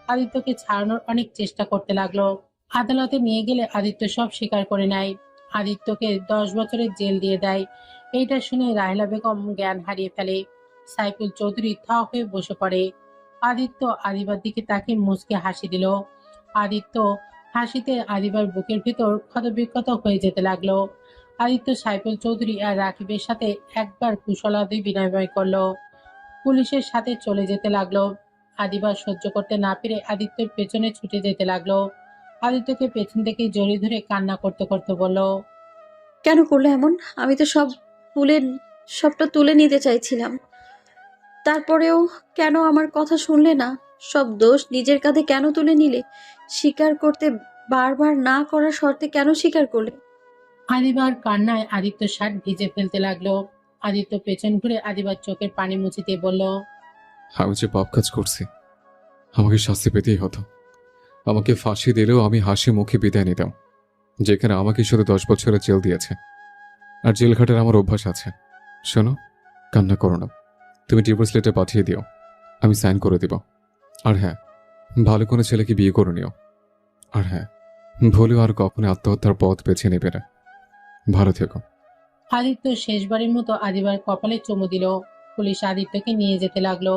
আদিত্যকে ছাড়ানোর অনেক চেষ্টা করতে লাগলো, আদালতে নিয়ে গেলে আদিত্য সব স্বীকার করে নেয়। আদিত্যকে 10 বছরের জেল দিয়ে দেয়। এইটা শুনে রাহেলা বেগম জ্ঞান হারিয়ে ফেলে। সাইফুল চৌধুরী থ হয়ে বসে পড়ে। আদিত্য আদিবার দিকে তাকে মুচকে হাসি দিল। আদিত্য হাসিতে আদিবার বুকের ভিতর ক্ষতবিক্ষত হয়ে যেতে লাগলো। আদিত্য সাইফুল চৌধুরী আর রাকিবের সাথে একবার কুশলাদি বিনিময় করলো। পুলিশের সাথে চলে যেতে লাগলো। আদিবার সহ্য করতে না পেরে আদিত্যের পেছনে ছুটে যেতে লাগলো। আদিত্যকে পেছন থেকে জড়িয়ে ধরে কান্না করতে করতে বলল, কেন করলে এমন? আমি তো তুলে সবটা তুলে নিতে চাইছিলাম। তারপরেও কেন আমার কথা শুনলে না? সব দোষ নিজের কাঁধে কেন তুলে নিলে? স্বীকার করতে বারবার না করার শর্তে কেন স্বীকার করলে? আদিবার কান্নায় আদিত্য শার্ট ভিজে ফেলতে লাগলো। আদিত্য পেছন ঘুরে আদিবার চোখের পানি মুছে দিয়ে বলল, আমি যে পাপ কাজ করছি, আমাকে শাস্তি পেতেই হতো। আমাকে ফাঁসি দিলেও আমি হাসি মুখে বিদায় নিতাম, যেখানে আমাকে শুধু 10 বছরের জেল দিয়েছে। আর জেল খাটার আমার অভ্যাস আছে। শোনো, কান্না করো না। তুমি ডিভোর্স লেটার পাঠিয়ে দিও, আমি সাইন করে দিব। আর হ্যাঁ, ভালো কোনো ছেলেকে বিয়ে করে নিও। আর হ্যাঁ, ভুলেও আর কখনো আত্মহত্যার পথ বেছে নেবে না। ভালো থেকো। আদিত্য শেষবারের মতো আদিবার কপালে চুমু দিল। পুলিশ আদিত্যকে নিয়ে যেতে লাগলো।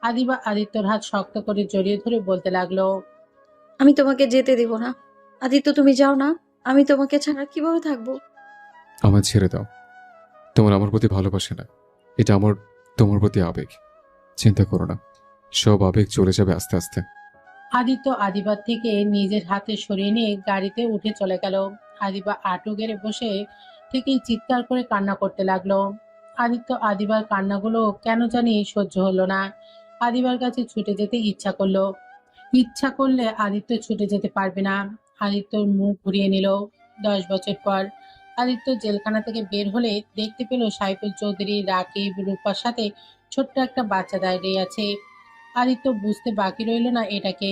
আদিবা আদিত্যর হাত শক্ত করে জড়িয়ে ধরে বলতে লাগলো, আমি তোমাকে যেতে দিব না। আদিত্য, তুমি যাও না। আমি তোমাকে ছাড়া কিভাবে থাকবো? আমার ছেড়ে দাও। তোমার আমার প্রতি ভালোবাসে না, এটা আমার তোমার প্রতি আবেগ। চিন্তা করো না, সব আবেগ চলে যাবে আস্তে আস্তে। আদিত্য আদিবার থেকে নিজের হাতে সরিয়ে নিয়ে গাড়িতে উঠে চলে গেল। আদিবা আটু গেড়ে বসে থেকেই চিৎকার করে কান্না করতে লাগলো। আদিত্য আদিবার কান্নাগুলো কেন জানি সহ্য হলো না। আদিবার কাছে ছুটে যেতে ইচ্ছা করলে আদিত্য ছুটে যেতে পারবে না। আদিত্যর মুখ ঘুরিয়ে নিল। 10 বছর পর আদিত্য জেলখানা থেকে বের হলে দেখতে পেল সাইফুল চৌধুরী, রাকিব, রূপার সাথে ছোট্ট একটা বাচ্চা দাঁড়িয়ে আছে। আদিত্য বুঝতে বাকি রইল না এটাকে।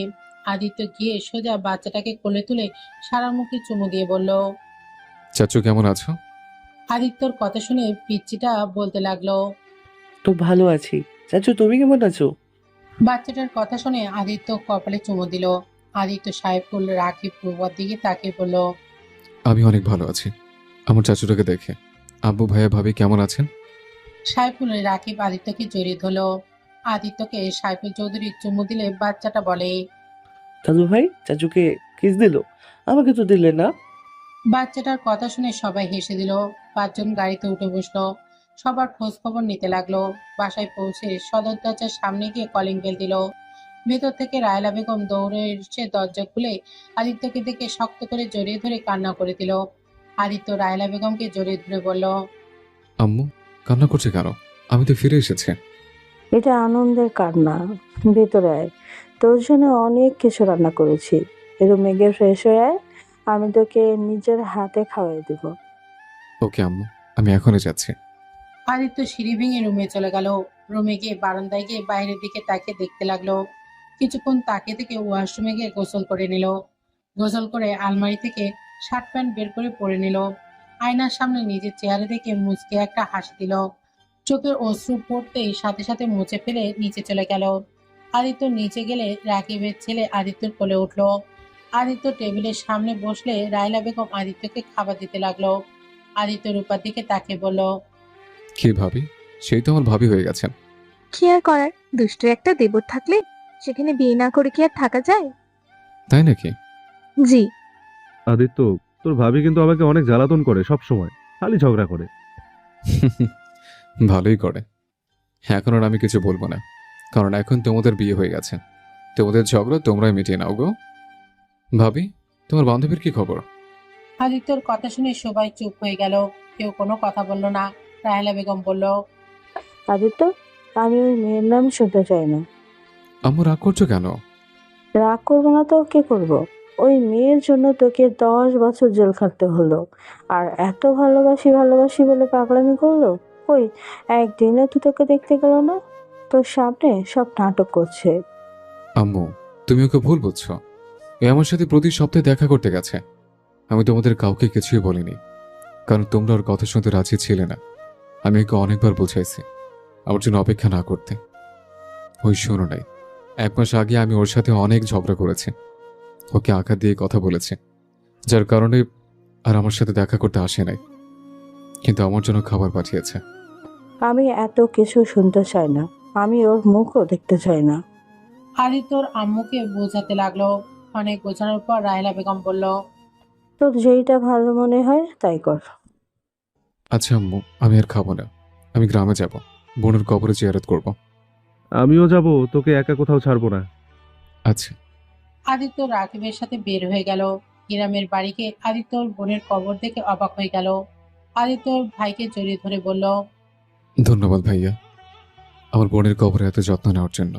আদিত্য গিয়ে সোজা বাচ্চাটাকে কোলে তুলে সারা মুখে চুমু দিয়ে বলল, চাচু কেমন আছো? আদিত্যর কথা শুনে পিচ্চিটা বলতে লাগলো। তো ভালো আছি। চাচু তুমি কেমন আছো? বাচ্চাটার কথা শুনে আদিত্য কপালে চুমু দিল। আদিত্য সাইফুল, রাকিব, রূপার দিকে তাকিয়ে বলল, আমি অনেক ভালো আছি। আমার চাচুটাকে দেখে আব্বু ভাইয়া ভাবি কেমন আছেন? সাইফুল রাকিব আদিত্যকে জড়িয়ে ধরল। আদিত্যকে সাইফুল চৌধুরী চুমু দিলে বাচ্চাটা বলে, দাদু ভাই চাচুকে কিস দিল, আমাকে তো দিলে না। বাচ্চাটার কথা শুনে সবাই হেসে দিল। 5 জন গাড়িতে উঠে বসলো। সবার খোঁজ খবর নিতে লাগলো। বাসায় পৌঁছে সদর দরজার সামনে গিয়ে কলিং বেল দিল। ভেতর থেকে রায়লা বেগম দৌড়ে এসে দরজা খুলে আদিত্যকে দেখে শক্ত করে জড়িয়ে ধরে কান্না করে দিল। আদিত্য রায়লা বেগমকে জড়িয়ে ধরে বলল, আম্মু কান্না করছে কেন? আমি তো ফিরে এসেছি। এটা আনন্দের কান্না। ভেতরে আয়, তোর জন্য অনেক কিছু রান্না করেছি। রুমে গিয়ে ফ্রেশ হয়ে আয়, আমি তোকে নিজের হাতে খাওয়াই দিব। ওকে আম্মু, আমি এখনই যাচ্ছি। আদিত্য সিঁড়ি ভেঙে রুমে চলে গেল। রুমে গিয়ে বারান্দায় গিয়ে বাইরের দিকে তাকিয়ে দেখতে লাগলো। কিছুক্ষণ তাকিয়ে থেকে ওয়াশরুমে গিয়ে গোসল করে নিল। গোসল করে আলমারি থেকে শার্ট প্যান্ট বের করে পরে নিল। আয়নার সামনে নিজের চেহারা দেখে মুচকে একটা হাসি দিল। চোখের অশ্রু পড়তেই সাথে সাথে মুছে ফেলে নিচে চলে গেল। আদিত্য নিচে গেলে রাকিবের ছেলে আদিত্যর কোলে উঠলো। আদিত্য টেবিলের সামনে বসলে রায়লা বেগম আদিত্যকে খাবার দিতে লাগলো। আদিত্য রূপার দিকে তাকিয়ে বলল, কি ভাবি? সেই তো আমার ভাবি হয়ে গেছেন। কি আর করার, দুষ্ট একটা দেবর থাকলে সেখানে বিয়ে না করে কি আর থাকা যায়? তাই নাকি? জি। আদিত্য, তোর ভাবি কিন্তু আমাকে অনেক জ্বালাতন করে, সব সময় খালি ঝগড়া করে। ভালোই করে। এখন আর আমি কিছু বলবো না, কারণ এখন তোমাদের বিয়ে হয়ে গেছে। তোমাদের ঝগড়া তোমরাই মিটিয়ে নাও গো। ভাবি, তোমার বান্ধবীর কি খবর? আদিত্যর কথা শুনে সবাই চুপ হয়ে গেল। কেউ কোনো কথা বলল না। রাহেলা বেগম বলল, আদিত্য, আমি ওই মেয়ের নাম শুনতে চাই না। আম্মু রাগ করছো কেন? রাগ করবো না তো কি করব? ওই মেয়ের জন্য তোকে 10 বছর জেল খাটতে হলো। আর এত ভালোবাসি ভালোবাসি বলে পাগলামি করলো। ওই একদিনও তো তোকে দেখতে গেল না। তোর সামনে সব নাটক করছে। আম্মু, তুমি ওকে ভুল বুঝছো। এ আমার সাথে প্রতি সপ্তাহে দেখা করতে গেছে। আমি তোমাদের কাউকে কিছুই বলিনি, কারণ তোমরা ওর কথা শুনতে রাজি ছিলে না। আমি ওকে অনেকবার বুঝাইছি আমার জন্য অপেক্ষা না করতে। ওই শোনো নাই, 1 মাস আগে আমি ওর সাথে অনেক ঝগড়া করেছি। ওকে আঘাত দিয়ে কথা বলেছে, যার কারণে আর আমার সাথে দেখা করতে আসে নাই, কিন্তু আমার জন্য খাবার পাঠিয়েছে। আমি এত কিছু শুনতে চাই না, আমি ওর মুখও দেখতে চাই না। আদিত্যর আম্মুকে বোঝাতে লাগলো। অনেক বোঝানোর পর রাহেলা বেগম বলল, তোর যেইটা ভালো মনে হয় তাই কর। আচ্ছা আম্মু, আমি আর খাবো না, আমি গ্রামে যাব, বোনের কবরে জিয়ারত করব। আমিও যাব, তোকে একা কোথাও ছাড়বো না। আচ্ছা। আদিত্য রাকিবের সাথে বের হয়ে গেল। গ্রামের বাড়িকে আদিত্যর বোনের কবর দেখে অবাক হয়ে গেল। আদিত্যর ভাইকে জড়িয়ে ধরে বলল, ধন্যবাদ ভাইয়া, আমার বোনের কবরে এত যত্ন নেওয়ার জন্য।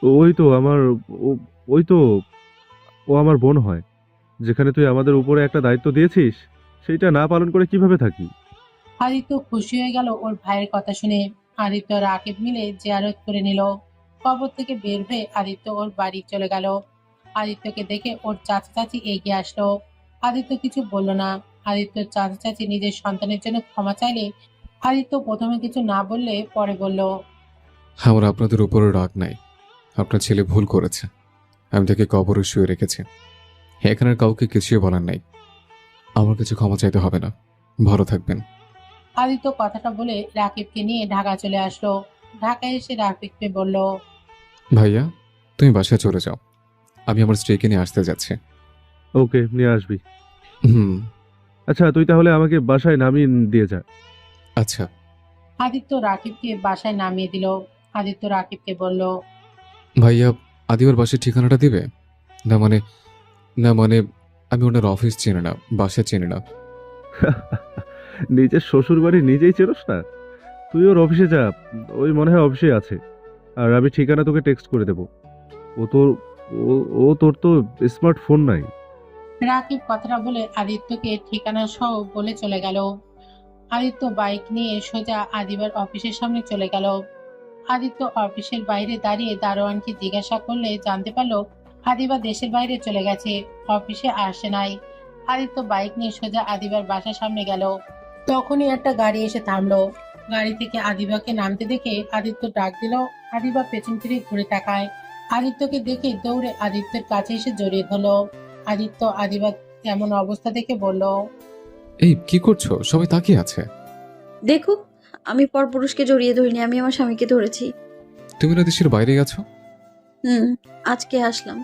ওই তো আমার ওই তো ও আমার বোন হয়। যেখানে তুই আমাদের উপরে একটা দায়িত্ব দিয়েছিস, সেইটা না পালন করে কিভাবে থাকি? আদিত্য খুশি হয়ে গেল ওর ভাইয়ের কথা শুনে। আদিত্য রাকিব মিলে জিয়ারত করে নিল। কবর থেকে বের হয়ে আদিত্য ওর বাড়ি চলে গেল। আদিত্যকে দেখে ওর চাচা চাচি এগিয়ে আসলো। আদিত্য কিছু বলল না। আদিত্যর চাচা চাচি নিজের সন্তানের জন্য ক্ষমা চাইলে আদিত্য প্রথমে কিছু না বললে পরে বলল, আমার আপনাদের উপরে রাগ নাই, আপনার ছেলে ভুল করেছে, আমি তাকে কবরে শুয়ে রেখেছি, এখানের কাউকে কিছুই বলার নাই, আমার কিছু ক্ষমা চাইতে হবে না, ভালো থাকবেন। আদিত্য কথাটা বলে রাকিবকে নিয়ে ঢাকা চলে আসলো। ঢাকায় এসে রাকিবকে বলল, ভাইয়া, তুমি বাসায় চলে যাও, আমি আমার স্ত্রীকে নিয়ে আসতে যাচ্ছি। ওকে, নিয়ে আসবি। হুম। আচ্ছা, তুই তাহলে আমাকে বাসায় নামিয়ে দিয়ে যা। আচ্ছা। আদিত্য রাকিবকে বাসায় নামিয়ে দিল। আদিত্য রাকিবকে বলল, ভাইয়া, আদিবার বাসার ঠিকানাটা দিবে? না মানে না মানে আমি ওনার অফিস চিনি না, বাসা চিনি না। নিজের শ্বশুর বাড়ি নিজেই চেরোস না? তুই ওর অফিসে যা, ওই মনে হয় অফিসে আছে। আর আমি ঠিকানা তোকে টেক্সট করে দেবো। ও তোর তোর তো স্মার্টফোন নাই। রাকিব কথাটা বলে আদিত্যকে ঠিকানা সহ বলে চলে গেল। আদিত্য বাইক নিয়ে সোজা আদিবার অফিসের সামনে চলে গেল। আদিত্য অফিসের বাইরে দাঁড়িয়ে দারোয়ানকে জিজ্ঞাসা করলে জানতে পারলো আদিবা দেশের বাইরে চলে গেছে, অফিসে আসে নাই। আদিত্য বাইক নিয়ে সোজা আদিবার বাসার সামনে গেল। তখনই একটা গাড়ি এসে থামলো। গাড়ি থেকে আদিবাকে নামতে দেখে আদিত্য ডাক দিল। আদিবা পেছন ফিরে ঘুরে তাকায়। আদিত্যকে দেখে দৌড়ে আদিত্যের কাছে এসে জড়িয়ে ধরলো। আদিত্য আদিবা এমন অবস্থা দেখে বলল, এই কি করছো? সবাই তাকিয়ে আছে। দেখো, আমি পরপুরুষকে জড়িয়ে ধরিনি, আমি আমার স্বামীকে ধরেছি। তুমি না দেশের বাইরে গেছো? আজকে আসলাম,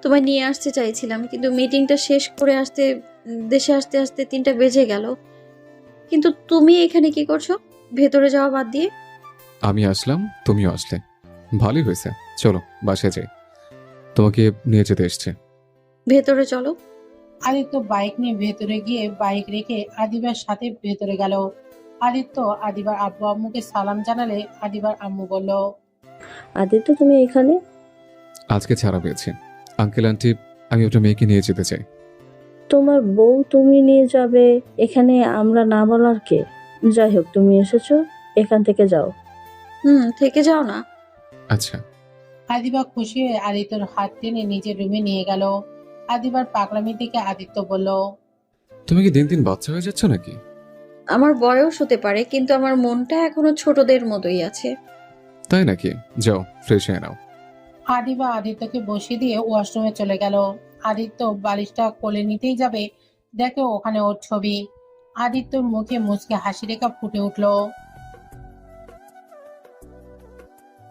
তোমায় নিয়ে আসতে চাইছিলাম, কিন্তু মিটিংটা শেষ করে দেশে আসতে আসতে 3টা বেজে গেল। কিন্তু তুমি এখানে কি করছো, ভেতরে যাওয়া বাদ দিয়ে? আমি আসলাম, তুমিও আসলে, ভালোই হয়েছে। চলো বাসায় যাই, তোমাকে নিয়ে যেতে এসছে। ভেতরে চলো। আদিত্য বাইক নিয়ে ভেতরে গিয়ে বাইক রেখে আদিবার সাথে ভেতরে গেল। আদিত্য আদিবার আব্বু আম্মুকে সালাম জানালে আদিবার আম্মু বলল, আদিত্য, তুমি এখানে? আজকে ছাড়া পেয়েছি আঙ্কেল আন্টি, আমি ওটা মেয়েকে নিয়ে যেতে চাই। তোমার বউ তুমি নিয়ে যাবে, এখানে আমরা না বলার কে? যাই হোক, তুমি এসেছো, এখান থেকে যাও। থেকে যাও না। আচ্ছা। আদিবা খুশি হয়ে আদিত্যর হাত টেনে নিজের রুমে নিয়ে গেল। আদিবার পাগলামির দিকে আদিত্য বলল, তুমি কি দিন দিন বাচ্চা হয়ে যাচ্ছ নাকি? আমার বয়স হতে পারে, কিন্তু আমার মনটা এখনো ছোটদের মতোই আছে। তাই নাকি? যাও ফ্রেশ হয়ে নাও। আদিবা আদিত্যকে বসিয়ে দিয়ে ওয়াশরুমে চলে গেল। আদিত্য বালিশটা কোলে নিতেই যাবে, দেখে ওখানে ওর ছবি। আদিত্যর মুখে মুচকে হাসি রেখা ফুটে উঠল।